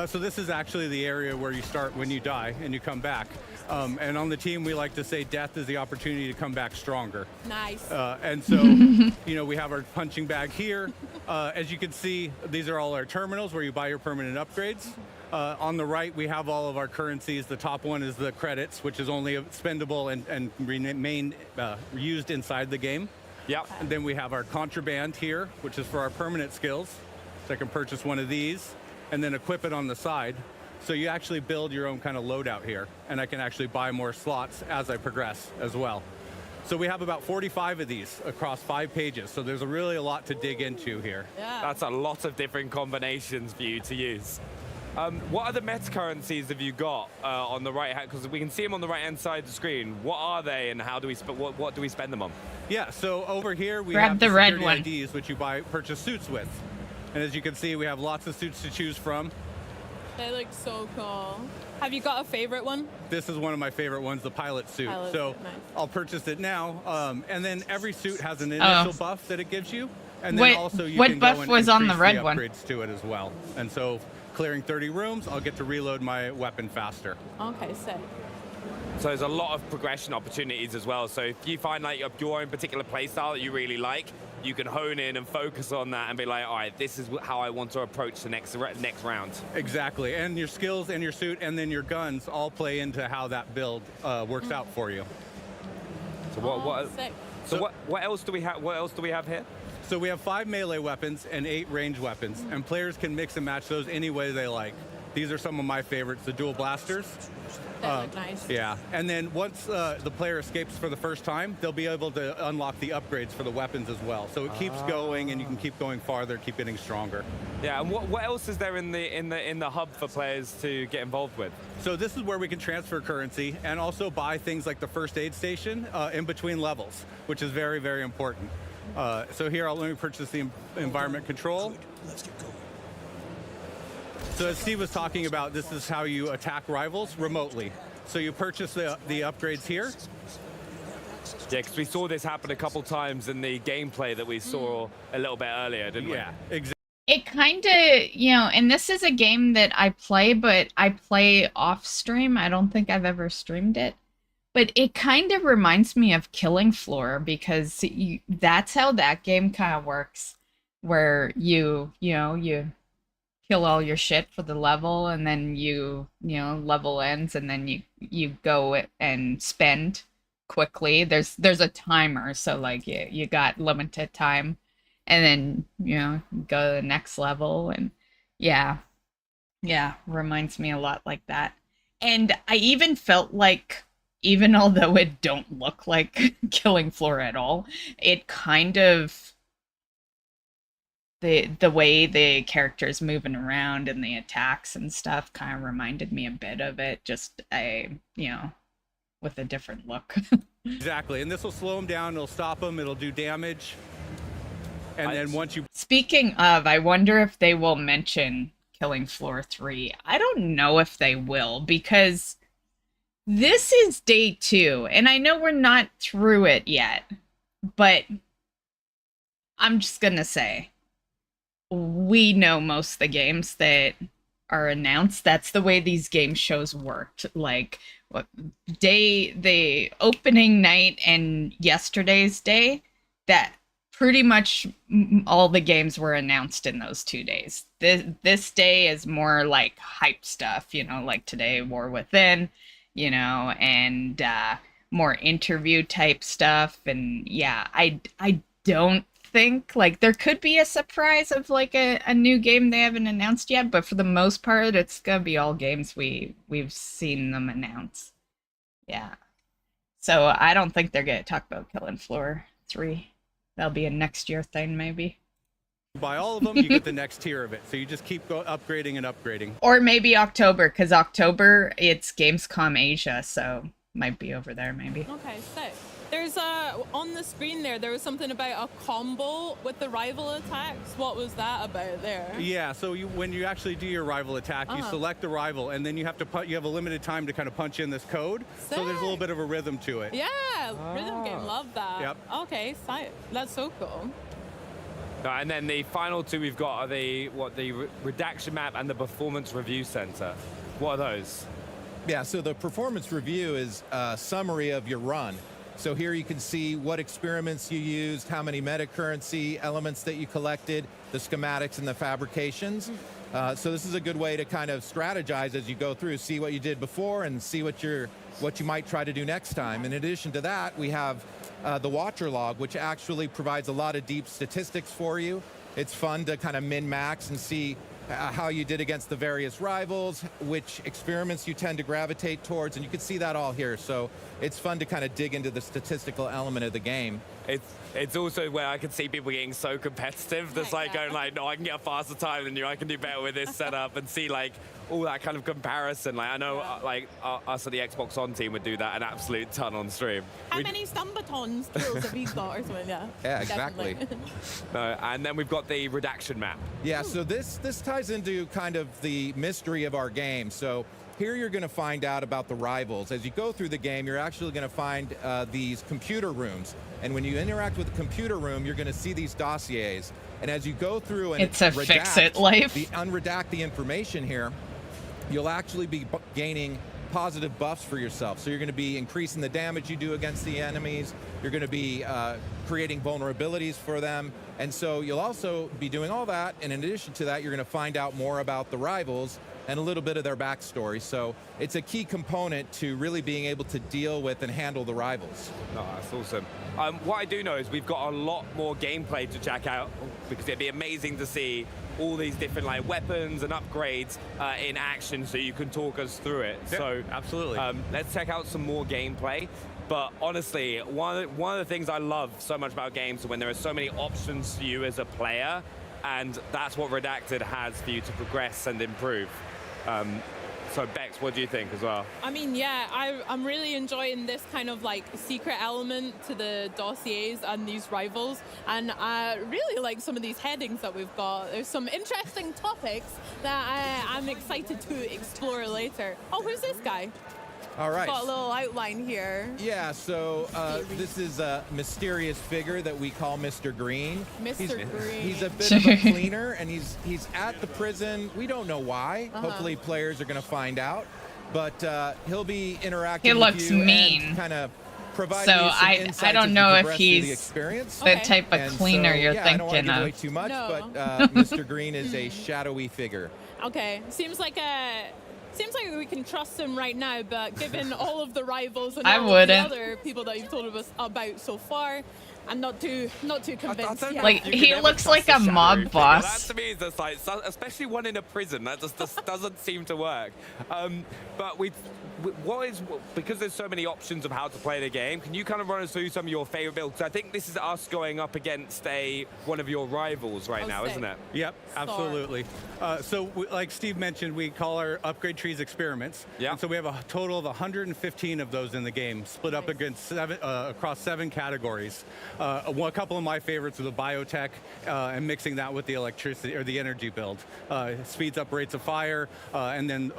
So this is actually the area where you start when you die and you come back. And on the team, we like to say death is the opportunity to come back stronger. Nice. And so, you know, we have our punching bag here. As you can see, these are all our terminals where you buy your permanent upgrades. On the right, we have all of our currencies. The top one is the credits, which is only spendable and remain used inside the game. Yeah. And then we have our contraband here, which is for our permanent skills. So I can purchase one of these and then equip it on the side. So you actually build your own kind of loadout here, and I can actually buy more slots as I progress as well. So we have about 45 of these across 5 pages. So there's really a lot to dig into here. Yeah. That's a lot of different combinations for you to use. What other meta currencies have you got on the right hand? Because we can see them on the right hand side of the screen. What are they, and how do we what do we spend them on? Yeah. So over here we Grab have the red security one. IDs, which you purchase suits with. And as you can see, we have lots of suits to choose from. They look so cool. Have you got a favorite one? This is one of my favorite ones, the pilot suit. Pilot so suit, nice. I'll purchase it now. And then every suit has an initial buff that it gives you. And then What- also you what can buff go and was on the increase red one? upgrades to it as well. And so clearing 30 rooms, I'll get to reload my weapon faster. Okay, sick. So there's a lot of progression opportunities as well. So if you find like your own particular playstyle that you really like, you can hone in and focus on that and be like, all right, this is how I want to approach the next round. Exactly. And your skills and your suit and then your guns all play into how that build works out for you. So Sick. what else do we have? What else do we have here? So we have 5 melee weapons and 8 ranged weapons, and players can mix and match those any way they like. These are some of my favorites, the dual blasters. That look nice. Yeah, and then once the player escapes for the first time, they'll be able to unlock the upgrades for the weapons as well. So it keeps going, and you can keep going farther, keep getting stronger. Yeah, and what else is there in the hub for players to get involved with? So this is where we can transfer currency and also buy things like the first aid station in between levels, which is very, very important. So here, let me purchase the environment control. So as Steve was talking about, this is how you attack rivals remotely. So you purchase the upgrades here. Yeah, because we saw this happen a couple times in the gameplay that we saw a little bit earlier, didn't we? Yeah, exactly. It kind of, you know, and this is a game that I play, but I play off stream. I don't think I've ever streamed it. But it kind of reminds me of Killing Floor because that's how that game kind of works, where you kill all your shit for the level, and then level ends, and then you go and spend quickly. There's a timer, so like you got limited time, and then go to the next level, and yeah, reminds me a lot like that. And I even felt like, even although it don't look like Killing Floor at all, it kind of, the way the characters moving around and the attacks and stuff kind of reminded me a bit of it, just with a different look. Exactly, and this will slow them down, it'll stop them, it'll do damage. And then once you... Speaking of, I wonder if they will mention Killing Floor 3. I don't know if they will, because this is day 2, and I know we're not through it yet, but I'm just gonna say, we know most of the games that are announced. That's the way these game shows worked. Like, the opening night and yesterday's day, that pretty much all the games were announced in those 2 days. This day is more like hype stuff, like today, War Within, and more interview type stuff. And yeah, I don't think, like, there could be a surprise of like a new game they haven't announced yet, but for the most part, it's gonna be all games we've seen them announce. Yeah. So I don't think they're gonna talk about Killing Floor 3. That'll be a next year thing, maybe. Buy all of them, you get the next tier of it. So you just keep upgrading and upgrading. Or maybe October, because October, it's Gamescom Asia, so might be over there, maybe. Okay, so there's on the screen there was something about a combo with the rival attacks. What was that about there? Yeah, so when you actually do your rival attack, you select the rival, and then you have a limited time to kind of punch in this code. Sick. So there's a little bit of a rhythm to it. Yeah, rhythm game, love that. Yep. Okay, that's so cool. And then the final two we've got are the redaction map and the performance review center. What are those? Yeah, so the performance review is a summary of your run. So here you can see what experiments you used, how many meta currency elements that you collected, the schematics and the fabrications. So this is a good way to kind of strategize as you go through, see what you did before and see what you might try to do next time. In addition to that, we have the Watcher log, which actually provides a lot of deep statistics for you. It's fun to kind of min-max and see how you did against the various rivals, which experiments you tend to gravitate towards, and you can see that all here. So it's fun to kind of dig into the statistical element of the game. It's also where I can see people getting so competitive. That's like going like, no, I can get a faster time than you. I can do better with this setup, and see like all that kind of comparison. Like I know, us at the Xbox On team would do that an absolute ton on stream. How many Stumbatons kills have you got or something? Yeah, exactly. And then we've got the redaction map. Yeah, so this ties into kind of the mystery of our game. So here you're going to find out about the rivals. As you go through the game, you're actually going to find these computer rooms. And when you interact with the computer room, you're going to see these dossiers. And as you go through and it's a fix-it life. Unredact the information here, you'll actually be gaining positive buffs for yourself. So you're going to be increasing the damage you do against the enemies. You're going to be creating vulnerabilities for them. And so you'll also be doing all that. And in addition to that, you're going to find out more about the rivals and a little bit of their backstory. So it's a key component to really being able to deal with and handle the rivals. Oh, that's awesome. What I do know is we've got a lot more gameplay to check out, because it'd be amazing to see all these different like weapons and upgrades in action, so you can talk us through it. Yeah, so absolutely. Let's check out some more gameplay. But honestly, one of the things I love so much about games is when there are so many options for you as a player, and that's what Redacted has for you to progress and improve. So Bex, what do you think as well? I mean, yeah, I'm really enjoying this kind of like secret element to the dossiers and these rivals, and I really like some of these headings that we've got. There's some interesting topics that I'm excited to explore later. Oh, who's this guy? All right. Got a little outline here. Yeah, so this is a mysterious figure that we call Mr. Green. Mr. Green. He's a bit of a cleaner, and he's at the prison. We don't know why. Hopefully players are going to find out. But he'll be interacting with looks you mean. and kind of providing So you some insights I don't as know you if progress through the he's experience. the type of And cleaner so, you're I don't want to thinking give away of. too much, No. but Mr. Green is a shadowy figure. Okay, seems like we can trust him right now, but given all of the rivals and I all of the wouldn't. other people that you've told us about so far, I'm not too convinced yet. Like, he looks like a mob boss. That to me is just like, especially one in a prison. That just doesn't seem to work. But because there's so many options of how to play the game, can you kind of run us through some of your favorite builds? I think this is us going up against one of your rivals right now, isn't it? Yep, absolutely. Like Steve mentioned, we call our upgrade trees experiments. Yeah. And so we have a total of 115 of those in the game, split up against across 7 categories. A couple of my favorites are the biotech and mixing that with the electricity or the energy build. Speeds up rates of fire, and then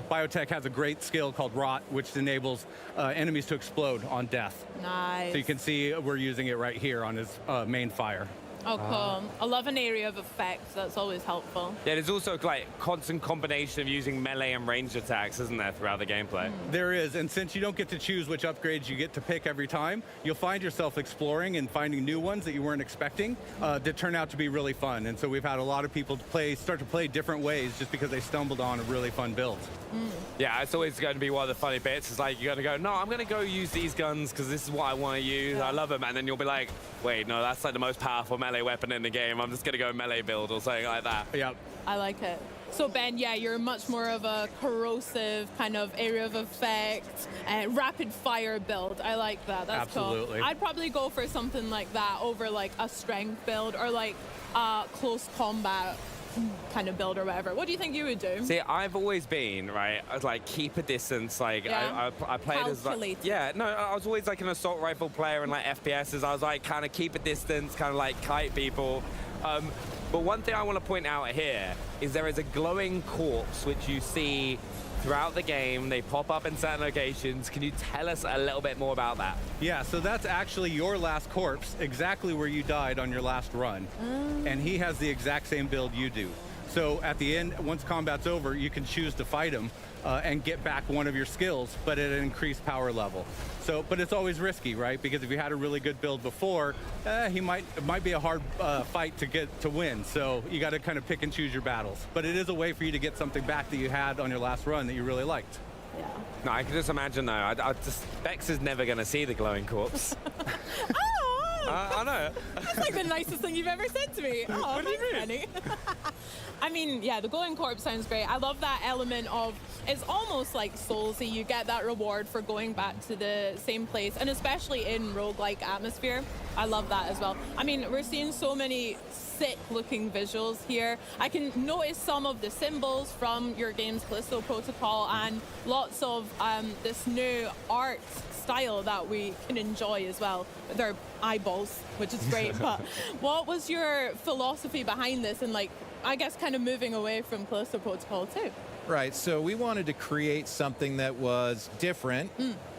biotech has a great skill called Rot, which enables enemies to explode on death. Nice. So you can see we're using it right here on his main fire. Oh, cool. I love an area of effects. That's always helpful. Yeah, there's also like constant combination of using melee and ranged attacks, isn't there, throughout the gameplay? There is, and since you don't get to choose which upgrades you get to pick every time, you'll find yourself exploring and finding new ones that you weren't expecting that turn out to be really fun. And so we've had a lot of people start to play different ways just because they stumbled on a really fun build. Yeah, it's always going to be one of the funny bits. It's like you're going to go, no, I'm going to go use these guns because this is what I want to use. I love them. And then you'll be like, wait, no, that's like the most powerful melee weapon in the game. I'm just going to go melee build or something like that. Yep. I like it. So Ben, yeah, you're much more of a corrosive kind of area of effect and rapid fire build. I like that. That's Absolutely. cool. I'd probably go for something like that over like a strength build or like a close combat kind of build or whatever. What do you think you would do? See, I've always been, right, I was like, keep a distance. Like, Yeah. I played as like, Calculated. yeah, no, I was always like an assault rifle player and like FPSs. I was like, kind of keep a distance, kind of like kite people. But one thing I want to point out here is there is a glowing corpse which you see throughout the game. They pop up in certain locations. Can you tell us a little bit more about that? Yeah, so that's actually your last corpse, exactly where you died on your last run. And he has the exact same build you do. So at the end, once combat's over, you can choose to fight him and get back one of your skills, but at an increased power level. So, but it's always risky, right? Because if you had a really good build before, it might be a hard fight to win. So you got to kind of pick and choose your battles. But it is a way for you to get something back that you had on your last run that you really liked. Yeah. No, I can just imagine though. I just Bex is never going to see the glowing corpse. I know. That's like the nicest thing you've ever said to me. Oh, What do you thanks, Penny. I mean, yeah, the glowing corpse sounds great. I love that element of, it's almost like Soulsy. You get that reward for going back to the same place, and especially in roguelike atmosphere. I love that as well. I mean, we're seeing so many sick-looking visuals here. I can notice some of the symbols from your game's Callisto Protocol and lots of this new art style that we can enjoy as well with our eyeballs, which is great. But what was your philosophy behind this, and like, I guess kind of moving away from Callisto Protocol too? Right, so we wanted to create something that was different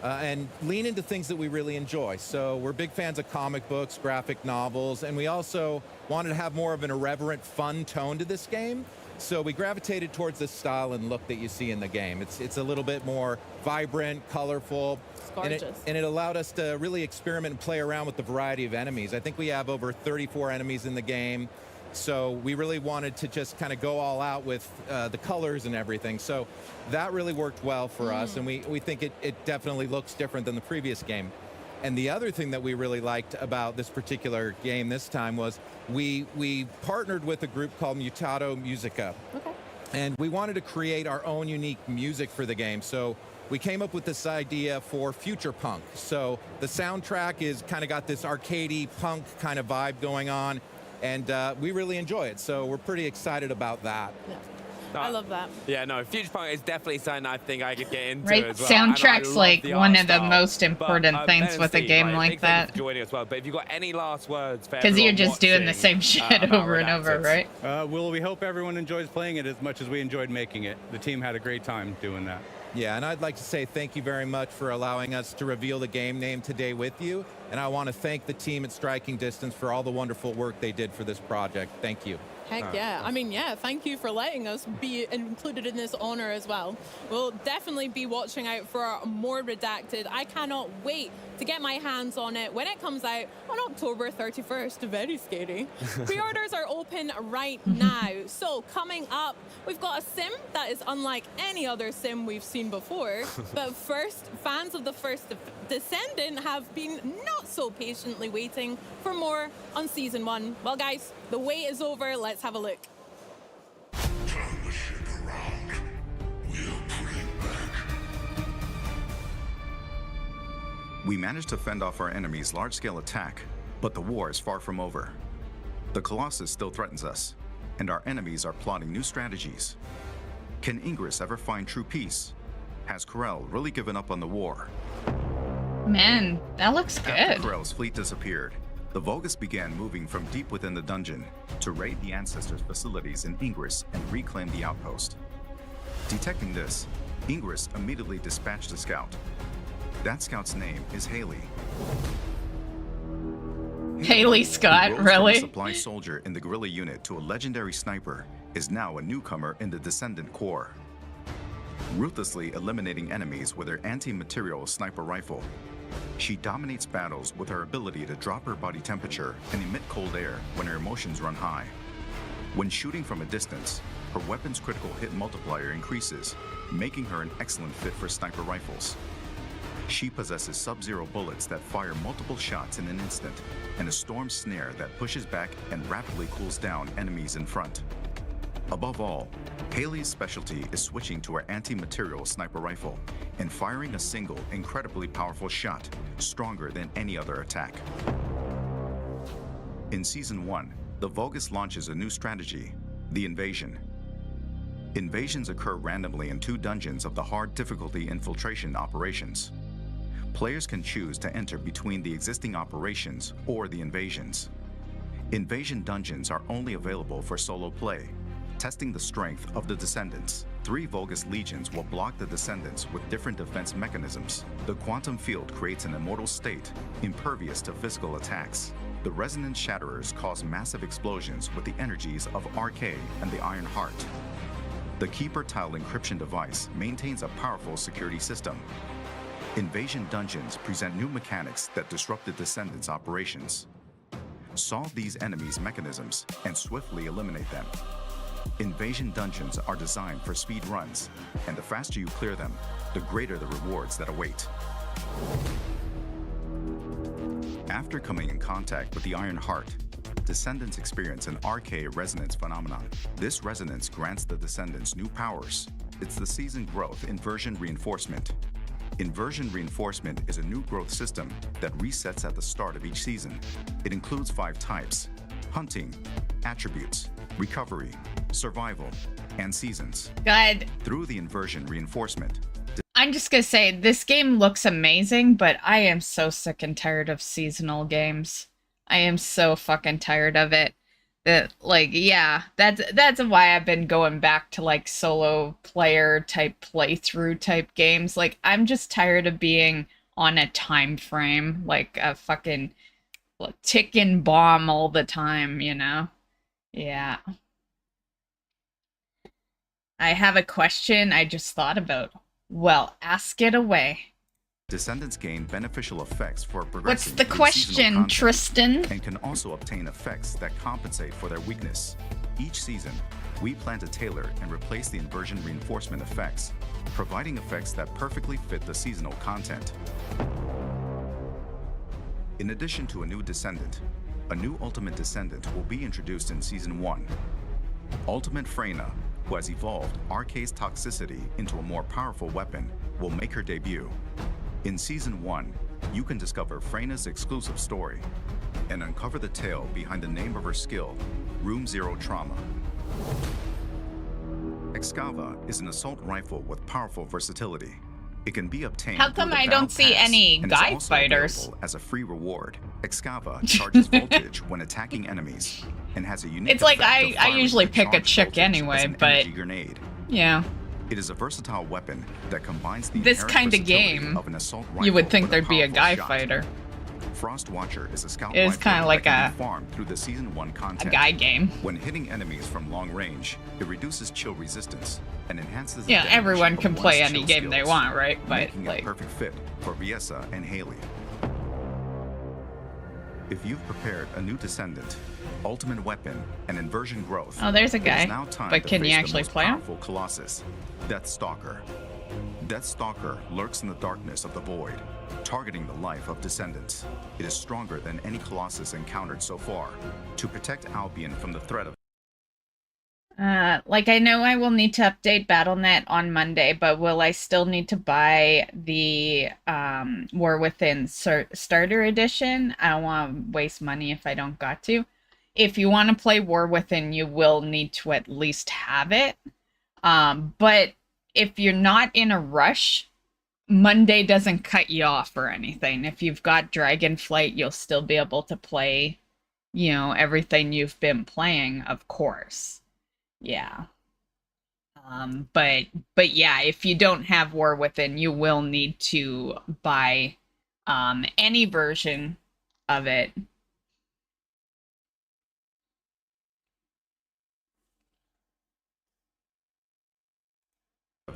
and lean into things that we really enjoy. So we're big fans of comic books, graphic novels, and we also wanted to have more of an irreverent, fun tone to this game. So we gravitated towards the style and look that you see in the game. It's a little bit more vibrant, colorful, and it allowed us to really experiment and play around with the variety of enemies. I think we have over 34 enemies in the game. So we really wanted to just kind of go all out with the colors and everything. So that really worked well for us, and we think it definitely looks different than the previous game. And the other thing that we really liked about this particular game this time was we partnered with a group called Mutato Musica. Okay. And we wanted to create our own unique music for the game. So we came up with this idea for future punk. So the soundtrack is kind of got this arcadey punk kind of vibe going on. And we really enjoy it, so we're pretty excited about that. Yeah. I love that. Yeah, no, Future Punk is definitely something I think I could get into Right, as well. And I soundtrack's love like the one art of the style. most important But, things Ben with a Steve, game right, like big thank you that. for joining as well. But if you've got any last words for Because you're everyone just doing the watching, same shit about over and over, Redacted? right? Well, we hope everyone enjoys playing it as much as we enjoyed making it. The team had a great time doing that. Yeah, and I'd like to say thank you very much for allowing us to reveal the game name today with you. And I want to thank the team at Striking Distance for all the wonderful work they did for this project. Thank you. Heck yeah. I mean, yeah, thank you for letting us be included in this honor as well. We'll definitely be watching out for more Redacted. I cannot wait to get my hands on it when it comes out on October 31st. Very scary. Pre-orders are open right now. So coming up, we've got a sim that is unlike any other sim we've seen before. But first, fans of the first Descendant have been not so patiently waiting for more on Season 1. Well, guys, the wait is over. Let's have a look. We managed to fend off our enemy's large-scale attack, but the war is far from over. The Colossus still threatens us, and our enemies are plotting new strategies. Can Ingress ever find true peace? Has Corel really given up on the war? Man, that looks good. After Corel's fleet disappeared, the Vulgus began moving from deep within the dungeon to raid the Ancestors' facilities in Ingress and reclaim the outpost. Detecting this, Ingress immediately dispatched a scout. That scout's name is Haley. Haley Scott, who rose really? From a supply soldier in the guerrilla unit to a legendary sniper, is now a newcomer in the Descendant Corps. Ruthlessly eliminating enemies with her anti-material sniper rifle, she dominates battles with her ability to drop her body temperature and emit cold air when her emotions run high. When shooting from a distance, her weapon's critical hit multiplier increases, making her an excellent fit for sniper rifles. She possesses sub-zero bullets that fire multiple shots in an instant, and a storm snare that pushes back and rapidly cools down enemies in front. Above all, Haley's specialty is switching to her anti-material sniper rifle and firing a single, incredibly powerful shot, stronger than any other attack. In Season 1, the Vulgus launches a new strategy, the Invasion. Invasions occur randomly in 2 dungeons of the hard difficulty infiltration operations. Players can choose to enter between the existing operations or the invasions. Invasion dungeons are only available for solo play, testing the strength of the Descendants. 3 Vulgus legions will block the Descendants with different defense mechanisms. The quantum field creates an immortal state, impervious to physical attacks. The Resonance Shatterers cause massive explosions with the energies of S.T.A.L.K.E.R and the Iron Heart. The Keeper Tile encryption device maintains a powerful security system. Invasion dungeons present new mechanics that disrupt the Descendants' operations. Solve these enemies' mechanisms and swiftly eliminate them. Invasion dungeons are designed for speed runs, and the faster you clear them, the greater the rewards that await. After coming in contact with the Iron Heart, Descendants experience an S.T.A.L.K.E.R resonance phenomenon. This resonance grants the Descendants new powers. It's the season growth inversion reinforcement. Inversion reinforcement is a new growth system that resets at the start of each season. It includes 5 types: hunting, attributes, recovery, survival, and seasons. God. Through the inversion reinforcement, I'm just gonna say, this game looks amazing, but I am so sick and tired of seasonal games. I am so fucking tired of it. That, like, yeah, that's why I've been going back to, like, solo player type playthrough type games. Like, I'm just tired of being on a time frame, like a fucking ticking bomb all the time, you know? Yeah. I have a question I just thought about. Well, ask it away. Descendants gain beneficial effects for progressing. What's the through question, seasonal content, Tristan? And can also obtain effects that compensate for their weakness. Each season, we plan to tailor and replace the inversion reinforcement effects, providing effects that perfectly fit the seasonal content. In addition to a new Descendant, a new Ultimate Descendant will be introduced in Season 1. Ultimate Freyna, who has evolved S.T.A.L.K.E.'s toxicity into a more powerful weapon, will make her debut. In Season 1, you can discover Freyna's exclusive story and uncover the tale behind the name of her skill, Room Zero Trauma. Excava is an assault rifle with powerful versatility. It can be obtained How come through the I Battle don't see Pass any and is guy also fighters? available as a free reward. Excava charges voltage when attacking enemies and has a unique It's like effect of I firing usually a pick a charged chick voltage as anyway, an but energy grenade. yeah. It is a versatile weapon that combines the This inherent kind of versatility game, of an assault rifle you would think with there'd be a powerful guy shot. fighter. Frost Watcher is a scout It is rifle kinda like that can a- be farmed through the Season 1 content. guy game. When hitting enemies from long range, it reduces chill resistance and enhances the Yeah, damage everyone of can one's play any chill game they skills, want, right? But making like, a perfect fit for Viessa and Haley. If you've prepared a new Descendant, Ultimate Weapon, and Inversion Growth, oh, there's a it is guy. now time But to can you face the actually most play him? powerful Colossus, Deathstalker. Deathstalker lurks in the darkness of the void, targeting the life of descendants. It is stronger than any Colossus encountered so far. To protect Albion from the threat of Like I know I will need to update BattleNet on Monday, but will I still need to buy the War Within Starter Edition? I don't want to waste money if I don't got to. If you want to play War Within, you will need to at least have it. But if you're not in a rush, Monday doesn't cut you off or anything. If you've got Dragonflight, you'll still be able to play, you know, everything you've been playing, of course. Yeah. But yeah, if you don't have War Within, you will need to buy any version of it.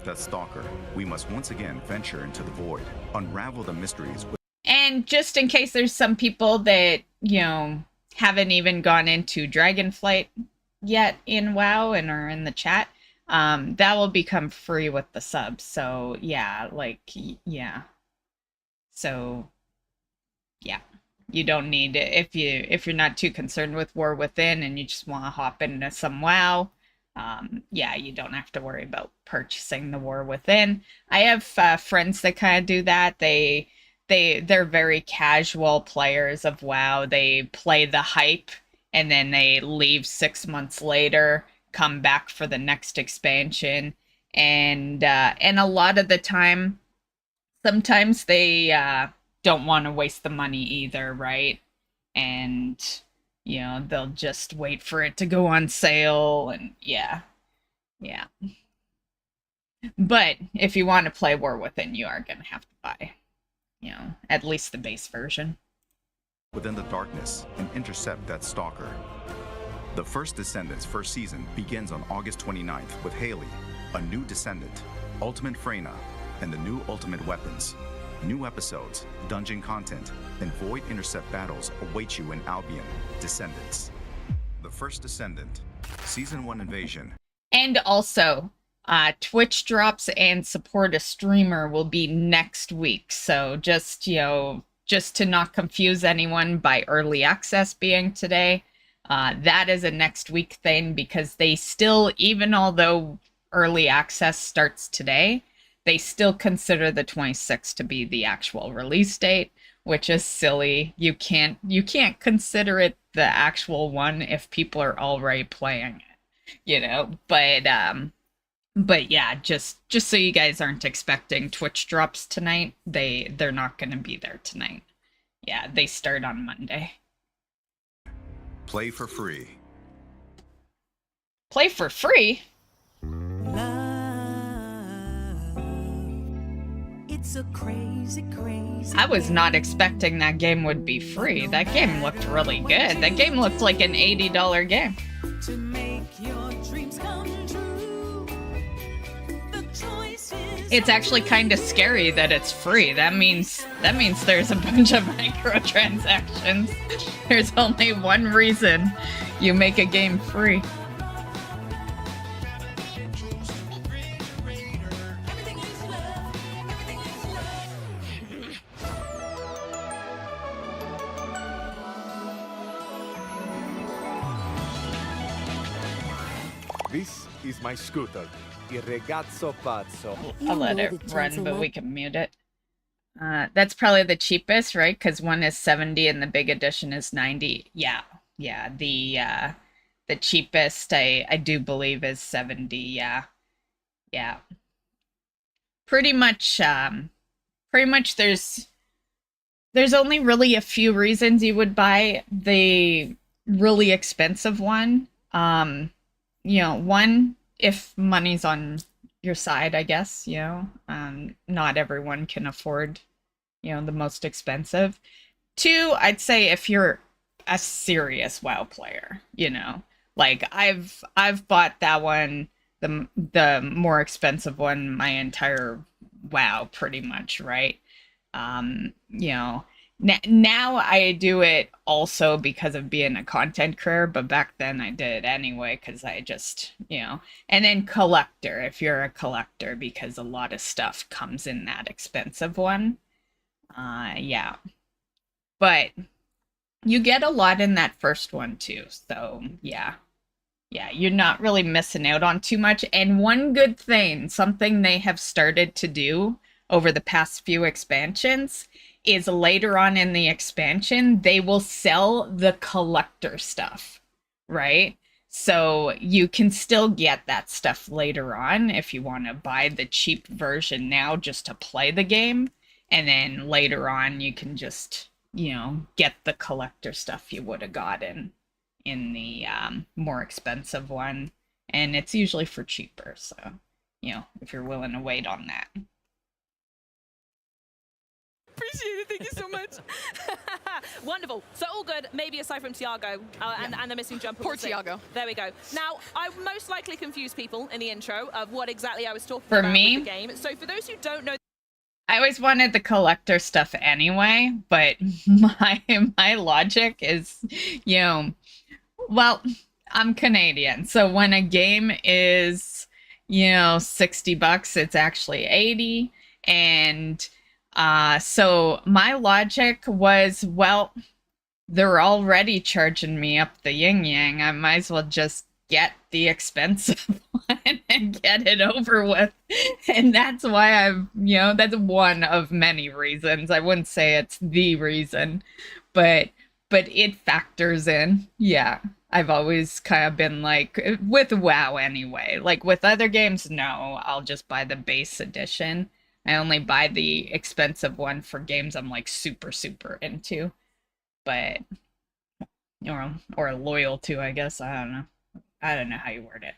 Deathstalker, we must once again venture into the void, unravel the mysteries. And just in case there's some people that, you know, haven't even gone into Dragonflight yet in WoW and are in the chat, that will become free with the subs. So yeah, like, yeah. So yeah, you don't need it if you're not too concerned with War Within and you just want to hop into some WoW. Yeah, you don't have to worry about purchasing the War Within. I have friends that kind of do that. They're very casual players of WoW. They play the hype and then they leave 6 months later, come back for the next expansion, and a lot of the time, sometimes they don't want to waste the money either, right? And you know, they'll just wait for it to go on sale, and yeah. But if you want to play War Within, you are going to have to buy, you know, at least the base version. Within the darkness and intercept Deathstalker. The first Descendants first season begins on August 29th with Haley, a new Descendant, Ultimate Freyna, and the new Ultimate Weapons. New episodes, dungeon content, and Void Intercept battles await you in Albion, Descendants. The first Descendant, Season 1 Invasion. And also, Twitch drops and support a streamer will be next week. So just, you know, just to not confuse anyone by early access being today, that is a next week thing because they still, even although early access starts today, they still consider the 26th to be the actual release date, which is silly. You can't consider it the actual one if people are already playing it, you know. But yeah, just so you guys aren't expecting Twitch drops tonight, they're not going to be there tonight. Yeah, they start on Monday. Play for free. Play for free? It's a crazy, crazy. I was not expecting that game would be free. That game looked really good. That game looked like an $80 game. To make your dreams come true. The choice is It's actually kind of scary that it's free. That means there's a bunch of microtransactions. There's only one reason you make a game free. This is my scooter, Il Ragazzo Pazzo. I'll let it run, but we can mute it. That's probably the cheapest, right? Because one is 70 and the big edition is 90. Yeah. The cheapest I do believe is 70. Yeah. Yeah. Pretty much there's only really a few reasons you would buy the really expensive one. You know, one, if money's on your side, I guess, you know, not everyone can afford, you know, the most expensive. Two, I'd say if you're a serious WoW player, you know, like I've bought that one, the more expensive one, my entire WoW pretty much, right? You know, now I do it also because of being a content creator, but back then I did it anyway because I just, you know, and then collector, if you're a collector, because a lot of stuff comes in that expensive one. Yeah. But you get a lot in that first one too. So, yeah. Yeah, you're not really missing out on too much. And one good thing, something they have started to do over the past few expansions, is later on in the expansion, they will sell the collector stuff, right? So you can still get that stuff later on if you want to buy the cheap version now just to play the game. And then later on, you can just, you know, get the collector stuff you would have gotten in the more expensive one. And it's usually for cheaper. So, you know, if you're willing to wait on that. Appreciate it. Thank you so much. Wonderful. So all good, maybe aside from Tiago and the missing jumper. Poor Tiago. There we go. Now, I most likely confused people in the intro of what exactly I was talking For about me, with the game. So for those who don't know, I always wanted the collector stuff anyway, but my logic is, you know, well, I'm Canadian, so when a game is, you know, $60, it's actually 80, and so my logic was, well, they're already charging me up the yin yang. I might as well just get the expensive one and get it over with. And that's why I've, you know, that's one of many reasons. I wouldn't say it's the reason, but it factors in. Yeah. I've always kind of been like, with WoW anyway, like with other games, no, I'll just buy the base edition. I only buy the expensive one for games I'm like super, super into, but, or loyal to, I guess. I don't know. I don't know how you word it.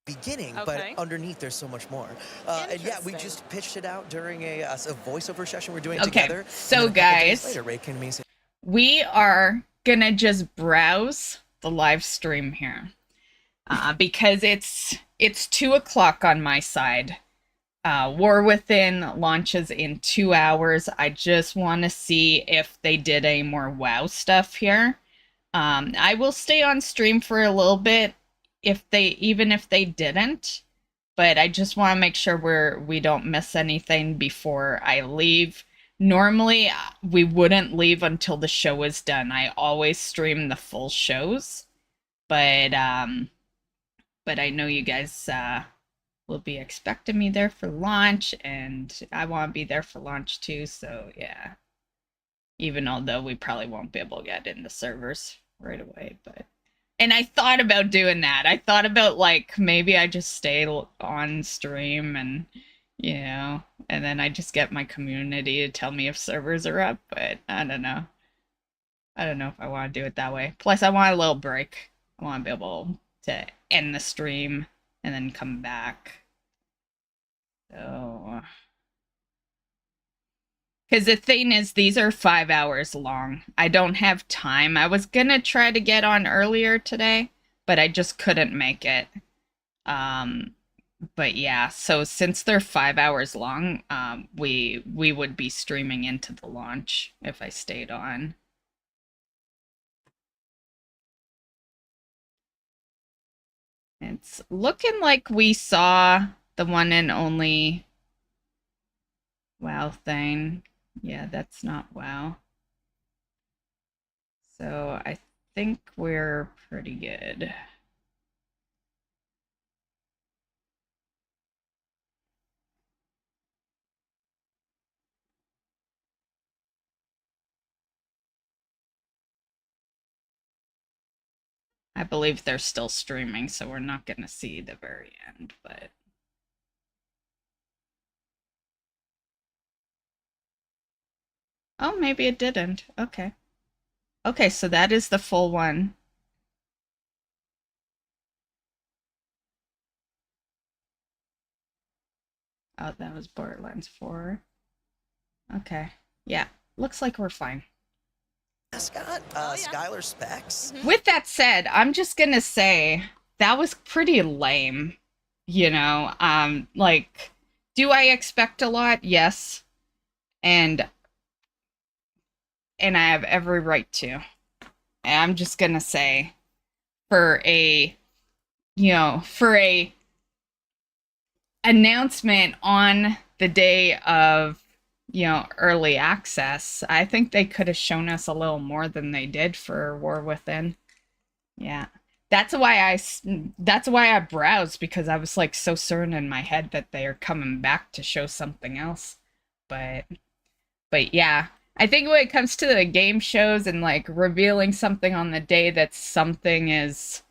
Beginning, Okay. but underneath there's so much more. And yeah, we just pitched it out during a voiceover session we're doing together. So and then a couple days guys, later, Ray came to me and said, we are gonna just browse the live stream here because it's 2 o'clock on my side. War Within launches in 2 hours. I just want to see if they did any more WoW stuff here. I will stay on stream for a little bit even if they didn't, but I just want to make sure we don't miss anything before I leave. Normally, we wouldn't leave until the show is done. I always stream the full shows, but I know you guys will be expecting me there for launch, and I want to be there for launch too. So yeah, even although we probably won't be able to get in the servers right away, and I thought about doing that. I thought about like maybe I just stay on stream and, you know, and then I just get my community to tell me if servers are up, but I don't know. I don't know if I want to do it that way. Plus, I want a little break. I want to be able to end the stream and then come back. So, because the thing is, these are 5 hours long. I don't have time. I was gonna try to get on earlier today, but I just couldn't make it. But yeah, so since they're 5 hours long, we would be streaming into the launch if I stayed on. It's looking like we saw the one and only WoW thing. Yeah, that's not WoW. So I think we're pretty good. I believe they're still streaming, so we're not going to see the very end, but Oh, maybe it didn't. Okay. Okay, so that is the full one. Oh, that was Borderlands 4. Okay. Yeah, looks like we're fine. Mascot, Skylar Specs. With that said, I'm just gonna say that was pretty lame. You know, like, do I expect a lot? Yes. And I have every right to. And I'm just gonna say, for a, you know, for a announcement on the day of, you know, early access, I think they could have shown us a little more than they did for War Within. Yeah. That's why I browsed, because I was like so certain in my head that they are coming back to show something else. But yeah, I think when it comes to the game shows and like revealing something on the day that something is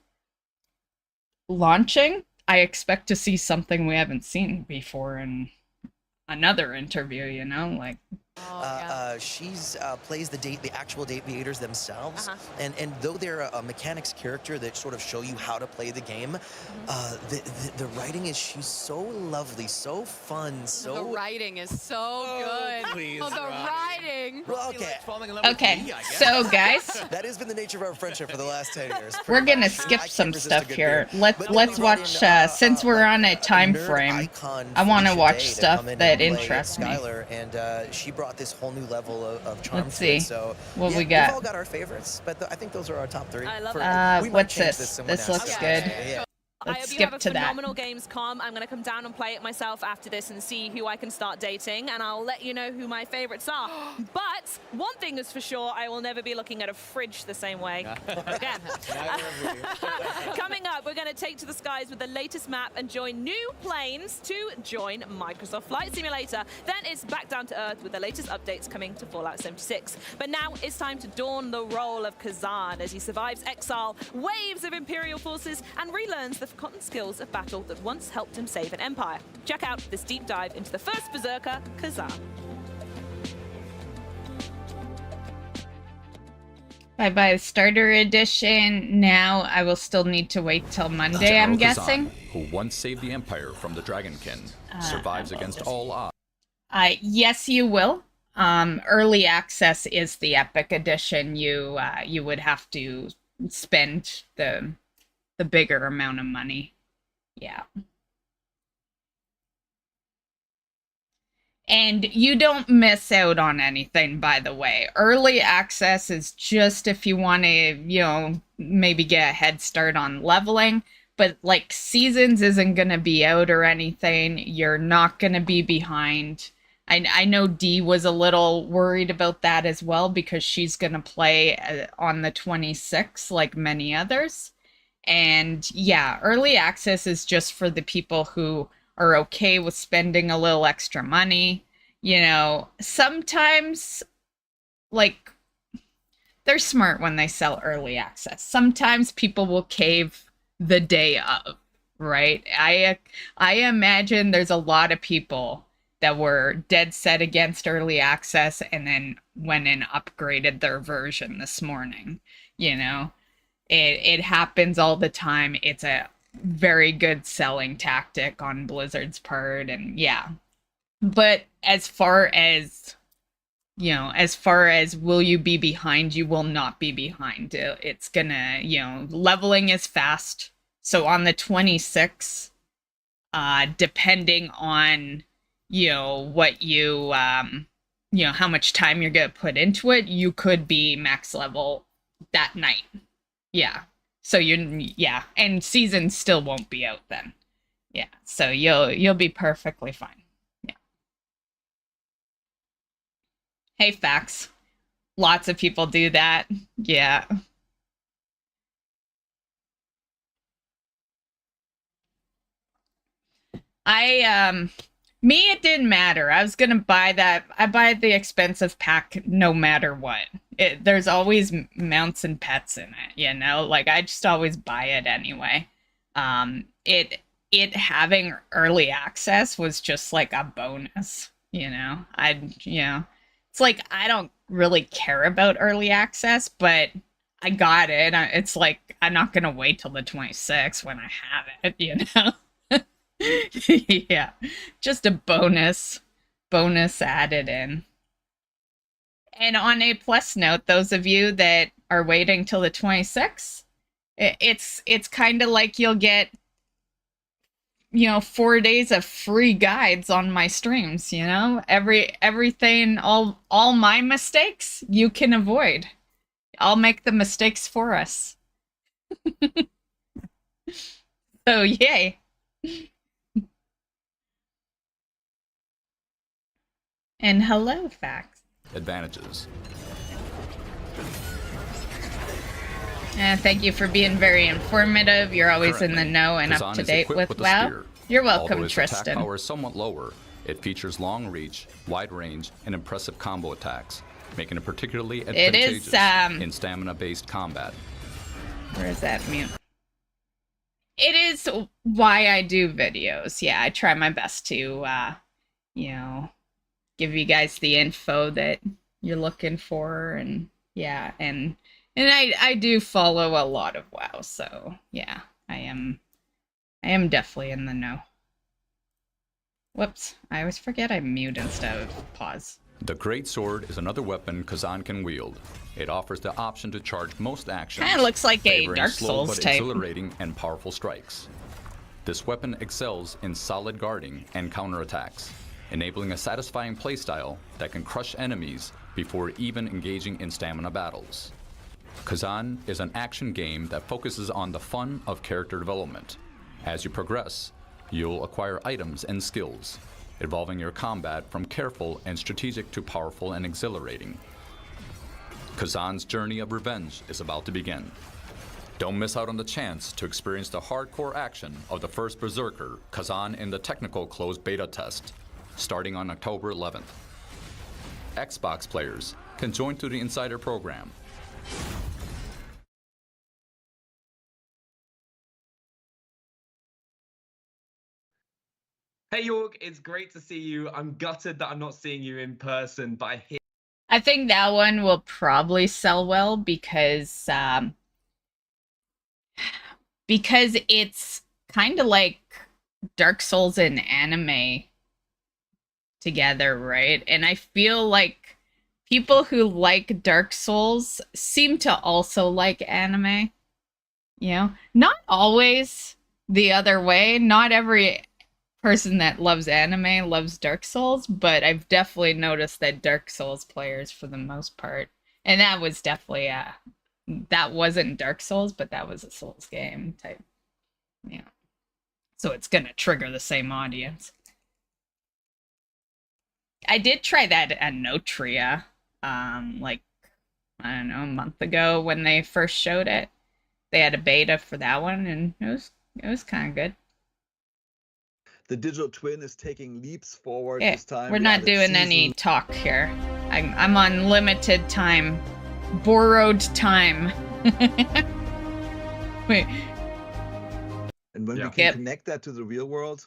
launching, I expect to see something we haven't seen before in another interview, you know, like. She's plays the actual Deviators themselves, and though they're a mechanics character that sort of show you how to play the game, the writing is, she's so lovely, so fun, so. The writing is so good. Please, the writing. Well, okay. Okay, so guys, that has been the nature of our friendship for the last 10 years. We're gonna skip some stuff here. Let's watch, since we're on a time frame, I want to watch stuff that interests me. Skylar, and she brought this whole new level of charm. Let's see so what we we've got. all got our favorites, but I think those are our top 3. I love that. What's this? This looks good. Yeah. Let's I skip hope you to have a that. phenomenal Gamescom. I'm going to come down and play it myself after this and see who I can start dating, and I'll let you know who my favorites are. But one thing is for sure, I will never be looking at a fridge the same way again. Coming up, we're going to take to the skies with the latest map and join new planes to join Microsoft Flight Simulator. Then it's back down to Earth with the latest updates coming to Fallout 76. But now it's time to dawn the role of Kazan as he survives exile, waves of Imperial forces, and relearns the forgotten skills of battle that once helped him save an empire. Check out this deep dive into the first Berserker, Kazan. Bye-bye starter edition. Now I will still need to wait till Monday, I'm guessing. Who once saved the Empire from the Dragonkin, survives against all odds. Yes, you will. Early access is the Epic edition. You would have to spend the bigger amount of money. Yeah. And you don't miss out on anything, by the way. Early access is just if you want to, you know, maybe get a head start on leveling. But, like, Seasons isn't going to be out or anything. You're not going to be behind. I know Dee was a little worried about that as well, because she's going to play on the 26th, like many others. And yeah, early access is just for the people who are okay with spending a little extra money. You know, sometimes, like, they're smart when they sell early access. Sometimes people will cave the day of, right? I imagine there's a lot of people that were dead set against early access and then went and upgraded their version this morning, you know? It happens all the time. It's a very good selling tactic on Blizzard's part, and yeah. But as far as, you know, as far as will you be behind, you will not be behind. It's gonna, you know, leveling is fast. So on the 26th, depending on, you know, what you know, how much time you're gonna put into it, you could be max level that night. Yeah. So yeah, and Season still won't be out then. Yeah. So you'll be perfectly fine. Yeah. Hey, Fax. Lots of people do that. Yeah. Me, it didn't matter. I was gonna buy that. I buy the expensive pack no matter what. There's always mounts and pets in it, you know? Like, I just always buy it anyway. It having early access was just like a bonus, you know? You know, it's like, I don't really care about early access, but I got it. It's like, I'm not going to wait till the 26th when I have it, you know? Yeah, just a bonus added in. And on a plus note, those of you that are waiting till the 26th, it's kind of like you'll get, you know, 4 days of free guides on my streams, you know? Everything, all my mistakes you can avoid. I'll make the mistakes for us. So, yay. And hello, Fax. Advantages. Thank you for being very informative. You're always in the know and up to date with WoW. You're welcome, Although its Tristan. attack power is somewhat lower, it features long reach, wide range, and impressive combo attacks, making it particularly advantageous in stamina-based combat. Where is that mute? It is why I do videos. Yeah, I try my best to, you know, give you guys the info that you're looking for, and yeah, and I do follow a lot of WoW, so yeah, I am definitely in the know. Whoops, I always forget I mute instead of pause. The Great Sword is another weapon Kazan can wield. It offers the option to charge most actions. Kinda looks like a favoring Dark slow Souls but type. exhilarating and powerful strikes. This weapon excels in solid guarding and counterattacks, enabling a satisfying playstyle that can crush enemies before even engaging in stamina battles. Kazan is an action game that focuses on the fun of character development. As you progress, you'll acquire items and skills, evolving your combat from careful and strategic to powerful and exhilarating. Kazan's journey of revenge is about to begin. Don't miss out on the chance to experience the hardcore action of the first Berserker, Kazan, in the technical closed beta test, starting on October 11th. Xbox players can join through the Insider program. Hey York, it's great to see you. I'm gutted that I'm not seeing you in person, but I hear I think that one will probably sell well because it's kind of like Dark Souls and anime together, right? And I feel like people who like Dark Souls seem to also like anime. You know, not always the other way. Not every person that loves anime loves Dark Souls, but I've definitely noticed that Dark Souls players, for the most part, and that was definitely that wasn't Dark Souls, but that was a Souls game type. Yeah, so it's gonna trigger the same audience. I did try that at Notria, like, I don't know, a month ago when they first showed it. They had a beta for that one, and it was kind of good. The digital twin is taking leaps forward Yeah, this time. we're We not added doing any seasons. talk here. I'm on limited time, borrowed time. Wait. And when we can Yep. connect that to the real world,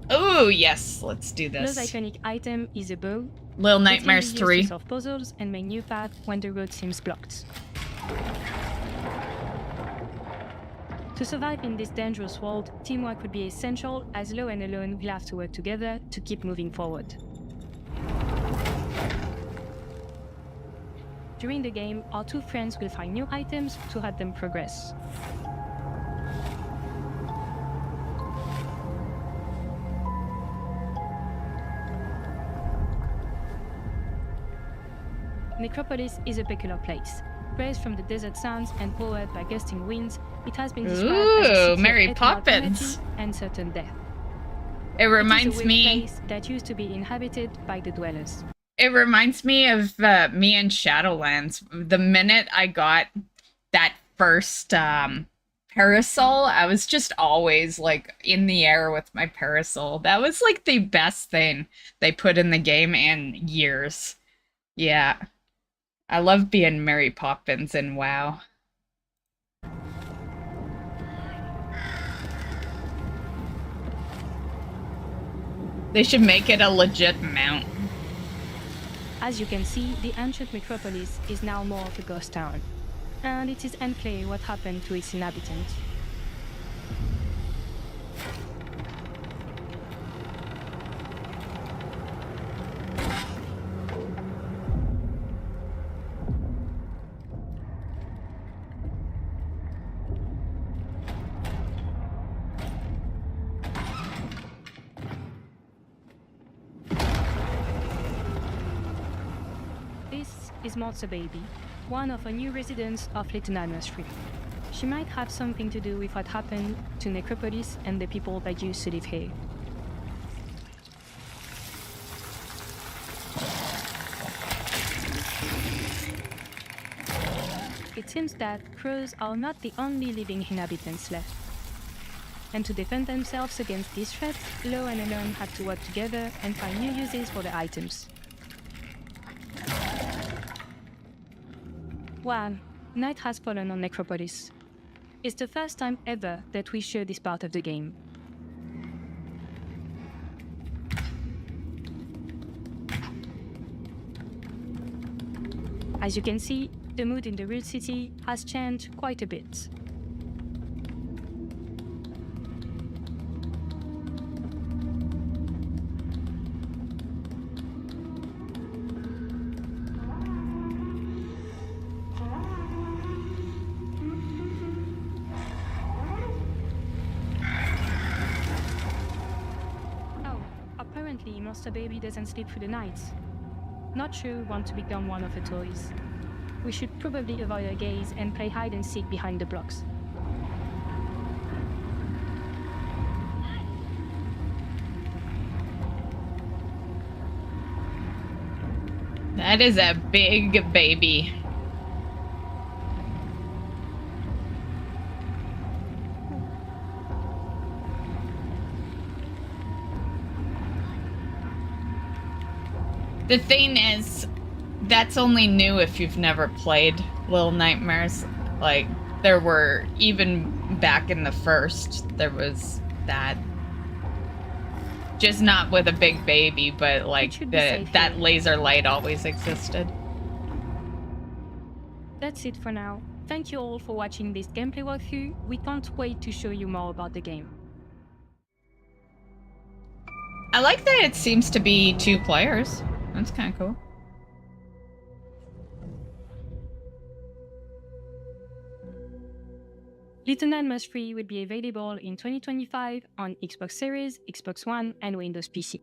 Oh yes, let's do Most this. iconic item is a bow. Little It can be Nightmares used 3. to solve puzzles and make new paths when the road seems blocked. To survive in this dangerous world, teamwork would be essential, as Lo and Alone will have to work together to keep moving forward. During the game, our two friends will find new items to help them progress. Necropolis is a peculiar place. Raised from the desert sands and powered by gusting winds, it has been described as a Ooh, city Mary of eternal Poppins. energy and certain death. It reminds It is a weird me. place that used to be inhabited by the dwellers. It reminds me of me and Shadowlands. The minute I got that first parasol, I was just always like in the air with my parasol. That was like the best thing they put in the game in years. Yeah. I love being Mary Poppins in WoW. They should make it a legit mount. As you can see, the ancient metropolis is now more of a ghost town, and it is unclear what happened to its inhabitants. This is Monster Baby, one of the new residents of Little Nightmares 3. She might have something to do with what happened to Necropolis and the people that used to live here. It seems that crows are not the only living inhabitants left. And to defend themselves against these threats, Lo and Elon had to work together and find new uses for the items. Well, night has fallen on Necropolis. It's the first time ever that we show this part of the game. As you can see, the mood in the real city has changed quite a bit. Apparently, Monster Baby doesn't sleep through the night. Not sure we want to become one of her toys. We should probably avoid her gaze and play hide and seek behind the blocks. That is a big baby. The thing is, that's only new if you've never played Little Nightmares. Like, there were, even back in the first, there was that. Just not with a big baby, but like that laser light always existed. That's it for now. Thank you all for watching this gameplay walkthrough. We can't wait to show you more about the game. I like that it seems to be 2 players. That's kind of cool. Little Nightmares 3 will be available in 2025 on Xbox Series, Xbox One, and Windows PC.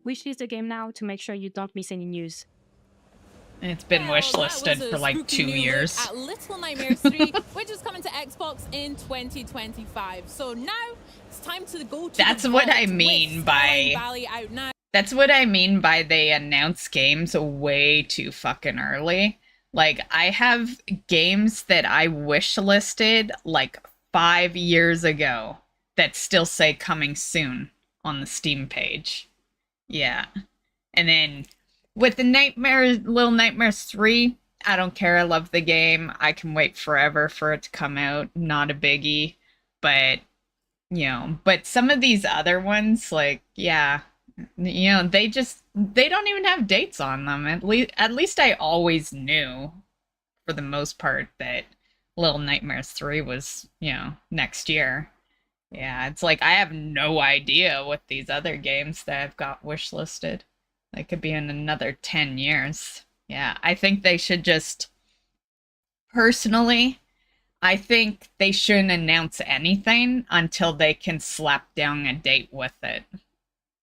Wishlist the game now to make sure you don't miss any news. It's been wishlisted for like 2 years. At Little Nightmares 3, which is coming to Xbox in 2025. So now it's time to go to That's what I mean by That's what I mean by they announce games way too fucking early. Like, I have games that I wishlisted like 5 years ago that still say coming soon on the Steam page. Yeah. And then with the Little Nightmares 3, I don't care. I love the game. I can wait forever for it to come out. Not a biggie. But, you know, but some of these other ones, like, yeah, you know, they don't even have dates on them. At least I always knew, for the most part, that Little Nightmares 3 was, you know, next year. Yeah, it's like I have no idea what these other games that I've got wishlisted. They could be in another 10 years. Yeah, I think they should just... Personally, I think they shouldn't announce anything until they can slap down a date with it.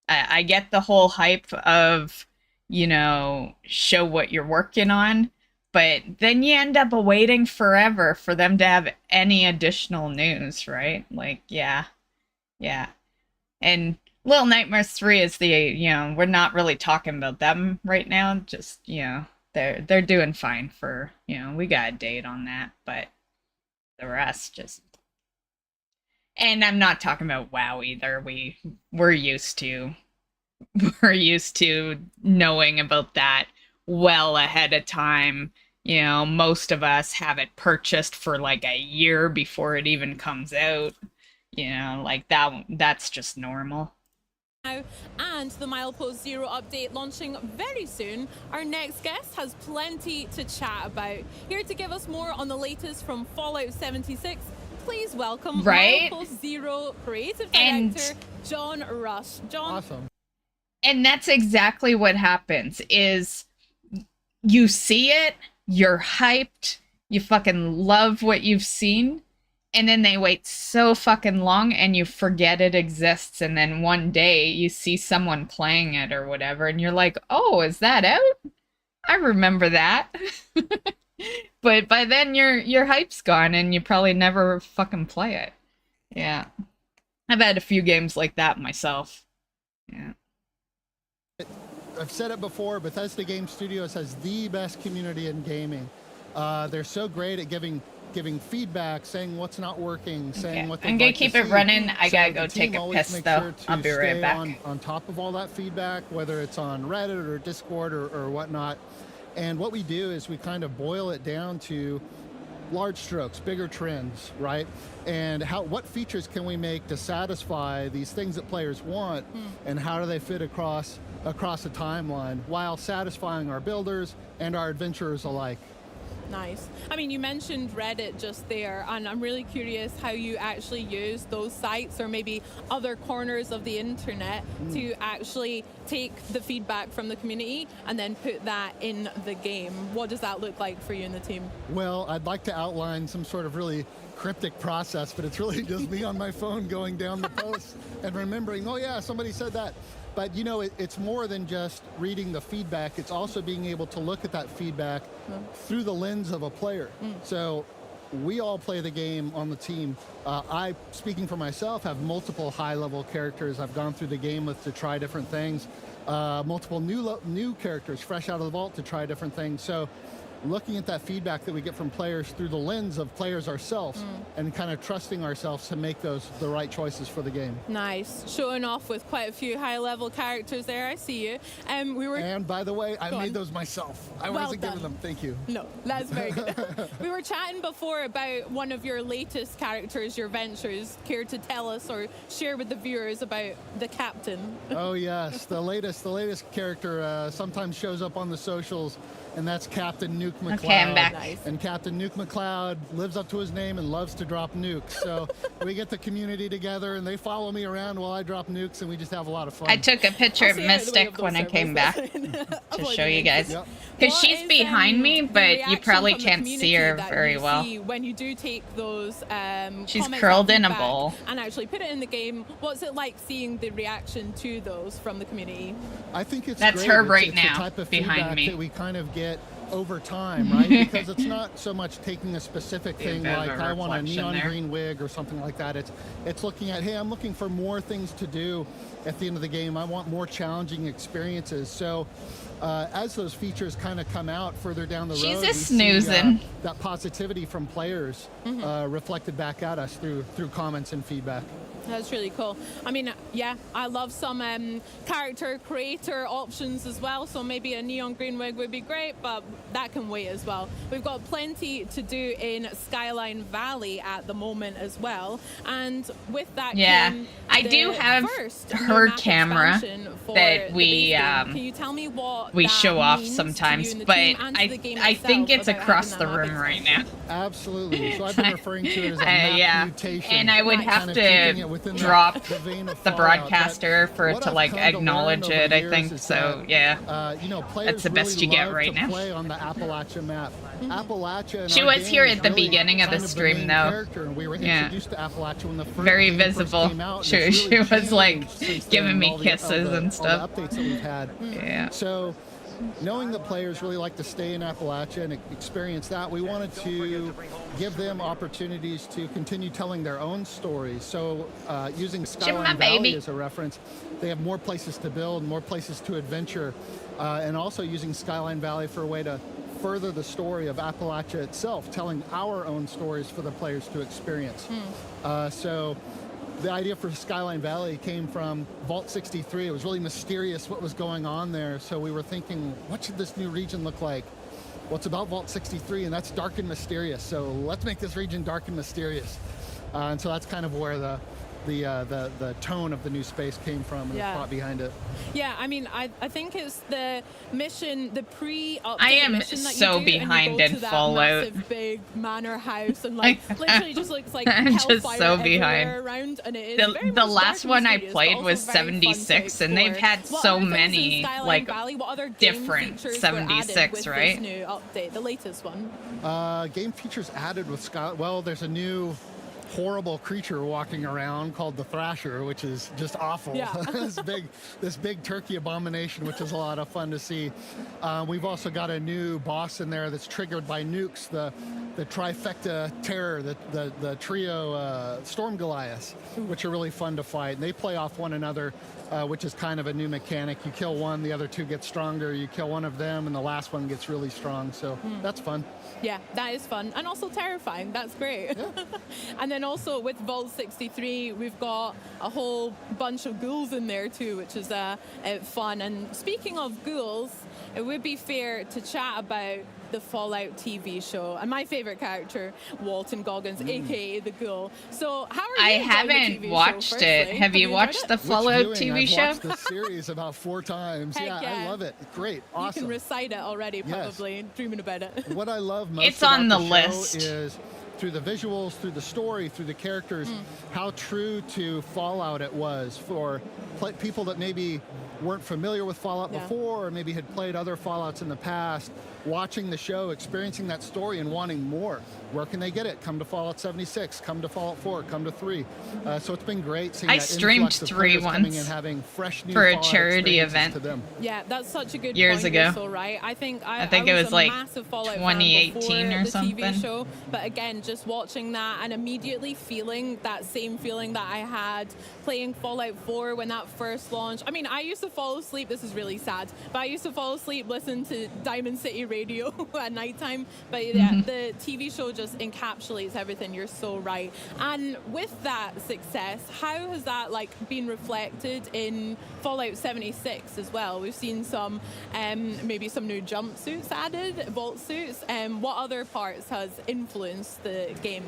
I get the whole hype of, you know, show what you're working on, but then you end up waiting forever for them to have any additional news, right? Like, yeah. And Little Nightmares 3 is the, you know, we're not really talking about them right now. Just, you know, they're doing fine for, you know, we got a date on that, but the rest just... And I'm not talking about WoW either. We're used to knowing about that well ahead of time. You know, most of us have it purchased for like a year before it even comes out. You know, like that's just normal. and the Milepost Zero update launching very soon. Our next guest has plenty to chat about. Here to give us more on the latest from Fallout 76, please welcome Milepost Zero creative director John Rush. John. Awesome. And that's exactly what happens is you see it, you're hyped, you fucking love what you've seen, and then they wait so fucking long and you forget it exists, and then one day you see someone playing it or whatever and you're like, oh, is that out? I remember that. But by then your hype's gone and you probably never fucking play it. Yeah. I've had a few games like that myself. Yeah. I've said it before, Bethesda Game Studios has the best community in gaming. They're so great at giving feedback, saying what's not working, saying what they'd I'm gonna like to keep it see. running. I So gotta the go team take a always piss makes though. sure to I'll be right stay back. on top of all that feedback, whether it's on Reddit or Discord or whatnot. And what we do is we kind of boil it down to large strokes, bigger trends, right? And what features can we make to satisfy these things that players want, and how do they fit across a timeline while satisfying our builders and our adventurers alike. Nice. I mean, you mentioned Reddit just there, and I'm really curious how you actually use those sites or maybe other corners of the internet to actually take the feedback from the community and then put that in the game. What does that look like for you and the team? Well, I'd like to outline some sort of really cryptic process, but it's really just me on my phone going down the posts and remembering, oh yeah, somebody said that. But you know, it's more than just reading the feedback. It's also being able to look at that feedback through the lens of a player. So we all play the game on the team. I, speaking for myself, have multiple high-level characters I've gone through the game with to try different things. Multiple new characters fresh out of the vault to try different things. So looking at that feedback that we get from players through the lens of players ourselves and kind of trusting ourselves to make the right choices for the game. Nice. Showing off with quite a few high-level characters there. I see you. And by the way, I made those myself. I wasn't giving them. Thank you. No, that's very good. We were chatting before about one of your latest characters, your ventures. Care to tell us or share with the viewers about the captain? Oh yes, the latest character sometimes shows up on the socials, and that's Captain Nuke McCloud. Okay, I'm back. Nice. And Captain Nuke McCloud lives up to his name and loves to drop nukes. So we get the community together, and they follow me around while I drop nukes, and we just have a lot of fun. I took a picture of Mystic when I came back to show you guys. Because she's behind me, but you probably can't see her very well. When you do take those she's curled in a ball and actually put it in the game, what's it like seeing the reaction to those from the community? I think it's That's great. her right it's now, the type of behind feedback me. that we kind of get over time, right? Because it's not so much taking a specific thing like I want a neon green wig or something like that. It's looking at, hey, I'm looking for more things to do at the end of the game. I want more challenging experiences. So as those features kind of come out further down the road, she's we just snoozing. see, that positivity from players reflected back at us through comments and feedback. That's really cool. I mean, yeah, I love some character creator options as well. So maybe a neon green wig would be great, but that can wait as well. We've got plenty to do in Skyline Valley at the moment as well. And with that, came I do have first her map camera expansion for that the we base game. Can you tell me what we that show off means to sometimes, you and the but team and to the game I think itself it's about across having the that map room right now. Absolutely. So I've been referring to it as a map mutation. And I would have to drop the broadcaster for it to like acknowledge it, I think. So yeah, you know, that's the best you get right now. Play on the Appalachia map. Appalachia. She was here at the beginning of the stream though. And we were Yeah, introduced to Appalachia when the first very game first visible. came out, and She it's really was like changed giving me all the- kisses all and the stuff. updates that we've had. Yeah. So knowing that players really like to stay in Appalachia and experience that, we wanted to give them opportunities to continue telling their own stories. So using Skyline Valley as a reference, they have more places to build, more places to adventure, and also using Skyline Valley for a way to further the story of Appalachia itself, telling our own stories for the players to experience. So the idea for Skyline Valley came from Vault 63. It was really mysterious what was going on there. So we were thinking, what should this new region look like? Well, it's about Vault 63, and that's dark and mysterious. So let's make this region dark and mysterious. And so that's kind of where the the tone of the new space came from and the thought behind it. Yeah, I mean, I think it's the mission, the pre-update I am mission that so you do, behind and you go in to that Fallout. massive big manor house and like literally just looks like I'm just hellfire so everywhere behind. around, and it is very The much last dark one and I mysterious, played but was also very fun to 76, and they've explore. had What so other things in many Skyline like Valley, what other game different features were added 76, with right? this new update, the latest one? Game features added with Skyline. Well, there's a new horrible creature walking around called the Thrasher, which is just awful. Yeah. this big turkey abomination, which is a lot of fun to see. We've also got a new boss in there that's triggered by nukes, the trifecta terror, the trio Storm Goliaths, which are really fun to fight. And they play off one another, which is kind of a new mechanic. You kill one, the other two get stronger. You kill one of them, and the last one gets really strong. So that's fun. Yeah, that is fun and also terrifying. That's great. Yeah. And then also with Vault 63, we've got a whole bunch of ghouls in there too, which is fun. And speaking of ghouls, it would be fair to chat about the Fallout TV show and my favorite character, Walton Goggins, aka the Ghoul. So how are you? I enjoying the haven't TV watched show, it. firstly? Have you watched the Fallout TV I've show? watched the series about 4 times. Heck Yeah, yeah. I love it. Great, awesome. You can recite it already, probably dreaming about it. What I love most It's about on the show list. is through the visuals, through the story, through the characters, how true to Fallout it was for people that maybe weren't familiar with Fallout before, or maybe had played other Fallouts in the past. Watching the show, experiencing that story, and wanting more. Where can they get it? Come to Fallout 76, come to Fallout 4, come to 3. So it's been great seeing I that streamed influx of 3 players coming once in, having fresh new for a Fallout charity experiences event. to them. Yeah, that's such a good Years point. ago. You're so right. I think it was a like massive Fallout 2018 fan before or the something. TV show, but again, just watching that and immediately feeling that same feeling that I had playing Fallout 4 when that first launched. I mean, I used to fall asleep. This is really sad, but I used to fall asleep listening to Diamond City Radio at nighttime. But yeah, the TV show just encapsulates everything. You're so right. And with that success, how has that like been reflected in Fallout 76 as well? We've seen some, maybe some new jumpsuits added, vault suits. What other parts has influenced the game?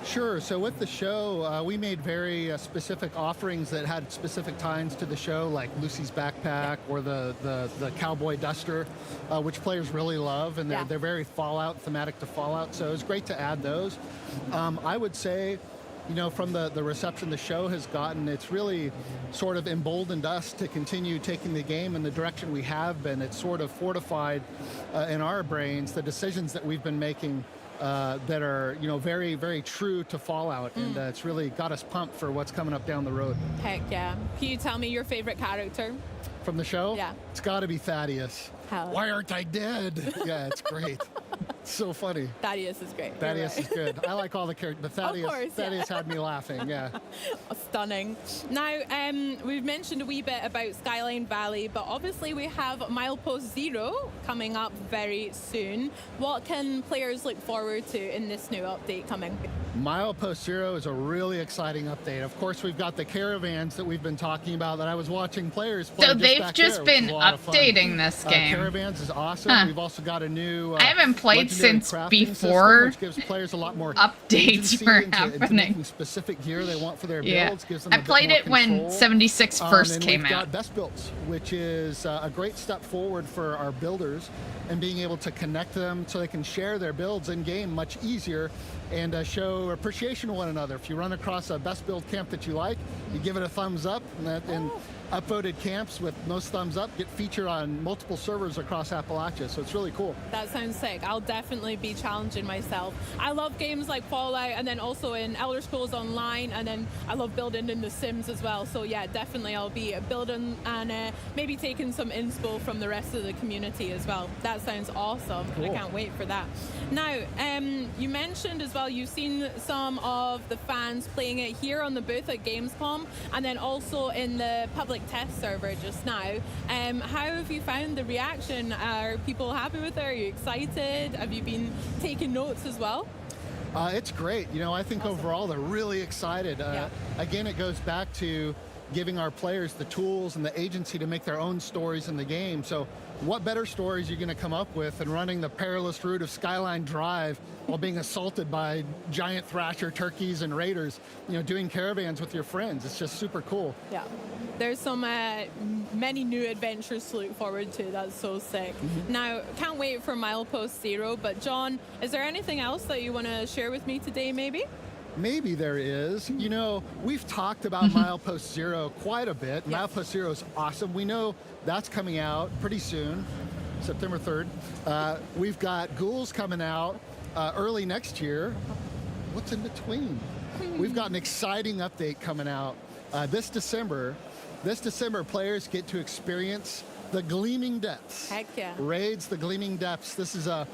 Sure. So with the show, we made very specific offerings that had specific ties to the show, like Lucy's backpack or the cowboy duster, which players really love, and they're very Fallout, thematic to Fallout. So it was great to add those. I would say, you know, from the reception the show has gotten, it's really sort of emboldened us to continue taking the game in the direction we have been. It's sort of fortified in our brains the decisions that we've been making that are, you know, very, very true to Fallout, and it's really got us pumped for what's coming up down the road. Heck yeah. Can you tell me your favorite character from the show? Yeah. It's got to be Thaddeus. Hell. Why aren't I dead? Yeah, it's great. It's so funny. Thaddeus is great. Thaddeus is good. I like all the characters, but Thaddeus had me laughing, yeah. Stunning. Now, we've mentioned a wee bit about Skyline Valley, but obviously we have Milepost Zero coming up very soon. What can players look forward to in this new update coming? Milepost Zero is a really exciting update. Of course, we've got the caravans that we've been talking about that I was watching players play. So just they've back just there, which is been a lot of fun. updating this game. Caravans is awesome. Huh. We've also got a new I haven't played legendary since crafting before system, which gives players a lot more updates agency were into happening. making specific gear they want for their builds. Gives them I a bit played more it when control. 76 first and came we've out. got best builds, which is a great step forward for our builders, and being able to connect them so they can share their builds in game much easier, and show appreciation to one another. If you run across a best build camp that you like, you give it a thumbs up, and upvoted camps with most thumbs up get featured on multiple servers across Appalachia. So it's really cool. That sounds sick. I'll definitely be challenging myself. I love games like Fallout, and then also in Elder Scrolls Online, and then I love building in The Sims as well. So yeah, definitely I'll be building and maybe taking some inspo from the rest of the community as well. That sounds awesome. Cool. I can't wait for that. Now, you mentioned as well, you've seen some of the fans playing it here on the booth at Gamescom, and then also in the public test server just now. How have you found the reaction? Are people happy with it? Are you excited? Have you been taking notes as well? It's great. You know, I think overall they're really excited. Again, it goes back to giving our players the tools and the agency to make their own stories in the game. So what better stories are you going to come up with than running the perilous route of Skyline Drive while being assaulted by giant thrasher turkeys and raiders, you know, doing caravans with your friends? It's just super cool. Yeah. There's some many new adventures to look forward to. That's so sick. Now, can't wait for Milepost Zero, but John, is there anything else that you want to share with me today, maybe? Maybe there is. You know, we've talked about Milepost Zero quite a bit. Yes. Milepost Zero is awesome. We know that's coming out pretty soon, September 3rd. We've got Ghouls coming out early next year. What's in between? We've got an exciting update coming out this December. This December, players get to experience the Gleaming Depths. Heck yeah. Raids the Gleaming Depths. This is an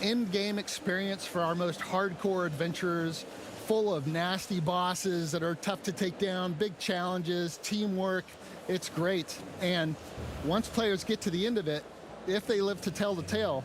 end-game experience for our most hardcore adventurers, full of nasty bosses that are tough to take down, big challenges, teamwork. It's great. And once players get to the end of it, if they live to tell the tale,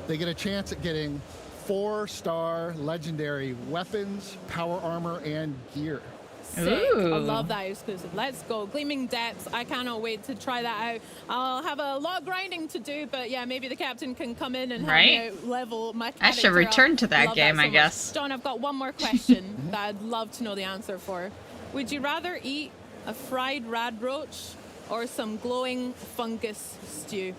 they get a chance at getting 4-star legendary weapons, power armor, and gear. Sick. Ooh. I love that exclusive. Let's go. Gleaming Depths. I cannot wait to try that out. I'll have a lot of grinding to do, but yeah, maybe the captain can come in and help me out level my character I should return to that love game, so I much. guess. John, I've got one more question that I'd love to know the answer for. Would you rather eat a fried radroach or some glowing fungus stew?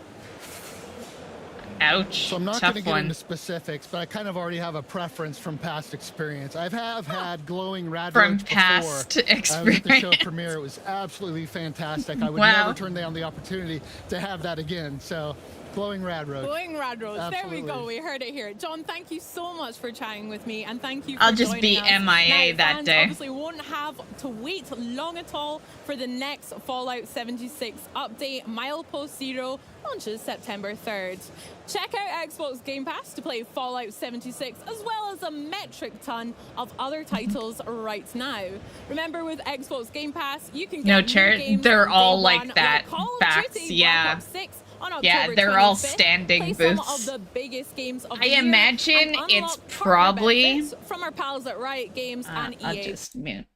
Ouch. So I'm not going to Tough get one. into specifics, but I kind of already have a preference from past experience. I have had glowing radroach From before. past I was at the show experience. premiere. It was absolutely fantastic. I would Wow. never turn down the opportunity to have that again. So glowing radroach. Glowing radroach. There we go. Absolutely. We heard it here. John, thank you so much for chatting with me, and thank you for I'll just joining be us. MIA Now, that fans day. obviously won't have to wait long at all for the next Fallout 76 update. Milepost Zero launches September 3rd. Check out Xbox Game Pass to play Fallout 76 as well as a metric ton of other titles right now. Remember, with Xbox Game Pass, you can get No, new Chair, games they're on all day like one, that. Call of Backs, Duty, yeah. Black Ops 6 on October Yeah, they're all 25th. standing Play some booths. of the biggest games of I the year imagine and unlock it's partner probably- benefits from our pals at Riot Games and I'll EA. just mute.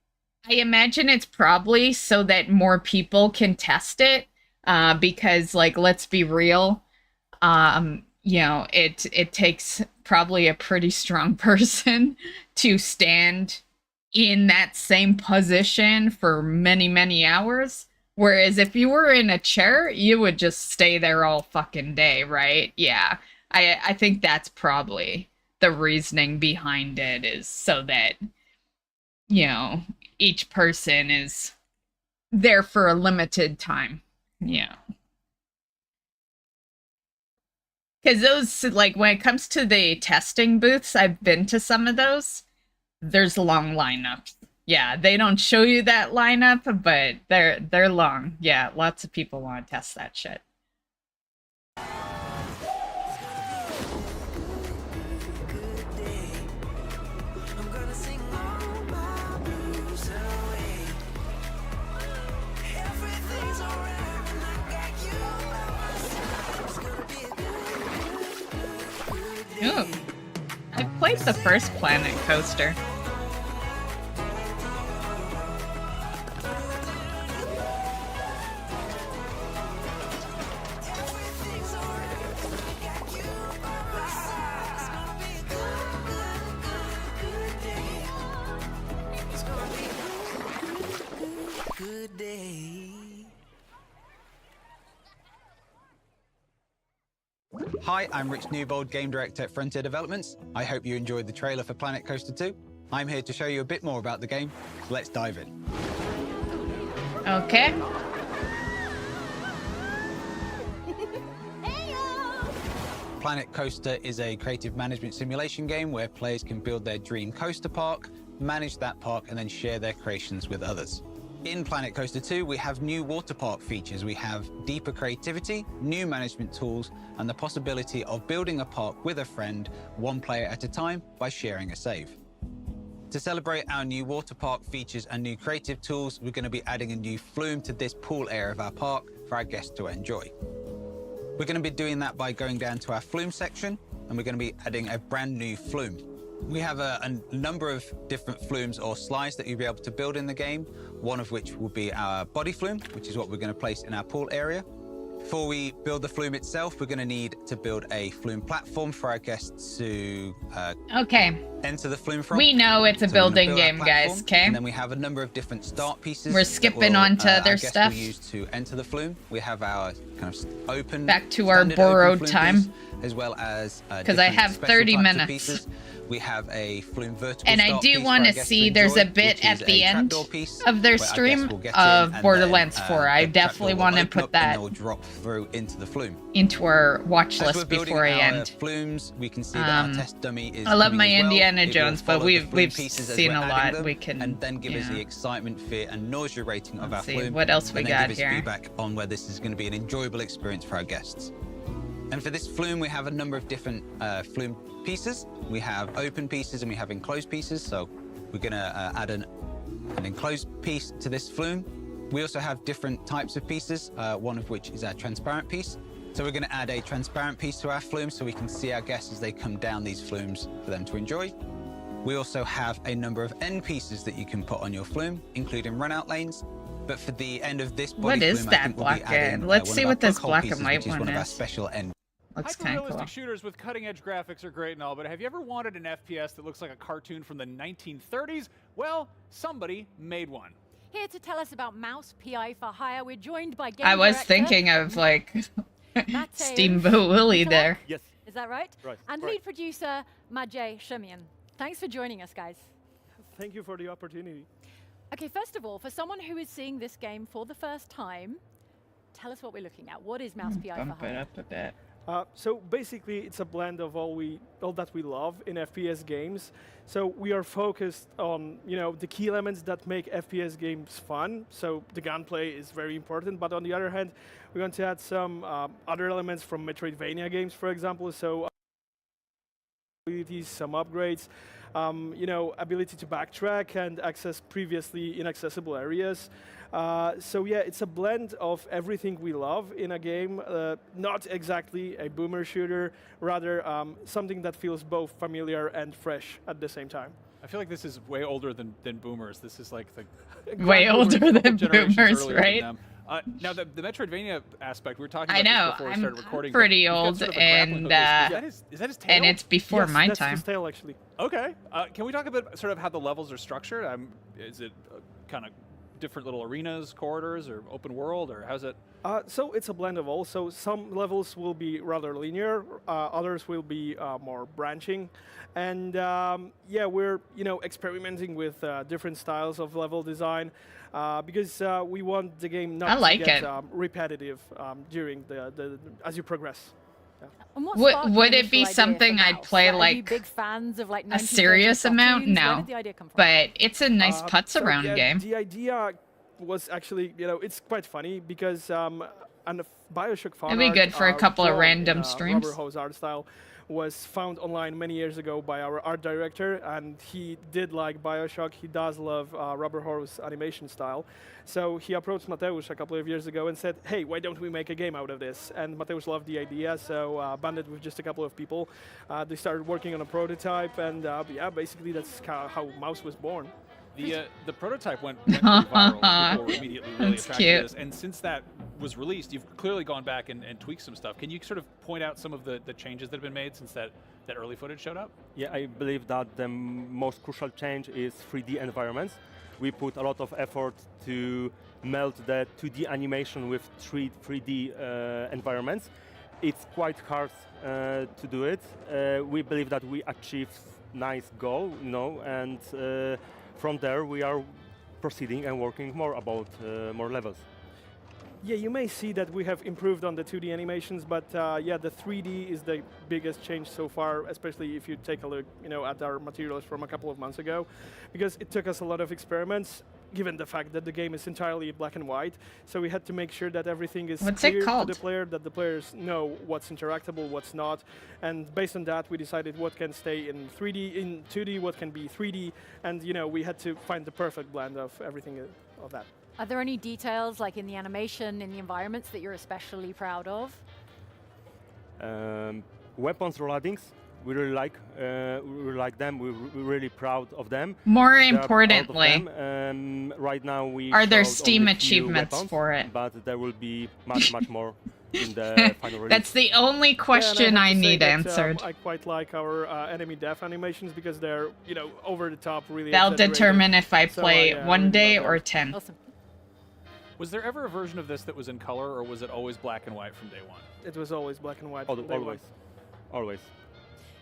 I imagine it's probably so that more people can test it, because, like, let's be real, you know, it takes probably a pretty strong person to stand in that same position for many, many hours. Whereas if you were in a chair, you would just stay there all fucking day, right? Yeah. I think that's probably the reasoning behind it, is so that, you know, each person is there for a limited time. Yeah. Because those, like, when it comes to the testing booths, I've been to some of those. There's long lineups. Yeah, they don't show you that lineup, but they're long. Yeah, lots of people want to test that shit. Ooh. I played the first Planet Coaster. Hi, I'm Rich Newbold, Game Director at Frontier Developments. I hope you enjoyed the trailer for Planet Coaster 2. I'm here to show you a bit more about the game. Let's dive in. Okay. Planet Coaster is a creative management simulation game where players can build their dream coaster park, manage that park, and then share their creations with others. In Planet Coaster 2, we have new water park features. We have deeper creativity, new management tools, and the possibility of building a park with a friend, one player at a time, by sharing a save. To celebrate our new water park features and new creative tools, we're going to be adding a new flume to this pool area of our park for our guests to enjoy. We're going to be doing that by going down to our flume section, and we're going to be adding a brand new flume. We have a number of different flumes or slides that you'll be able to build in the game, one of which will be our body flume, which is what we're going to place in our pool area. Before we build the flume itself, we're going to need to build a flume platform for our guests to enter the flume from. We know it's a building game, guys, okay? And then we have a number of different start pieces. We're skipping on to other stuff. Will use to enter the flume. We have our kind of open. Back to our borrowed time. Piece, as well as because I have 30 minutes. We have a flume vertical. And I do want to see there's a bit at the end of their stream of Borderlands 4. I definitely want to put that drop through into the flume. Into our watch list before I end. Flumes, we can see that our test dummy is I love my Indiana Jones, but we've seen a lot. We can and then give us the excitement, fear, and nausea rating of our flume. What else we got give us feedback on where this is going to be an enjoyable experience for our guests. And for this flume, we have a number of different flume pieces. We have open pieces and we have enclosed pieces. So we're going to add an enclosed piece to this flume. We also have different types of pieces, one of which is our transparent piece. So we're going to add a transparent piece to our flume so we can see our guests as they come down these flumes for them to enjoy. We also have a number of end pieces that you can put on your flume, including run-out lanes. But for the end of this body what is flume, that black end? Let's see what this black and white one one of our is. special end. Looks kind of cool. Shooters with cutting-edge graphics are great and all, but have you ever wanted an FPS that looks like a cartoon from the 1930s? Well, somebody made one. Here to tell us about Mouse PI for Hire, we're joined by game I was director thinking of like Steamboat Willie there. Yes. Is that right? Right. And lead producer Majay Shemian. Thanks for joining us, guys. Thank you for the opportunity. Okay, first of all, for someone who is seeing this game for the first time, tell us what we're looking at. What is Mouse PI for Bump it Hire? up a bit. So basically, it's a blend of all that we love in FPS games. So we are focused on the key elements that make FPS games fun. So the gunplay is very important, but on the other hand, we're going to add some other elements from Metroidvania games, for example. So abilities, some upgrades, ability to backtrack and access previously inaccessible areas. So yeah, it's a blend of everything we love in a game, not exactly a boomer shooter, rather something that feels both familiar and fresh at the same time. I feel like this is way older than boomers. This is like the way older than boomers, right? Now the Metroidvania aspect we were talking I about know. this before we started recording. I'm pretty old, and is that his tail? And it's before my that's time. His tail, actually. Okay. Can we talk about sort of how the levels are structured? Is it kind of different little arenas, corridors, or open world, or how's it? So it's a blend of all. So some levels will be rather linear, others will be more branching, and yeah, we're experimenting with different styles of level design because we want the game not to get repetitive during the as you progress. Yeah. Would it be something I'd play like big fans of like a serious amount? No, but it's a nice putz around game. The idea was actually, it's quite funny because and Bioshock fan It'd be good for a couple of random streams. Rubber Hose art style was found online many years ago by our art director, and he did like Bioshock. He does love Rubber Hose animation style. So he approached Mateusz a couple of years ago and said, hey, why don't we make a game out of this? And Mateusz loved the idea, so banded with just a couple of people. They started working on a prototype, and yeah, basically that's how Mouse was born. The prototype went pretty viral. People were immediately really That's attracted cute. to this. And since that was released, you've clearly gone back and tweaked some stuff. Can you sort of point out some of the changes that have been made since that early footage showed up? Yeah, I believe that the most crucial change is 3D environments. We put a lot of effort to meld the 2D animation with 3D environments. It's quite hard to do it. We believe that we achieved nice goal, and from there, we are proceeding and working more about more levels. Yeah, you may see that we have improved on the 2D animations, but yeah, the 3D is the biggest change so far, especially if you take a look, at our materials from a couple of months ago, because it took us a lot of experiments, given the fact that the game is entirely black and white. So we had to make sure that everything is clear to the player, that the players know what's interactable, what's not. And based on that, we decided what can stay in 3D, in 2D, what can be 3D. And we had to find the perfect blend of everything of that. Are there any details, like in the animation, in the environments, that you're especially proud of? Weapons rollings We really like them. We're really proud of them. More They are proud of importantly, them. Right now we are there showed Steam only few achievements weapons, for it? but there will be much more in the final release. That's the only question I need answered. I quite like our enemy death animations because they're, over the top, really. They'll exaggerated. determine if I So play I one really day love or those. 10. Awesome. Was there ever a version of this that was in color, or was it always black and white from day one? It was always black and white. from day one. Always.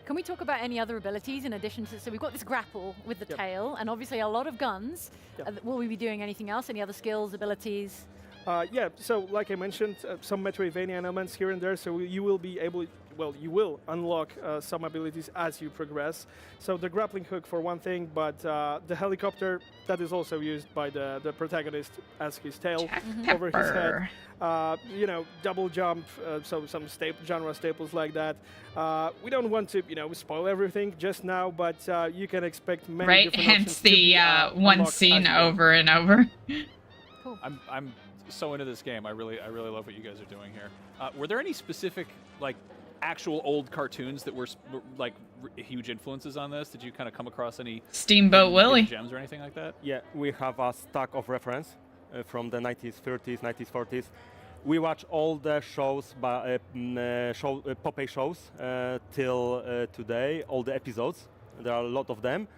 Can we talk about any other abilities in addition to, so we've got this grapple with the tail, and obviously a lot of guns. Will we be doing anything else? Any other skills, abilities? Yeah, so like I mentioned, some Metroidvania elements here and there, so you will be able, you will unlock some abilities as you progress. So the grappling hook for one thing, but the helicopter, that is also used by the protagonist as his tail over his head. Double jump, so some genre staples like that. We don't want to, spoil everything just now, but you can expect many different Hence options to be, the one unlocked scene as you go. over and over. Cool. I'm so into this game. I really love what you guys are doing here. Were there any specific actual old cartoons that were huge influences on this? Did you kind of come across any Steamboat Willie gems or anything like that? Yeah, we have a stack of reference from the 1930s, 1940s. We watch all the shows, Popeye shows till today, all the episodes. There are a lot of them.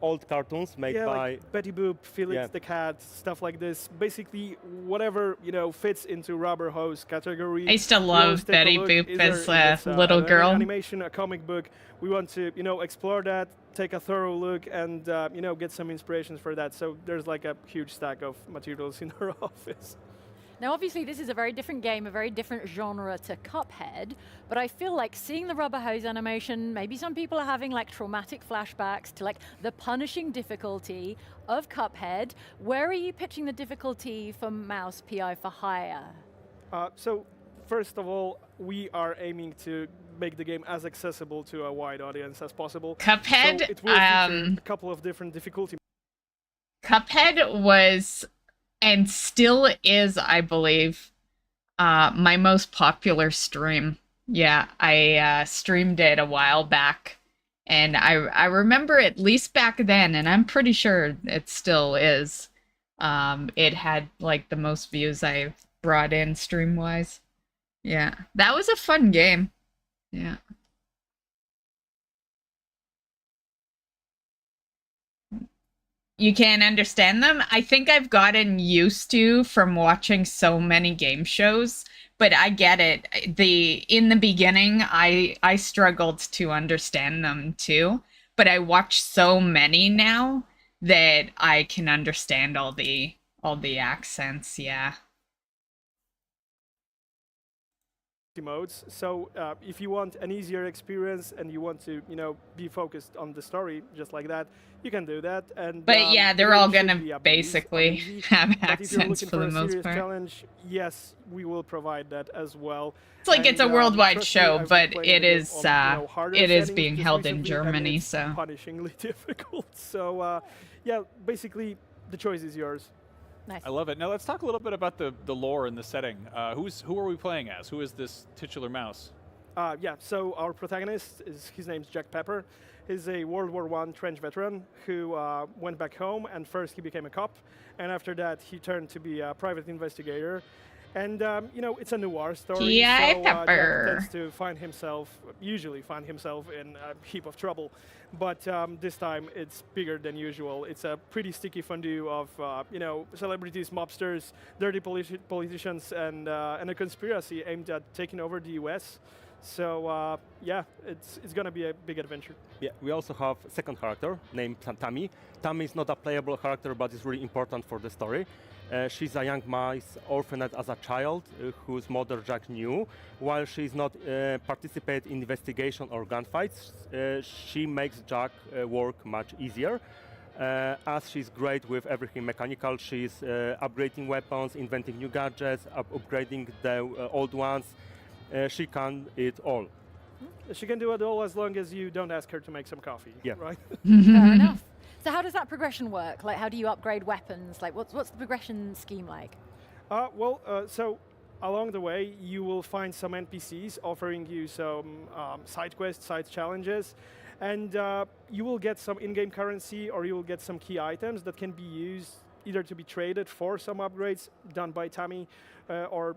Old cartoons made by like Betty Boop, Felix the Cat, stuff like this. Basically, whatever fits into rubber hose category. I used to we love always take a Betty look. Boop Either as if a it's, little an girl. animation, a comic book. We want to explore that, take a thorough look, and get some inspirations for that. So there's like a huge stack of materials in our office. Now, obviously, this is a very different game, a very different genre to Cuphead, but I feel like seeing the rubber hose animation, maybe some people are having traumatic flashbacks to the punishing difficulty of Cuphead. Where are you pitching the difficulty for Mouse PI for hire? So, first of all, we are aiming to make the game as accessible to a wide audience as possible. Cuphead, so it will feature a couple of different difficulty. Cuphead was, and still is, I believe, my most popular stream. Yeah, I streamed it a while back, and I remember at least back then, and I'm pretty sure it still is. It had the most views I've brought in stream-wise. Yeah, that was a fun game. Yeah. You can't understand them? I think I've gotten used to from watching so many game shows, but I get it. In the beginning, I struggled to understand them too, but I watch so many now that I can understand all the accents. Yeah. Modes. So if you want an easier experience and you want to, be focused on the story just like that, you can do that. And but yeah, they're it all should gonna be a breeze, basically easy. have But if you're accents looking for the a most serious part. challenge, yes, we will provide that as well. It's like it's a worldwide trust me, show, I've but played it the game is on, harder it is settings being just held in recently, and Germany, it's so punishingly difficult. So yeah, basically the choice is yours. Nice. I love it. Now let's talk a little bit about the lore and the setting. Who are we playing as? Who is this titular mouse? Yeah, so our protagonist, his name's Jack Pepper. He's a World War I trench veteran who went back home, and first he became a cop, and after that he turned to be a private investigator. And it's a noir story, G.I. so Pepper. Jack tends to usually find himself in a heap of trouble. But this time it's bigger than usual. It's a pretty sticky fondue of celebrities, mobsters, dirty politicians, and a conspiracy aimed at taking over the U.S. So yeah, it's gonna be a big adventure. Yeah, we also have a second character named Tammy. Tammy is not a playable character, but is really important for the story. She's a young mice orphaned as a child whose mother Jack knew. While she's not participate in investigation or gunfights, she makes Jack work much easier. As she's great with everything mechanical, she's upgrading weapons, inventing new gadgets, upgrading the old ones. She can it all. She can do it all as long as you don't ask her to make some coffee. Yeah. Right. Fair enough. So how does that progression work? How do you upgrade weapons? What's the progression scheme like? So along the way, you will find some NPCs offering you some side quests, side challenges, and you will get some in-game currency, or you will get some key items that can be used either to be traded for some upgrades done by Tammy, or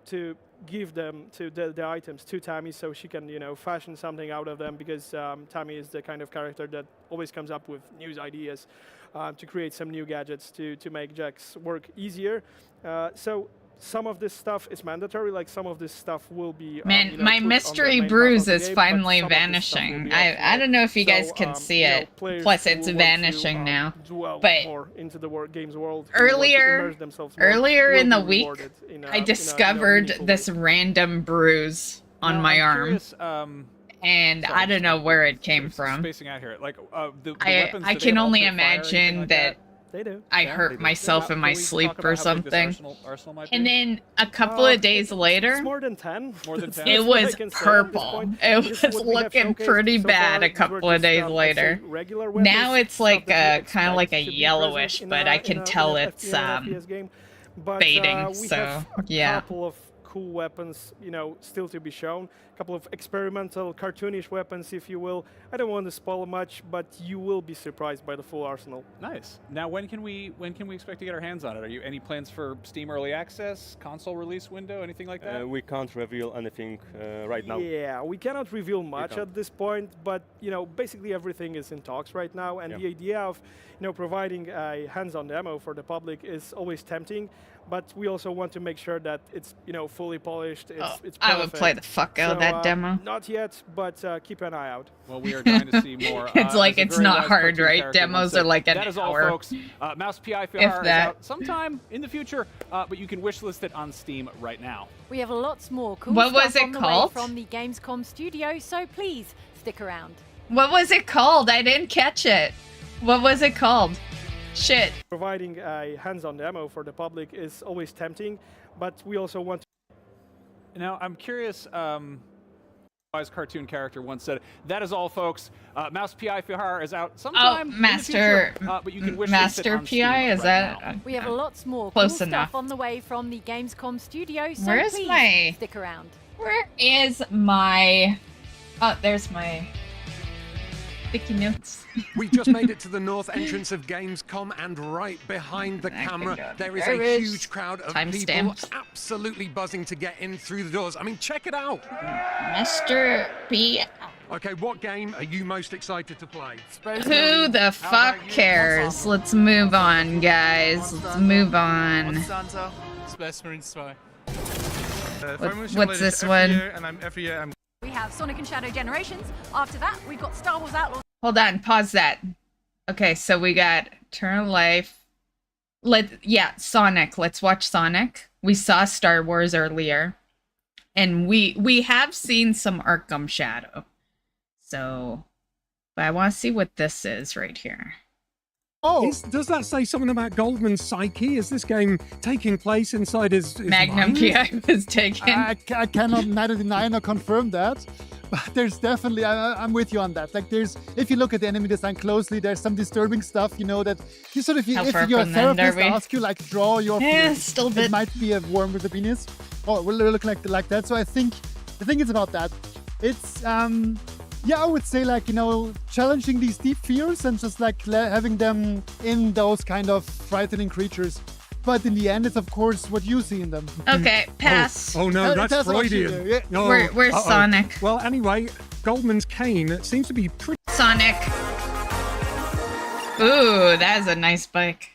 to give them to the items to Tammy so she can fashion something out of them, because Tammy is the kind of character that always comes up with new ideas to create some new gadgets to make Jack's work easier. So some of this stuff is mandatory, like some of this stuff will be Man, my mystery bruise is finally vanishing. I don't know if you guys can see it. Plus, it's vanishing now. But more into the game's world, earlier in the week, I discovered this random bruise on my arm. And I don't know where it came from. Spacing out here, like the weapons, I can only imagine that I hurt myself in my sleep or something. And then a couple of days later, more than 10. It was purple. It was looking pretty bad a couple of days later. Now it's like kind of like a yellowish, but I can tell it's fading. So yeah. Couple of cool weapons, still to be shown. A couple of experimental, cartoonish weapons, if you will. I don't want to spoil much, but you will be surprised by the full arsenal. Nice. Now, when can we expect to get our hands on it? Are you any plans for Steam Early Access, console release window, anything like that? We can't reveal anything right now. Yeah, we cannot reveal much at this point, but basically everything is in talks right now, and the idea of providing a hands-on demo for the public is always tempting. But we also want to make sure that it's fully polished. It's I would play the fuck out of that demo. Not yet, but keep an eye out. Well, we are trying to see more. It's like it's not hard, right? Demos are like an hour. That is all, folks. Mouse PI Feature is out sometime in the future, but you can wishlist it on Steam right now. We have lots more cool What was stuff it on the called? way from the Gamescom studio, so please stick around. What was it called? I didn't catch it. What was it called? Shit. Providing a hands-on demo for the public is always tempting, but we also want to... Now, I'm curious, wise cartoon character once said, that is all, folks. Mouse PI Feature is out sometime in the future, but you can wishlist Master it on Steam PI, is right that? now. We have lots more Close cool enough. stuff on the way from the Gamescom studio, so Where's please my... stick around. Where is my... Oh, there's my... sticky notes. We just made it to the north entrance of Gamescom, and right behind the camera there is a huge crowd of people absolutely buzzing to get in through the doors. I mean, check it out. Mr. P. Okay, what game are you most excited to play? Who the fuck cares? Let's move on, guys. Let's move on. Space Marine 2. What's this one? We have Sonic and Shadow Generations. After that, we've got Star Wars Outlaws. Hold on, pause that. Okay, so we got Eternal Life. Sonic. Let's watch Sonic. We saw Star Wars earlier. And we have seen some Arkham Shadow. So, but I want to see what this is right here. Oh, does that say something about Goldman's psyche? Is this game taking place inside his Magnum mind? PI was taken. I cannot neither deny nor confirm that, but there's definitely, I'm with you on that. Like if you look at the enemy design closely, there's some disturbing stuff, that you sort of, if your therapist asks you, like, draw your penis, it might be a worm with a penis. Oh, it will look like that. So I think it's about that. It's, yeah, I would say, like, challenging these deep fears and just like having them in those kind of frightening creatures. But in the end, it's of course what you see in them. Okay, pass. Oh no, that's Freudian. Yeah. Where's Sonic? Well, anyway, Goldman's cane seems to be pretty... Sonic. Ooh, that is a nice bike.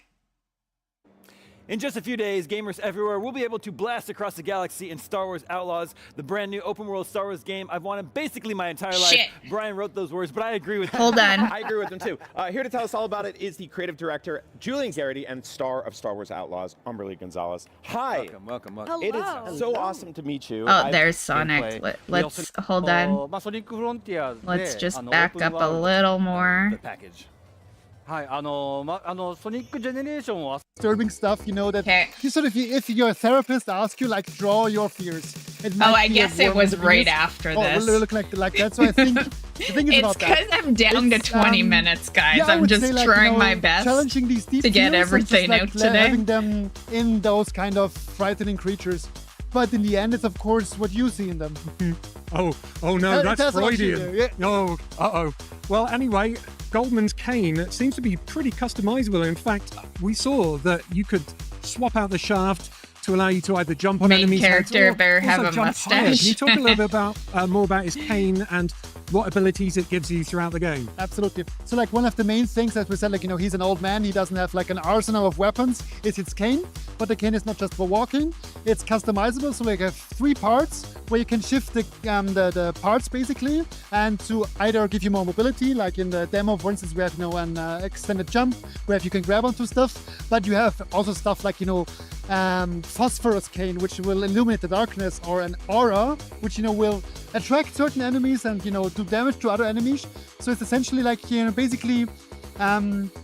In just a few days, gamers everywhere will be able to blast across the galaxy in Star Wars Outlaws, the brand new open world Star Wars game I've wanted basically my entire life. Brian wrote those words, but I agree with them. Hold on. I agree with them too. Here to tell us all about it is the creative director, Julian Garrity, and star of Star Wars Outlaws, Umberly Gonzalez. Hi. Welcome. It is so awesome to meet you. Oh, there's Sonic. Let's hold on. Let's just back up a little more. The package. Disturbing stuff, that you sort of, if your therapist asks you, like, draw your fears. I guess it was right after this. Oh, it will look like that. So I think it's about that. It's because I'm down to 20 minutes, guys. I'm just trying my best challenging these deep to get fears everything and out just, like, today. having them in those kind of frightening creatures. but in the end, it's of course what you see in them. Oh no, that's Freudian. Yeah. Oh, uh-oh. Well, anyway, Goldman's cane seems to be pretty customizable. In fact, we saw that you could swap out the shaft to allow you to either jump on Main enemies' heads character or better have also a jump higher. mustache. Can you talk a little bit about more about his cane and what abilities it gives you throughout the game? Absolutely. So like one of the main things that we said, like, he's an old man, he doesn't have like an arsenal of weapons, is his cane. But the cane is not just for walking, it's customizable. So like have 3 parts where you can shift the parts basically, and to either give you more mobility, like in the demo, for instance, we have an extended jump where you can grab onto stuff, but you have also stuff like phosphorus cane, which will illuminate the darkness, or an aura, which will attract certain enemies and do damage to other enemies. So it's essentially like basically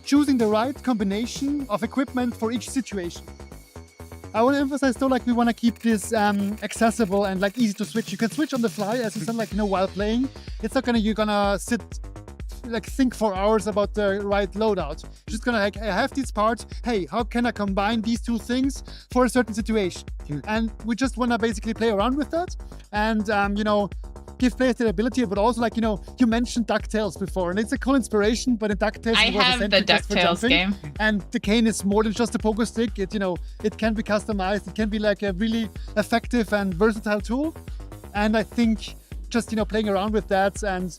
choosing the right combination of equipment for each situation. I want to emphasize though, like we want to keep this accessible and like easy to switch. You can switch on the fly, as you said, like while playing. It's not you're gonna sit like think for hours about the right loadout. You're just gonna like, I have these parts. Hey, how can I combine these 2 things for a certain situation? And we just wanna basically play around with that, and give players the ability, but also like you mentioned DuckTales before, and it's a cool inspiration. But in DuckTales, I it was have the essentially just for DuckTales jumping, game. and the cane is more than just a pogo stick. It it can be customized. It can be like a really effective and versatile tool. And I think just playing around with that and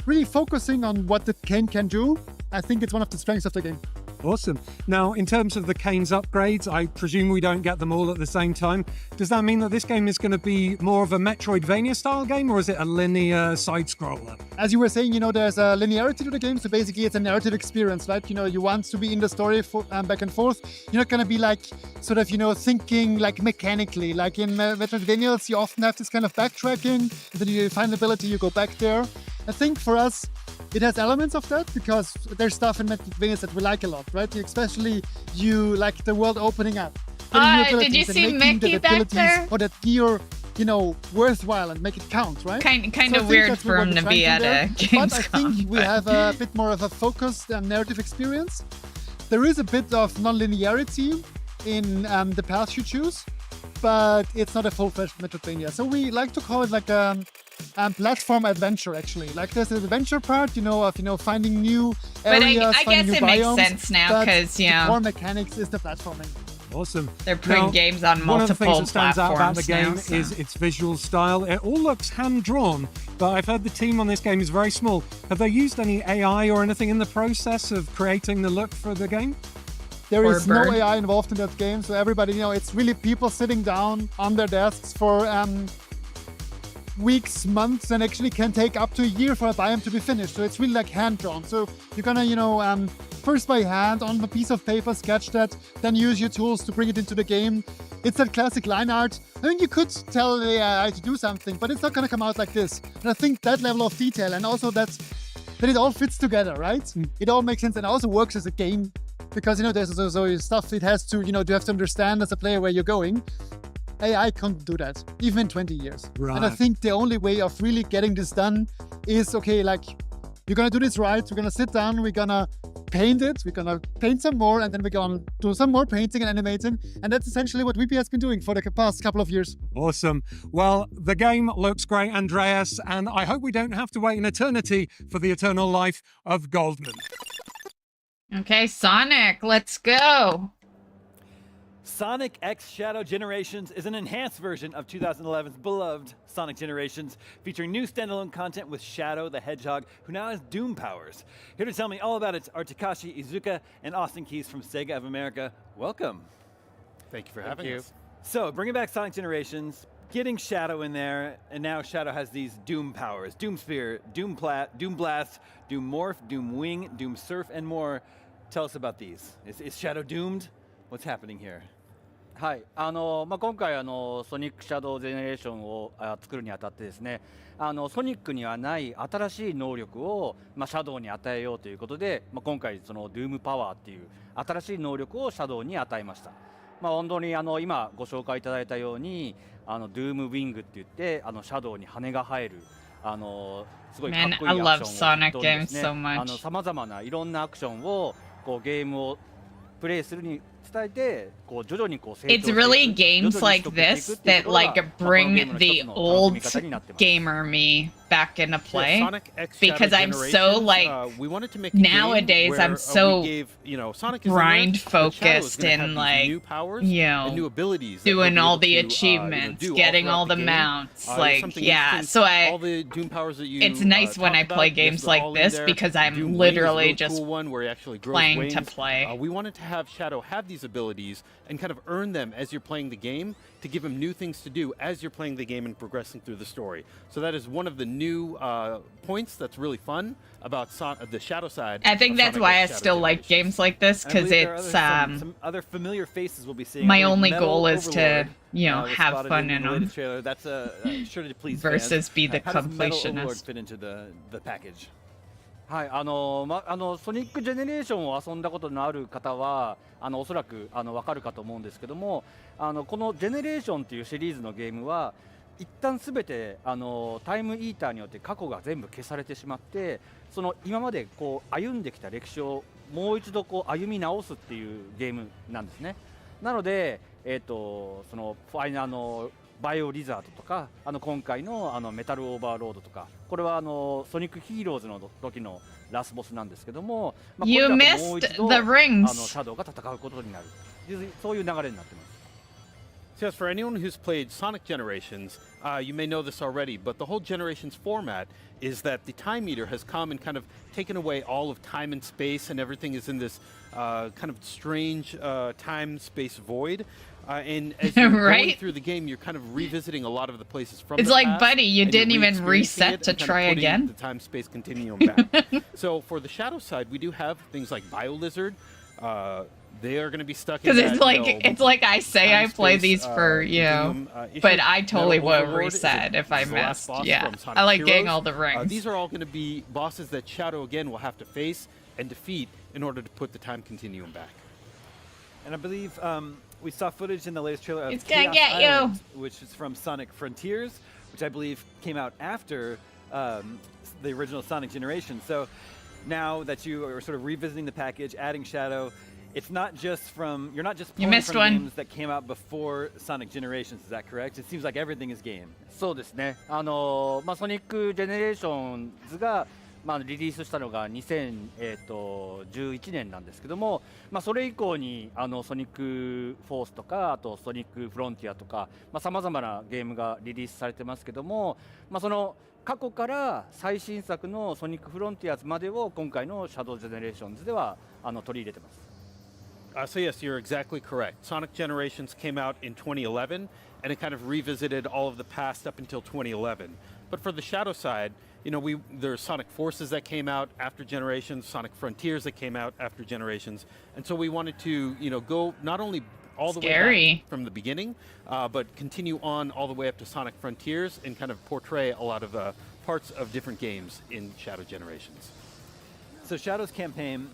really focusing on what the cane can do, I think it's one of the strengths of the game. Awesome. Now, in terms of the cane's upgrades, I presume we don't get them all at the same time. Does that mean that this game is going to be more of a Metroidvania style game, or is it a linear side-scroller? As you were saying, there's a linearity to the game, so basically it's a narrative experience, right? You want to be in the story back and forth. You're not going to be like sort of, thinking like mechanically. Like in Metroidvanias, you often have this kind of backtracking, and then you find an ability, you go back there. I think for us, it has elements of that because there's stuff in Metroidvanias that we like a lot, right? Especially you like the world opening up. Did you see Mickey back there? Or that gear, worthwhile and make it count, right? Kind of weird for him to be at a Gamescom. But I think we have a bit more of a focused narrative experience. There is a bit of non-linearity in the path you choose, but it's not a full-fledged Metroidvania. So we like to call it like a platform adventure, actually. Like there's an adventure part, of finding new areas, I guess new it biomes, makes sense now because the core mechanics is the platforming. Awesome. They're putting games on multiple one of the things that stands out about the game now, is its visual style. It all looks hand-drawn, but I've heard the team on this game is very small. Have they used any AI or anything in the process of creating the look for the game? There is no AI involved in that game, so everybody, it's really people sitting down on their desks for weeks, months, and actually can take up to a year for a biome to be finished. So it's really like hand-drawn. So you're gonna, first by hand on a piece of paper sketch that, then use your tools to bring it into the game. It's that classic line art. I mean, you could tell the AI to do something, but it's not gonna come out like this. And I think that level of detail, and also that it all fits together, right? It all makes sense and also works as a game. Because, there's also stuff it has to, you have to understand as a player where you're going. AI can't do that, even in 20 years. Right. And I think the only way of really getting this done is, okay, like, you're gonna do this right, we're gonna sit down, we're gonna paint it, we're gonna paint some more, and then we're gonna do some more painting and animating. And that's essentially what WP has been doing for the past couple of years. Awesome. Well, the game looks great, Andreas, and I hope we don't have to wait an eternity for the eternal life of Goldman. Okay, Sonic, let's go. Sonic X Shadow Generations is an enhanced version of 2011's beloved Sonic Generations, featuring new standalone content with Shadow the Hedgehog, who now has Doom powers. Here to tell me all about it are Takashi Iizuka and Austin Keys from Sega of America. Welcome. Thank you for having us. So, bringing back Sonic Generations, getting Shadow in there, and now Shadow has these Doom powers. Doom Sphere, Doom Blast, Doom Morph, Doom Wing, Doom Surf, and more. Tell us about these. Is Shadow doomed? What's happening here? はい、今回ソニックシャドウジェネレーションを作るにあたってですね、ソニックにはない新しい能力をシャドウに与えようということで、今回そのドゥームパワーっていう新しい能力をシャドウに与えました。本当に今ご紹介いただいたようにドゥームウィングって言ってシャドウに羽が生えるすごいかっこいいアクションをですね、さまざまないろんなアクションをこうゲームをプレイするに伝えてこう徐々にこう成長 It's really games like this that like bring the old gamer me back into play, because I'm so like nowadays I'm so grind focused and like new abilities, doing all the achievements, getting all the mounts, like yeah. So it's nice when I play games like this because I'm literally just playing to play. We wanted to have Shadow have these abilities and kind of earn them as you're playing the game to give him new things to do as you're playing the game and progressing through the story. So that is one of the new points that's really fun about the Shadow side. I think that's why I still like games like this, because it's some other familiar faces we'll be seeing. my only goal is to have fun in them. That's sure to please versus fans. be the How does Metal Overlord completionist. fit into the package? はい、ソニックジェネレーションを遊んだことのある方はおそらく分かるかと思うんですけども、このジェネレーションというシリーズのゲームは一旦すべてタイムイーターによって過去が全部消されてしまって、その今までこう歩んできた歴史をもう一度こう歩み直すっていうゲームなんですね。なので、そのバイオリザードとか今回のメタルオーバーロードとか、これはソニックヒーローズの時のラスボスなんですけども、これだともう一度シャドウが戦うことになる、そういう流れになってます。So as for anyone who's played Sonic Generations, you may know this already, but the whole Generations format is that the Time Eater has come and kind of taken away all of time and space, and everything is in this kind of strange time-space void. And as you're going through the game, you're kind of revisiting a lot of the places from It's the like, past, buddy, you and you're didn't even re-experiencing reset it to and kind of try putting again. the time-space continuum back. So for the Shadow side, we do have things like BioLizard. They are going to be stuck in Because that, it's like I say I play these for but I totally would reset if I missed. Yeah, I like getting all the rings. These are all going to be bosses that Shadow again will have to face and defeat in order to put the time continuum back. And I believe we saw footage in the latest trailer of It's gonna Chaos get you. Island, which is from Sonic Frontiers, which I believe came out after the original Sonic generation. So now that you are sort of revisiting the package, adding Shadow, it's not just from you're not just pulling from games that came out before Sonic Generations. Is that correct? It seems like everything is game. そうですね。ソニックジェネレーションズがリリースしたのが2011年なんですけども、それ以降にソニックフォースとか、あとソニックフロンティアとか、さまざまなゲームがリリースされてますけども、その過去から最新作のソニックフロンティアズまでを今回のシャドウジェネレーションズでは取り入れてます。So yes, you're exactly correct. Sonic Generations came out in 2011, and it kind of revisited all of the past up until 2011. But for the Shadow side, there's Sonic Forces that came out after Generations, Sonic Frontiers that came out after Generations, and so we wanted to, go not only all the way back from the beginning, but continue on all the way up to Sonic Frontiers and kind of portray a lot of parts of different games in Shadow Generations. So Shadow's campaign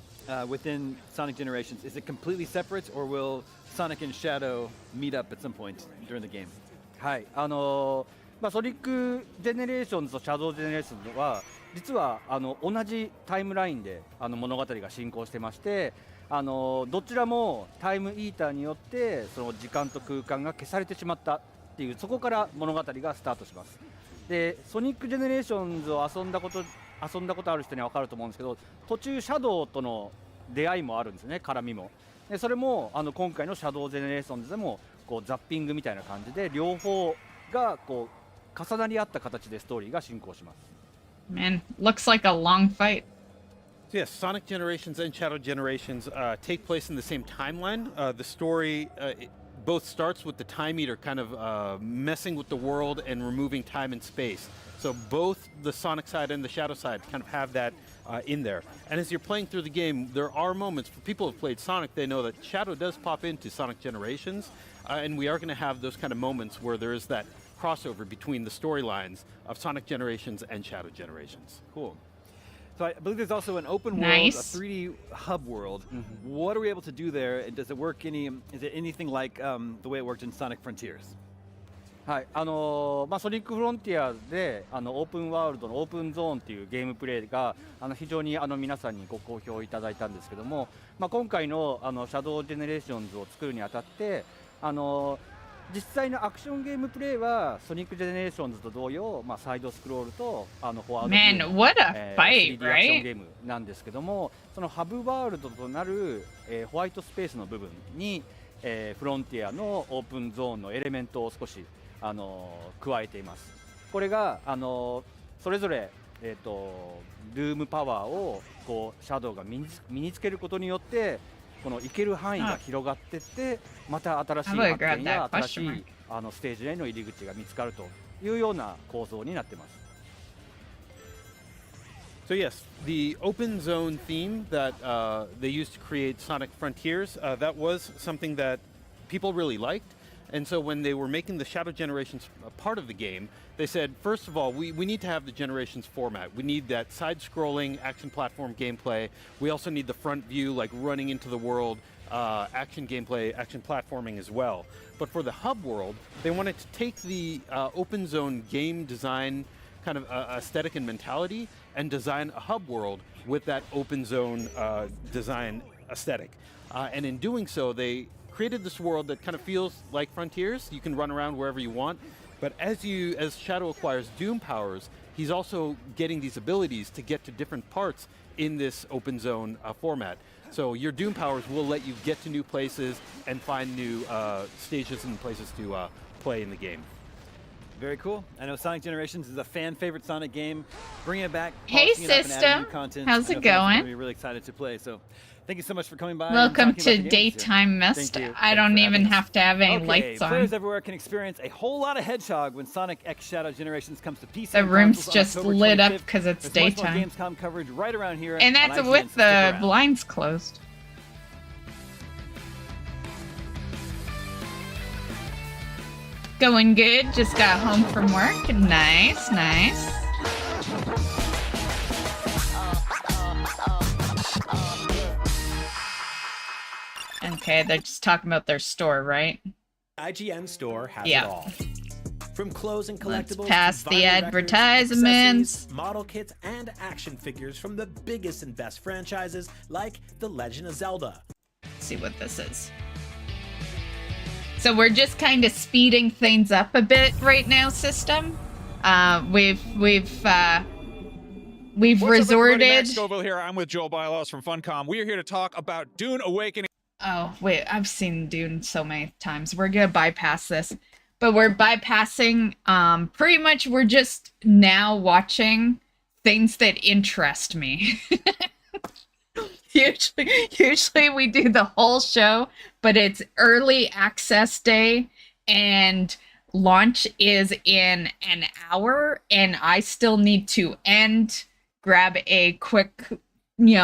within Sonic Generations, is it completely separate, or will Sonic and Shadow meet up at some point during the game? はい、ソニックジェネレーションズとシャドウジェネレーションズは実は同じタイムラインで物語が進行してまして、どちらもタイムイーターによってその時間と空間が消されてしまったっていう、そこから物語がスタートします。で、ソニックジェネレーションズを遊んだことある人には分かると思うんですけど、途中シャドウとの出会いもあるんですね、絡みも。でそれも今回のシャドウジェネレーションズでもこうザッピングみたいな感じで両方がこう重なり合った形でストーリーが進行します。Man, looks like a long fight. So yes, Sonic Generations and Shadow Generations take place in the same timeline. The story both starts with the Time Eater kind of messing with the world and removing time and space. So both the Sonic side and the Shadow side kind of have that in there. And as you're playing through the game, there are moments, for people who have played Sonic, they know that Shadow does pop into Sonic Generations, and we are going to have those kind of moments where there is that crossover between the storylines of Sonic Generations and Shadow Generations. Cool. So I believe there's also an open world, a 3D hub world. What are we able to do there, and does it work is it anything like the way it worked in Sonic Frontiers? はい、ソニックフロンティアでオープンワールドのオープンゾーンっていうゲームプレイが非常に皆さんにご好評いただいたんですけども、今回のシャドウジェネレーションズを作るにあたって実際のアクションゲームプレイはソニックジェネレーションズと同様、サイドスクロールとフォワードビューの what a fight, 3D アクションゲームなんですけども、そのハブワールドとなる、ホワイトスペースの部分に、フロンティアのオープンゾーンのエレメントを少し加えています。これがそれぞれ、ルームパワーをシャドウが身につけることによってこの行ける範囲が広がっていって、また新しい発見や新しいステージへの入り口が見つかるというような構造になっています。So yes, the open zone theme that they used to create Sonic Frontiers, that was something that people really liked. And so when they were making the Shadow Generations part of the game, they said, first of all, we need to have the Generations format. We need that side-scrolling action platform gameplay. We also need the front view, like running into the world, action gameplay, action platforming as well. But for the hub world, they wanted to take the open zone game design kind of aesthetic and mentality and design a hub world with that open zone design aesthetic. And in doing so, they created this world that kind of feels like Frontiers. You can run around wherever you want, but as Shadow acquires Doom powers, he's also getting these abilities to get to different parts in this open zone format. So your Doom powers will let you get to new places and find new stages and places to play in the game. Very cool. I know Sonic Generations is a fan favorite Sonic game. Bringing it back. Hey, polishing it up and adding system. New content. How's I it know fans are going? gonna be really excited to play. So thank you so much for coming by. Welcome and talking to about the games here. Daytime Mist. Thank you. I Thanks don't for even having us. have to have any Okay, lights on. players everywhere can experience a whole lot of Hedgehog when Sonic X Shadow Generations comes to PC. The and room's consoles on just October lit up 25th. because it's There's much more daytime. Gamescom coverage right around here. And on that's IGN, with so stick the around. blinds closed. Going good. Just got home from work. Nice, nice. Okay, they're just talking about their store, right? IGN store has Yeah. it all. From clothes and Let's collectibles, pass to the vinyl records, advertisements. accessories, model kits, and action figures from the biggest and best franchises like The Legend of Zelda. Let's see what this is. So we're just kind of speeding things up a bit right now, system. We've What's up, everybody? resorted. Max Scoville here. I'm with Joel Bylaws from Funcom. We are here to talk about Dune Awakening. Oh, wait, I've seen Dune so many times. We're gonna bypass this. But we're bypassing, pretty much we're just now watching things that interest me. Usually we do the whole show, but it's early access day and launch is in an hour and I still need to grab a quick,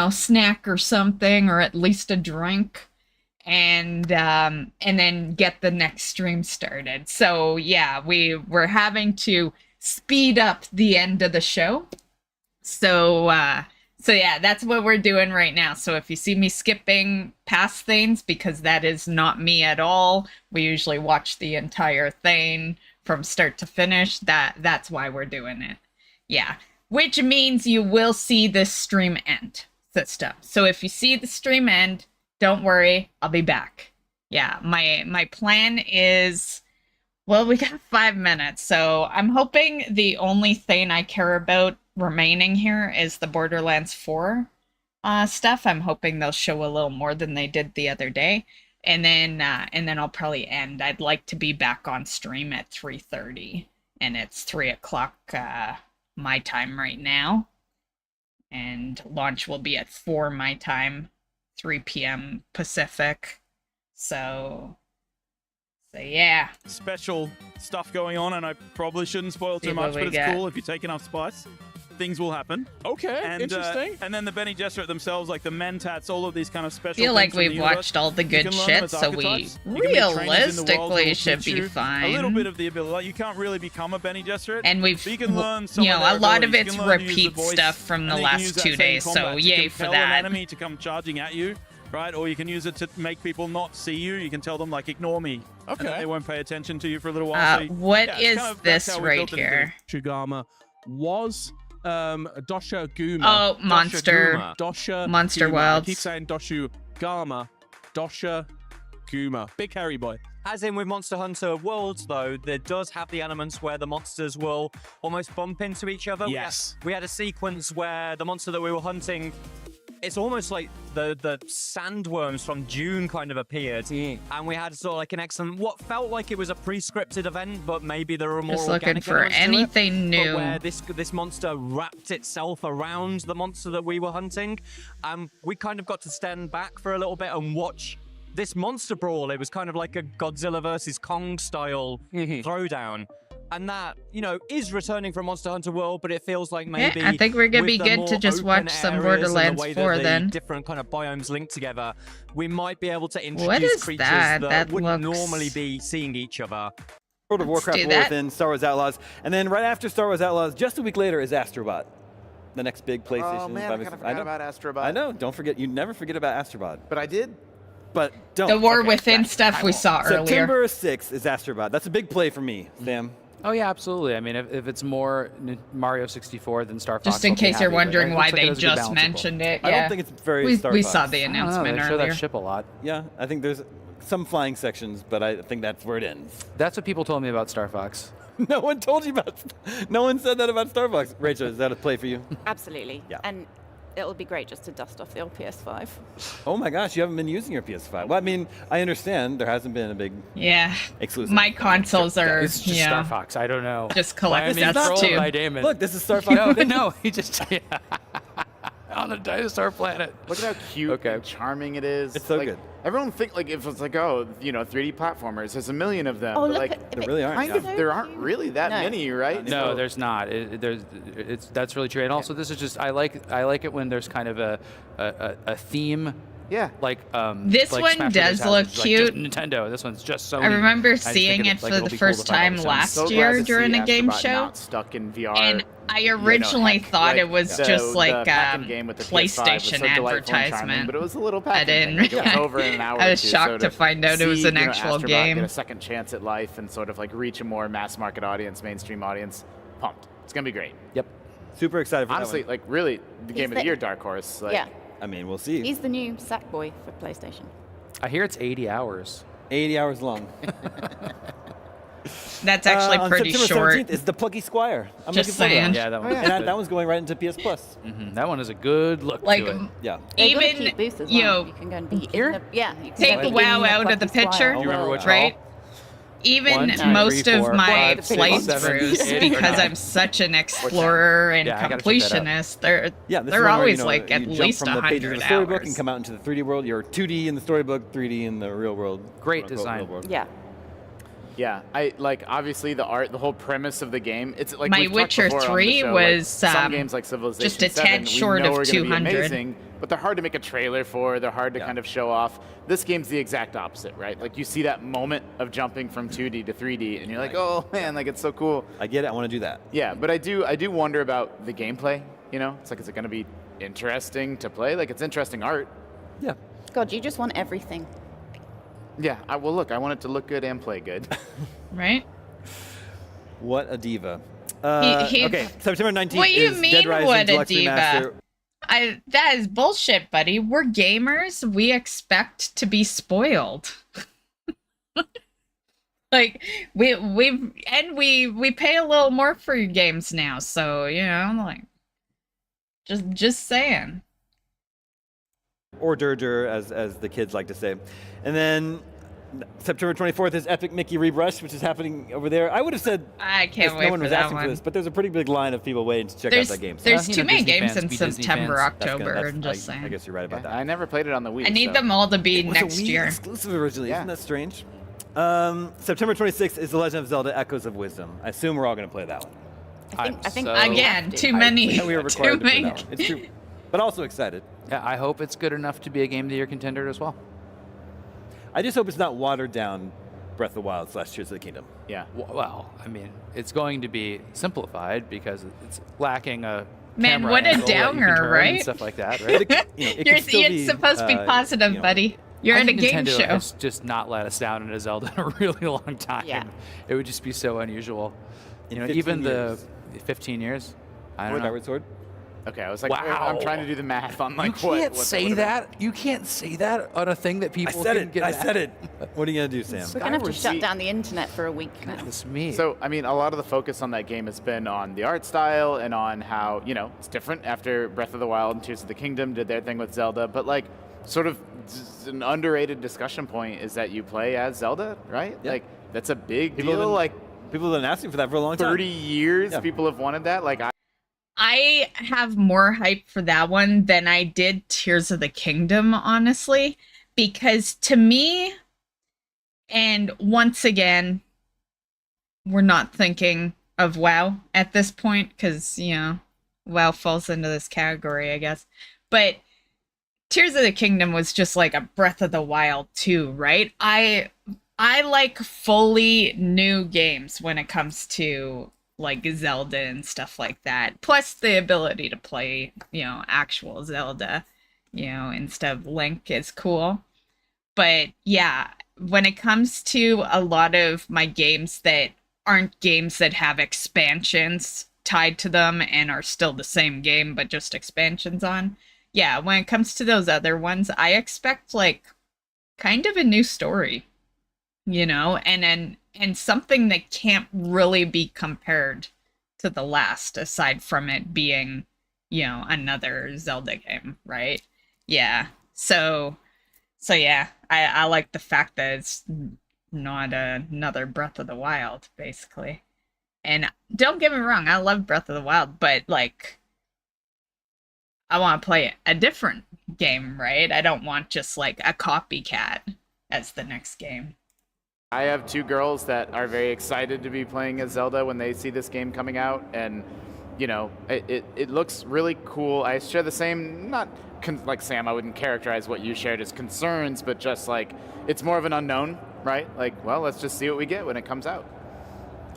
snack or something, or at least a drink, and then get the next stream started. So yeah, we're having to speed up the end of the show. So yeah, that's what we're doing right now. So if you see me skipping past things, because that is not me at all. We usually watch the entire thing from start to finish. That's why we're doing it. Yeah, which means you will see this stream end, system. So if you see the stream end, don't worry, I'll be back. Yeah, my plan is, well, we got 5 minutes, so I'm hoping the only thing I care about remaining here is the Borderlands 4 stuff. I'm hoping they'll show a little more than they did the other day, and then I'll probably end. I'd like to be back on stream at 3:30, and it's 3 o'clock my time right now, and launch will be at 4 my time, 3 p.m. Pacific. So yeah. Special stuff going on, and I probably shouldn't spoil See too what much, we but it's got. cool if you take enough spice. Things will happen. Okay, and, interesting. And then the Bene Gesserit themselves, like the Mentats, all of these kind of special Feel things like from the we've universe. watched all the You good can learn them shit, as so we archetypes. You can meet trainers in the world who realistically will should teach be you fine. A little bit of the ability. Like, you can't really become a Bene Gesserit, And we've, but you can learn some of a their lot of abilities. it's You can learn to use the repeat voice, stuff from and the then you can use last that 2 same days, so combat to yay for compel an that. enemy to come charging at you. right? Or you can use it to make people not see you. You can tell them, like, ignore me. Okay. And they won't pay attention to you for a little while. What is this right here? Shugama was Dosha Guma. Oh, Monster. Dosha Monster Guma. Wilds. I keep saying Doshu Gama. Dosha Guma. Big hairy boy. As in with Monster Hunter Worlds, though, there does have the elements where the monsters will almost bump into each other. Yes. We had a sequence where the monster that we were hunting, it's almost like the sandworms from Dune kind of appeared. And we had sort of like an excellent, what felt like it was a pre-scripted event, but maybe there were more Just looking organic for elements to it. anything new. But where this monster wrapped itself around the monster that we were hunting. And we kind of got to stand back for a little bit and watch this monster brawl. It was kind of like a Godzilla versus Kong style throwdown. And that, you know, is returning from Monster Hunter World, but it feels like maybe I think we're gonna with be the good to more just open watch some areas and Borderlands the way 4 that the then. different kind of biomes linked together, we might be able to What introduce is creatures that? That wouldn't looks- normally be seeing each other. World of Warcraft, do War that. Within, Star Wars Outlaws, and then right after Star Wars Outlaws, just a week later, is Astrobot, the next big PlayStation. Oh man, I kind of forgot about Astrobot. I know. Don't forget. You never forget about Astrobot. But I did. But don't. The War Within stuff we saw earlier. September 6th is Astrobot. That's a big play for me, Sam. Oh yeah, absolutely. I mean, if it's more Mario 64 than Star Fox, Just in I'll be case you're happy with it. wondering It why looks like they it has a good just balance of both. mentioned it. I Yeah. don't think it's very we, Star we Fox. saw the I don't know, announcement they show earlier. that ship a lot. Yeah, I think there's some flying sections, but I think that's where it ends. That's what people told me about Star Fox. No one told you about. No one said that about Star Fox. Rachel, is that a play for you? Absolutely. Yeah. And it'll be great just to dust off the old PS5. Oh my gosh, you haven't been using your PS5. Well, I mean, I understand there hasn't been a big exclusive. My consoles are It's just Star Fox. I don't know. Just collect Why am I sets trolled too. by Damon? Look, this is Star Fox. No, he just on a dinosaur planet. Look at how cute and charming it is. It's so like, good. Everyone think like if it's like, oh, you know, 3D platformers. There's a million of them. Oh, but look like at- There really aren't. kind of, there aren't really that many, right? No, So- there's not. That's really true. And also, this is just I like it when there's kind of a theme. Yeah. Like This like one Smash does Brothers has, look which is cute. Like just Nintendo. This one's just Sony. I remember just think seeing it like for it'll the be cool first to find time out last so glad year to see during a game Astrobot show. not stuck in VR. And I you know, originally heck, thought like, it was the- just the like Pac-Man game with the PS5 was so PlayStation delightful and charming, advertisement. but it was a little I Pac-Man didn't. thing. Like, it was over in an hour I or was two, shocked so to find out it was see, an you know, actual Astrobot game. Get a second chance at life and sort of like reach a more mass market audience, mainstream audience. Pumped. It's gonna be great. Yep. Super excited for Honestly, that one. like really, the game of the the- year, dark horse. Like, Yeah. I mean, we'll see. He's the new Sackboy for PlayStation. I hear it's 80 hours. 80 hours long. That's actually on pretty September short. 17th is the Plucky Squire. I'm Just looking forward to saying. that. Yeah, that one. And that one's going right into PS Plus. That one is a good look Like, to it. Yeah. They've got a Even cute booth as you well. know, You can go and be here? in the, yeah. You can take go and WoW be in out of the Plucky picture, Squire. Do you remember which right? hall? Even 1, 2, most 3, 4, of my 5, 6, 7, playthroughs, 8, because 9. I'm such an explorer and Yeah, I gotta check that out. completionist, they're Yeah, this is they're one where, always you know, like at you jump least from the pages of 100 the storybook and hours. come out into the 3D world. You're 2D in the storybook, 3D in the real world. Great quote-unquote design. real world. Yeah. Yeah, I like obviously the art, the whole premise of the game. It's like My we've talked Witcher before on the 3 show, was, like, some um, games like Civilization just a 7, tad we short know of are gonna be 200. amazing, but they're hard to make a trailer for. They're hard to kind of show off. This game's the exact opposite, right? Like you see that moment of jumping from 2D to 3D, and you're like, oh man, like it's so cool. I get it. I want to do that. Yeah, but I do wonder about the gameplay. You know, it's like, is it going to be interesting to play? Like it's interesting art. Yeah. God, you just want everything. Yeah. Well, look, I want it to look good and play good. Right? What a diva. He- okay, September 19th What do you is mean, Dead Rising what a Deluxe diva? Remaster. That is bullshit, buddy. We're gamers. We expect to be spoiled. Like we pay a little more for your games now, so you know, like just saying. Or Durger, as the kids like to say. And then September 24th is Epic Mickey Rebrush, which is happening over there. I would have said I can't if wait no one for was that asking one. for this, but there's a pretty big line of people waiting to check There's out that game. there's too many Disney games fans in be Disney September, fans. October. I'm just I saying. guess you're right about that. I never played it on the Wii. I need so. them all to be It was next a Wii year. exclusive originally. Isn't that strange? September 26th is The Legend of Zelda: Echoes of Wisdom. I assume we're all going to play that one. I think Again, too many. We were Too required to play many. that one. It's true, but also excited. Yeah, I hope it's good enough to be a Game of the Year contender as well. I just hope it's not watered down Breath of the Wild / Tears of the Kingdom. Yeah. Well, I mean, it's going to be simplified because it's lacking a Man, camera what a angle that you can downer, turn right? And stuff like that, right? You're supposed to be positive, buddy. You're I at a think game Nintendo show. has just not let us down in a Zelda in a really long time. Yeah. It would just be so unusual. In You know, 15 even years. the 15 years. I don't know. Skyward Sword. Okay, I was like, Wow. I'm trying to do the math on like You what. can't what say that. You can't say that on a thing that people. I said can it. Get I mad said at. it. What are you gonna do, Sam? We're gonna have to Skyward shut Sea- down the internet for a week now. Goodness me. So, I mean, a lot of the focus on that game has been on the art style and on how, you know, it's different after Breath of the Wild and Tears of the Kingdom did their thing with Zelda. But, like, sort of an underrated discussion point is that you play as Zelda, right? Yeah. Like, that's a big People have deal. been- Like, People have been asking for that for a long time. 30 years, Yeah. people have wanted that. Like, I have more hype for that one than I did Tears of the Kingdom, honestly, because to me, and once again, we're not thinking of WoW at this point because, you know, WoW falls into this category, I guess. But Tears of the Kingdom was just like a Breath of the Wild 2, right? I like fully new games when it comes to like Zelda and stuff like that. Plus the ability to play, you know, actual Zelda, you know, instead of Link is cool. But yeah, when it comes to a lot of my games that aren't games that have expansions tied to them and are still the same game but just expansions on, yeah, when it comes to those other ones, I expect like kind of a new story, you know, and something that can't really be compared to the last, aside from it being, you know, another Zelda game, right? Yeah. So yeah, I like the fact that it's not another Breath of the Wild, basically. And don't get me wrong, I love Breath of the Wild, but like, I want to play a different game, right? I don't want just like a copycat as the next game. I have two girls that are very excited to be playing as Zelda when they see this game coming out, and you know, it looks really cool. I share the same, not like Sam, I wouldn't characterize what you shared as concerns, but just like it's more of an unknown, right? Like, well, let's just see what we get when it comes out.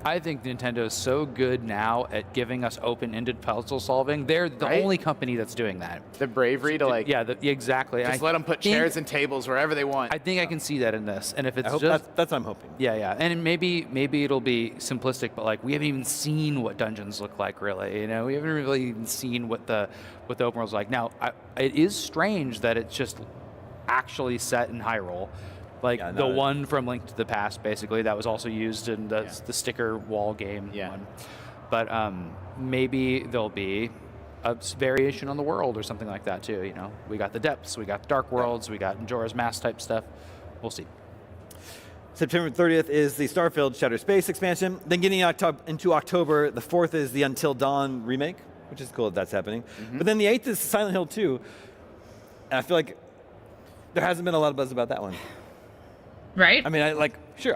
I think Nintendo is so good now at giving us open-ended puzzle solving. They're the only company that's doing that. The bravery to like, yeah, exactly. Just let them put chairs and tables wherever they want. I think I can see that in this, and if it's I hope just that's what I'm hoping. yeah, and maybe it'll be simplistic, but like we haven't even seen what dungeons look like, really. You know, we haven't really even seen what the open world's like. Now, it is strange that it's just actually set in Hyrule. Like the one from Link to the Past, basically, that was also used in the sticker wall game one. But maybe there'll be a variation on the world or something like that too. You know, we got the depths, we got the dark worlds, we got Majora's Mask type stuff. We'll see. September 30th is the Starfield Shattered Space expansion. Then getting into October, the 4th is the Until Dawn remake, which is cool that that's happening. But then the 8th is Silent Hill 2. And I feel like there hasn't been a lot of buzz about that one. Right? I mean, I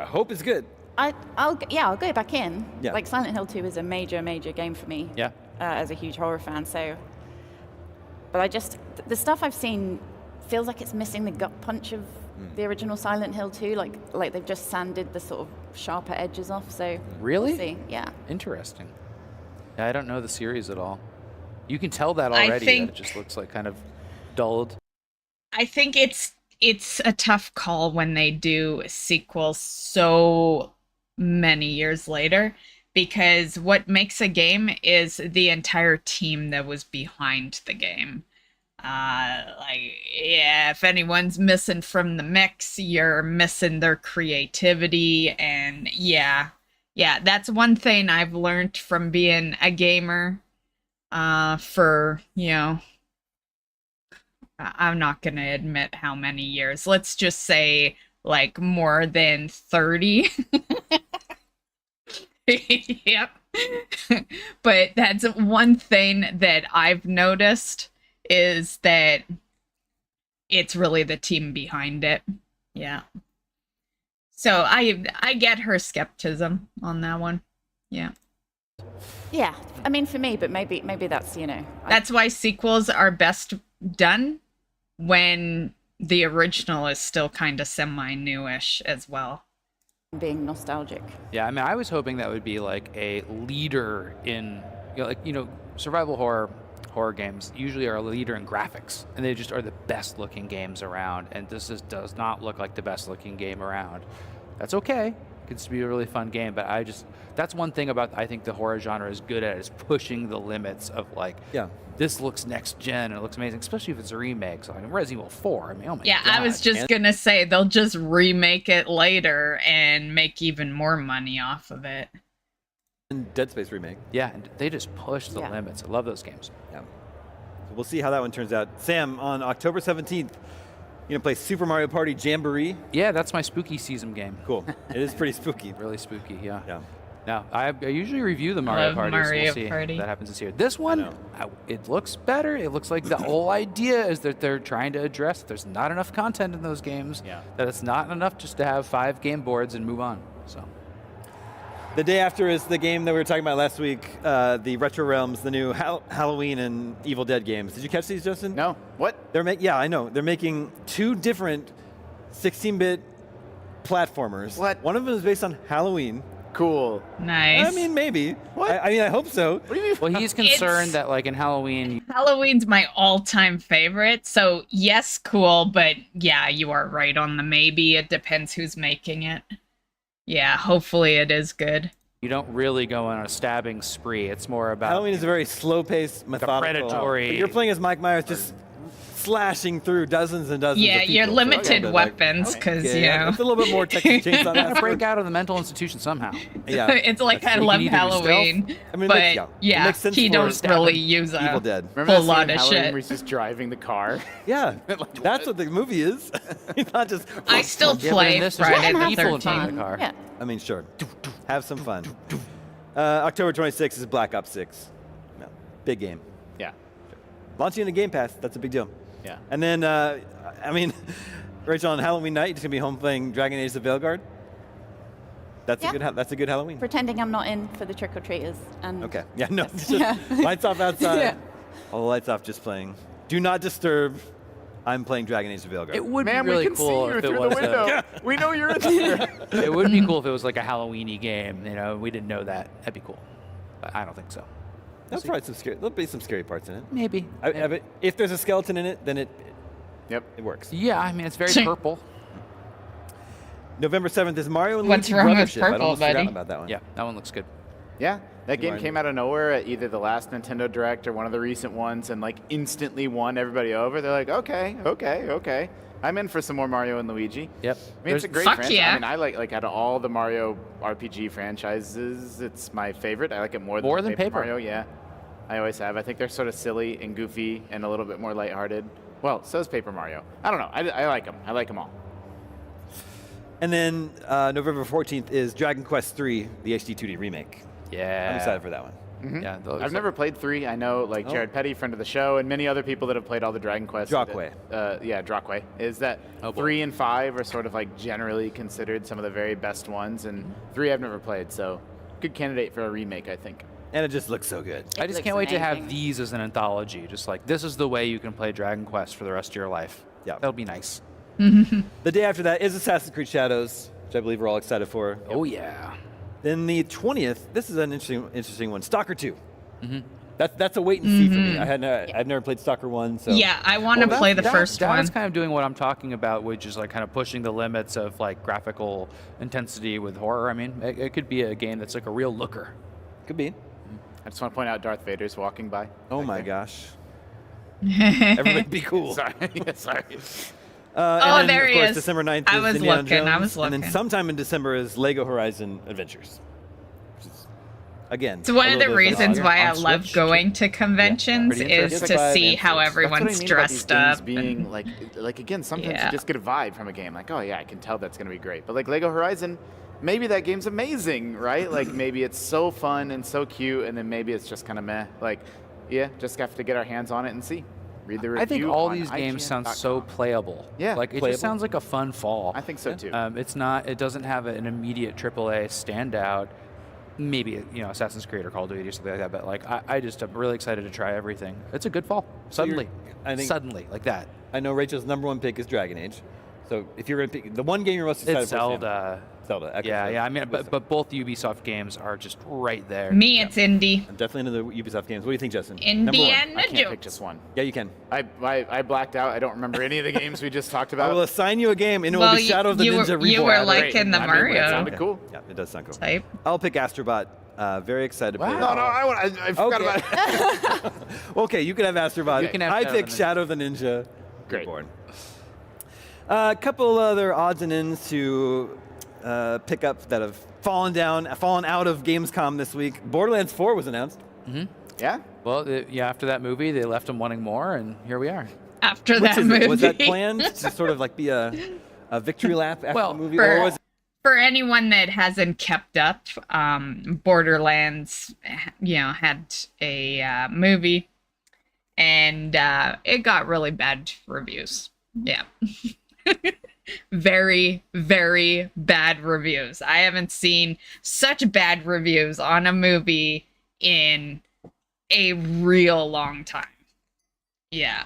hope it's good. I'll go back in. Yeah. Like Silent Hill 2 is a major game for me. Yeah. As a huge horror fan, so. But the stuff I've seen feels like it's missing the gut punch of the original Silent Hill 2. Like they've just sanded the sort of sharper edges off. So. Really? We'll see. Yeah. Interesting. Yeah, I don't know the series at all. You can tell that already. That it just looks like kind of dulled. I think it's a tough call when they do sequels so many years later, because what makes a game is the entire team that was behind the game. If anyone's missing from the mix, you're missing their creativity. And yeah, that's one thing I've learned from being a gamer for, you know, I'm not going to admit how many years. Let's just say like more than 30. Yep. But that's one thing that I've noticed is that it's really the team behind it. Yeah. So I get her skepticism on that one. Yeah. Yeah. I mean, for me, but maybe that's, you know. That's why sequels are best done when the original is still kind of semi-newish as well. Being nostalgic. Yeah, I mean, I was hoping that would be like a leader in, survival horror horror games usually are a leader in graphics, and they just are the best looking games around, and this does not look like the best looking game around. That's okay. It can be a really fun game, but that's one thing about I think the horror genre is good at, is pushing the limits of like, this looks next gen and it looks amazing, especially if it's a remake. So like Resident Evil 4, I mean, oh my god. I was just gonna say they'll just remake it later and make even more money off of it. And Dead Space remake. Yeah, and they just push the limits. I love those games. Yeah. So we'll see how that one turns out. Sam, on October 17th, you're gonna play Super Mario Party Jamboree. Yeah, that's my spooky season game. Cool. It is pretty spooky. Really spooky, yeah. Yeah. Now, I usually review the Mario Party, so we'll see if that happens this year. This one, it looks better. It looks like the whole idea is that they're trying to address there's not enough content in those games, that it's not enough just to have 5 game boards and move on. So. The day after is the game that we were talking about last week, the Retro Realms, the new Halloween and Evil Dead games. Did you catch these, Justin? No. What? Yeah, I know. They're making 2 different 16-bit platformers. What? One of them is based on Halloween. Cool. Nice. I mean, maybe. What? I mean, I hope so. What do you mean? Well, he's concerned that, like, in Halloween... Halloween's my all-time favorite, so yes, cool, but yeah, you are right on the maybe. It depends who's making it. Yeah, hopefully it is good. You don't really go on a stabbing spree. It's more about... Halloween is a very slow-paced, methodical... predatory... But you're playing as Mike Myers, just slashing through dozens and dozens of people. You're limited weapons, because, It's a little bit more Texas Chainsaw. Gotta break out of the mental institution somehow. Yeah. It's like, I love Halloween, I mean, but he don't really use a Evil Dead. whole lot of Halloween shit. where he's just driving the car? Yeah, that's what the movie is. Not just... I still play Friday the 13th. car. Yeah. I mean, sure. Have some fun. October 26th is Black Ops 6. No, big game. Yeah. Launching into Game Pass, that's a big deal. Yeah. And then, I mean, Rachel, on Halloween night, you're just going to be home playing Dragon Age: The Veilguard? That's a good Halloween. Pretending I'm not in for the trick-or-treaters. And Okay. Yeah, no, just lights off outside. All the lights off, just playing. Do not disturb. I'm playing Dragon Age: The Veilguard. It would be really cool if it was We know you're in there. It would be cool if it was like a Halloween-y game. You know, we didn't know that. That'd be cool. But I don't think so. There'll be some scary parts in it. Maybe. If there's a skeleton in it, then it works. Yeah, I mean, it's very purple. November 7th is Mario and What's Luigi wrong with Brothership. purple, I almost buddy? forgot about that one. Yeah, that one looks good. Yeah, that game came out of nowhere at either the last Nintendo Direct or one of the recent ones, and like instantly won everybody over. They're like, okay, I'm in for some more Mario and Luigi. Yep. I mean, it's a great Fuck franchise. yeah. I mean, I like out of all the Mario RPG franchises, it's my favorite. I like it more than Paper Mario. Yeah, I always have. I think they're sort of silly and goofy and a little bit more lighthearted. Well, so is Paper Mario. I don't know. I like them. I like them all. And then November 14th is Dragon Quest III, the HD 2D remake. Yeah. I'm excited for that one. Mm-hmm. Yeah, I've never played 3. I know, like Jared Petty, friend of the show, and many other people that have played all the Dragon Quest. Drockway. Drockway. Is that 3 and 5 are sort of like generally considered some of the very best ones, and 3 I've never played, so good candidate for a remake, I think. And it just looks so good. I just can't wait to have these as an anthology. Just like, this is the way you can play Dragon Quest for the rest of your life. Yeah. That'll be nice. The day after that is Assassin's Creed Shadows, which I believe we're all excited for. Oh, yeah. Then the 20th, this is an interesting one, Stalker 2. That's a wait and see for me. I've never played Stalker 1, so Yeah, I want to play the first one. That's kind of doing what I'm talking about, which is like kind of pushing the limits of like graphical intensity with horror. I mean, it could be a game that's like a real looker. Could be. I just want to point out Darth Vader's walking by. Oh my gosh. Everybody be cool. Sorry. Sorry. Oh, and then, there of he course, is. December 9th I is was Indiana looking, Jones, I was And then looking. sometime in December is Lego Horizon Adventures. Which is, again, It's one of the reasons why I on love Switch. going to conventions pretty is interesting. to see how That's everyone's what I mean dressed about these up. games being and- like again, sometimes Yeah. you just get a vibe from a game. Like, oh yeah, I can tell that's going to be great. But like Lego Horizon, maybe that game's amazing, right? Like maybe it's so fun and so cute, and then maybe it's just kind of meh. Like, yeah, just have to get our hands on it and see. Read the review. I think all on these games sound IGN.com. so playable. Yeah, like it playable. just sounds like a fun fall. I think so too. It's not. It doesn't have an immediate AAA standout. Maybe Assassin's Creed or Call of Duty or something like that. But like I'm really excited to try everything. It's a good fall. Suddenly, suddenly like that. I know Rachel's number one pick is Dragon Age. So if you're going to pick the one game you're most excited It's for, Sam. Zelda. Zelda. Echo Yeah, says. yeah. I mean, but both Ubisoft games are just right there. Me, it's indie. I'm definitely into the Ubisoft games. What do you think, Justin? Indiana I can't pick jokes. just one. Yeah, you can. I blacked out. I don't remember any of the games we just talked about. I will assign you a game, and it Well, will be Shadow of the you Ninja were- Reborn. you were like Great. in the I mean, Mario. It sounded cool. Yeah, it does sound cool. Type. I'll pick Astrobot. Very excited to play No, that. no, I forgot about it. Okay, you can have Astrobot. You can have I Shadow pick of the Ninja. Shadow of the Ninja Great. Reborn. A couple other odds and ends to pick up that have fallen out of Gamescom this week. Borderlands 4 was announced. Mm-hmm. Yeah? Well, yeah, after that movie, they left them wanting more, and here we are. After that movie. Was that planned to sort of like be a victory lap after the movie? Or was For anyone that hasn't kept up, Borderlands, had a movie, and it got really bad reviews. Yeah. Very, very bad reviews. I haven't seen such bad reviews on a movie in a real long time. Yeah.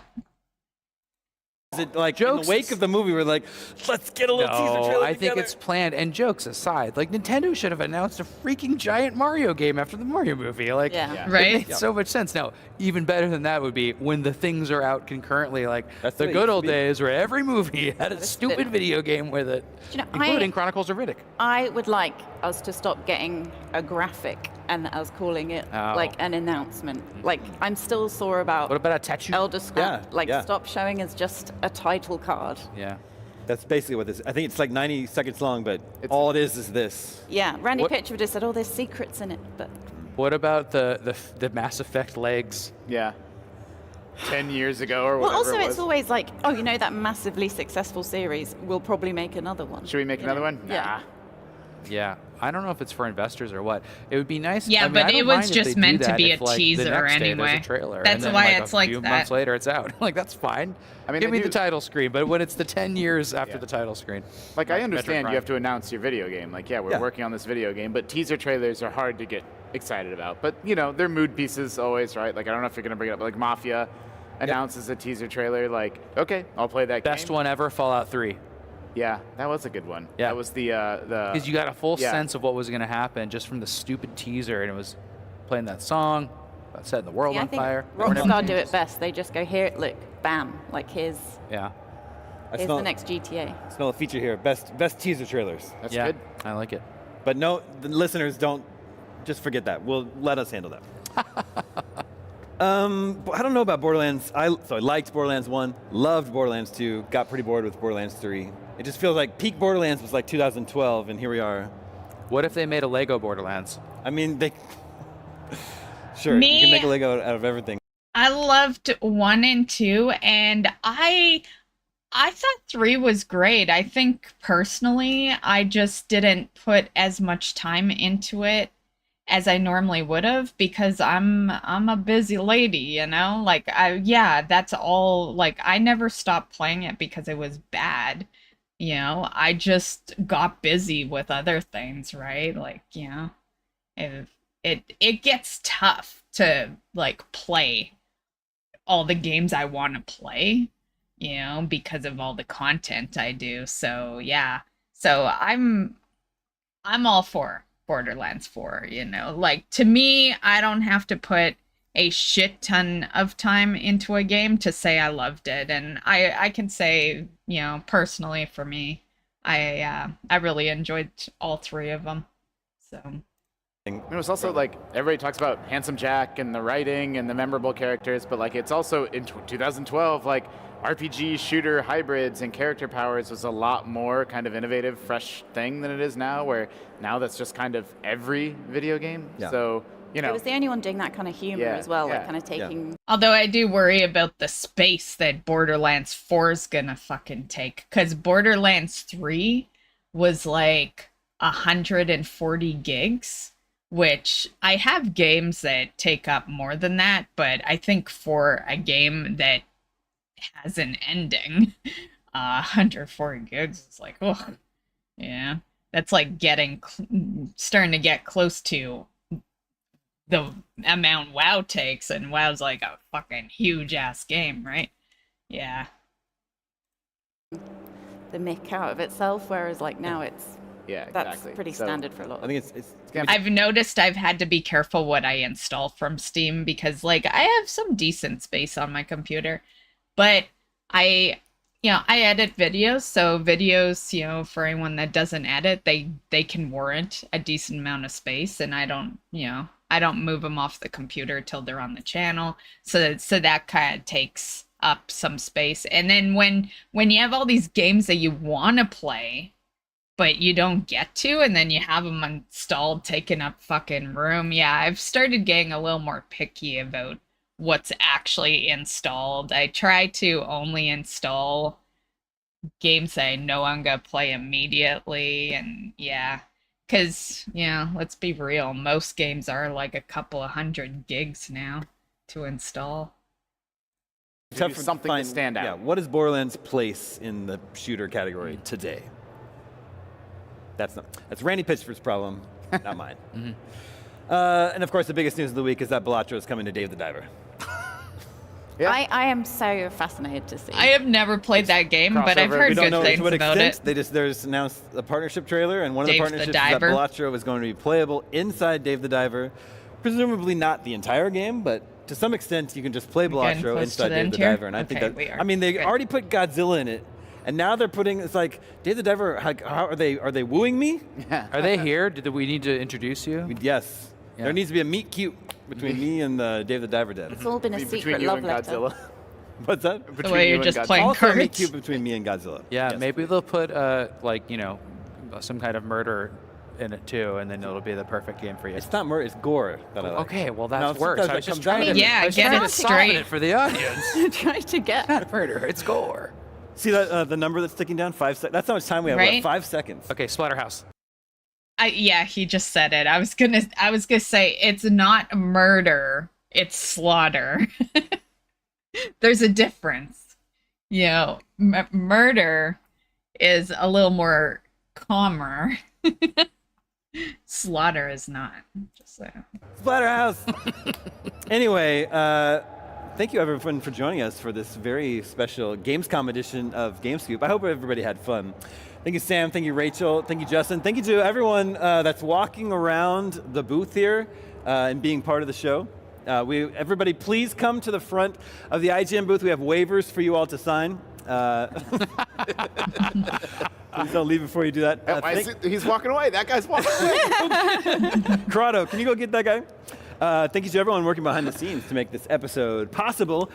Is it like in the wake of the movie, we're like, let's get a little teaser trailer I think together? it's planned. And jokes aside, like Nintendo should have announced a freaking giant Mario game after the Mario movie. Like, Yeah. it Right? made so much sense. Now, even better than that would be when the things are out concurrently, like the the way it good used old to be. days where every movie had a stupid video game with it, Do you know, including Chronicles of Riddick. I would like us to stop getting a graphic and us calling it Oh. like an announcement. Like, I'm still sore about What about a tattoo? Elder Scrolls. Yeah, Like, yeah. stop showing us just a title card. Yeah. That's basically what this. I think it's like 90 seconds long, but all it is this. Yeah, Randy What- Pitchford just said, oh, there's secrets in it, but What about the Mass Effect legs? Yeah. 10 years ago or well, whatever also it was. it's always like, oh, you know that massively successful series, we'll probably make another one. Should we make You another know? one? Yeah. Yeah, I don't know if it's for investors or what. It would be nice. Yeah, I mean, but I don't it was mind if just they do meant to that be if, a like, the teaser next day there's anyway. a trailer, That's and then, why like, it's a like few that. months later it's out. Like that's fine. I mean, Give they me the do- title screen, but when it's the 10 years after the title screen. Like, I Metroid understand Prime. you have to announce your video game. Like, yeah, we're Yeah. working on this video game, but teaser trailers are hard to get excited about. But, they're mood pieces always, right? Like, I don't know if you're going to bring it up. Like, Mafia announces a teaser trailer. Like, okay, I'll play that Best game. one ever, Fallout 3. Yeah, that was a good one. Yeah. That was the... Because you got a full yeah. sense of what was going to happen just from the stupid teaser, and it was playing that song, about setting the world Yeah, I on think fire. Rockstar do it best. They just go, here, look, bam, like here's Yeah. the next GTA. Smell a feature here. Best teaser trailers. That's Yeah, good. I like it. But no, the listeners don't. Just forget that. We'll let us handle that. I don't know about Borderlands. I liked Borderlands 1, loved Borderlands 2, got pretty bored with Borderlands 3. It just feels like peak Borderlands was like 2012, and here we are. What if they made a Lego Borderlands? I mean, they. Sure, Me- you can make a Lego out of everything. I loved 1 and 2, and I thought 3 was great. I think personally, I just didn't put as much time into it as I normally would have because I'm a busy lady, Like that's all. Like I never stopped playing it because it was bad. I just got busy with other things, right? Like, it gets tough to like play all the games I want to play, because of all the content I do. So yeah. So I'm all for Borderlands 4, Like to me, I don't have to put a shit ton of time into a game to say I loved it. And I can say, personally for me, I really enjoyed all 3 of them. So It was also like everybody talks about Handsome Jack and the writing and the memorable characters, but like it's also in 2012, like RPG shooter hybrids and character powers was a lot more kind of innovative, fresh thing than it is now, where now that's just kind of every video game. Yeah. So, It was the only one doing that kind of humor Yeah, as well, yeah, like kind of taking. although I do worry about the space that Borderlands 4 is gonna fucking take, because Borderlands 3 was like 140 gigs, which I have games that take up more than that, but I think for a game that has an ending, 140 gigs is like, oh, yeah, that's like starting to get close to the amount WoW takes, and WoW's like a fucking huge ass game, right? Yeah. The mick out of itself, whereas like now it's Yeah, That's exactly. pretty So, standard for a lot. I think it's I've noticed I've had to be careful what I install from Steam because, like, I have some decent space on my computer, but I edit videos, so videos, for anyone that doesn't edit, they can warrant a decent amount of space, and I don't move them off the computer till they're on the channel, so that kind of takes up some space. And then when you have all these games that you want to play, but you don't get to, and then you have them installed, taking up fucking room. Yeah, I've started getting a little more picky about what's actually installed. I try to only install games that I know I'm gonna play immediately, and yeah, because let's be real, most games are like a couple of 100 gigs now to install. Tough for something to stand out. Yeah, what is Borderlands' place in the shooter category today? That's Randy Pitchford's problem, not mine. And of course, the biggest news of the week is that Balatro is coming to Dave the Diver. I am so fascinated to see. I have never played that game, but I've heard good things about it. There's announced a partnership trailer, and one of the Dave the partnerships is that Diver. Balatro is going to be playable inside Dave the Diver. Presumably not the entire game, but to some extent you can just play We're getting Balatro close to inside the Dave end the here? Diver, and I think Okay, that we are. I mean they Good. already put Godzilla in it, and now they're putting it's like Dave the Diver. How are they wooing me? Are they here? Do we need to introduce you? Yes. Yeah. There needs to be a meet cute between me and Dave the Diver Den. It's all been a secret love letter. What's that? The way you're just playing also a meet cards. cute between me and Godzilla. Yeah, Yes. maybe they'll put some kind of murder in it too, and then it'll be the perfect game for you. It's not murder, it's gore that I like. Okay, well No, that's worse. sometimes I it was just comes out trying of to, it. Yeah, I was get trying it to soften straight. it for the audience. Trying to get. Not murder, it's gore. See that the number that's ticking down? 5 seconds. That's how much time we have Right? left. 5 seconds. Okay, Splatterhouse. Yeah, he just said it. I was gonna say it's not murder, it's slaughter. There's a difference. Murder is a little more calmer. Slaughter is not. Just so. Splatterhouse. Anyway, thank you everyone for joining us for this very special Gamescom edition of GameScoop. I hope everybody had fun. Thank you, Sam. Thank you, Rachel. Thank you, Justin. Thank you to everyone that's walking around the booth here and being part of the show. Everybody, please come to the front of the IGN booth. We have waivers for you all to sign. Please don't leave before you do that. He's walking away. That guy's walking away. Corrado, can you go get that guy? Thank you to everyone working behind the scenes to make this episode possible.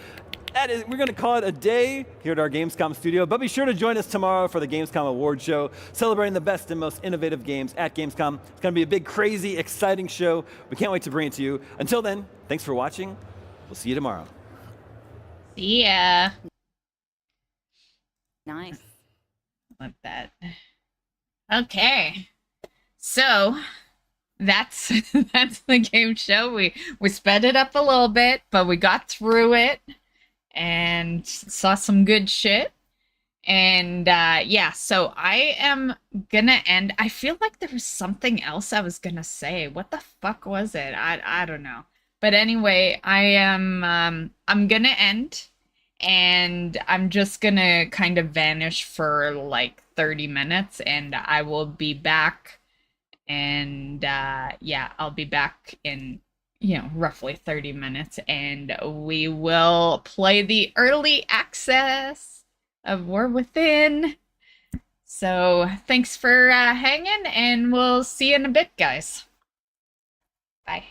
We're going to call it a day here at our Gamescom studio, but be sure to join us tomorrow for the Gamescom Award Show, celebrating the best and most innovative games at Gamescom. It's going to be a big, crazy, exciting show. We can't wait to bring it to you. Until then, thanks for watching. We'll see you tomorrow. See ya. Nice. Like that. Okay. So that's the game show. We sped it up a little bit, but we got through it and saw some good shit. And yeah, so I am gonna end. I feel like there was something else I was gonna say. What the fuck was it? I don't know. But anyway, I'm gonna end, and I'm just gonna kind of vanish for like 30 minutes, and I will be back. And yeah, I'll be back in roughly 30 minutes, and we will play the early access of War Within. So thanks for hanging, and we'll see you in a bit, guys. Bye.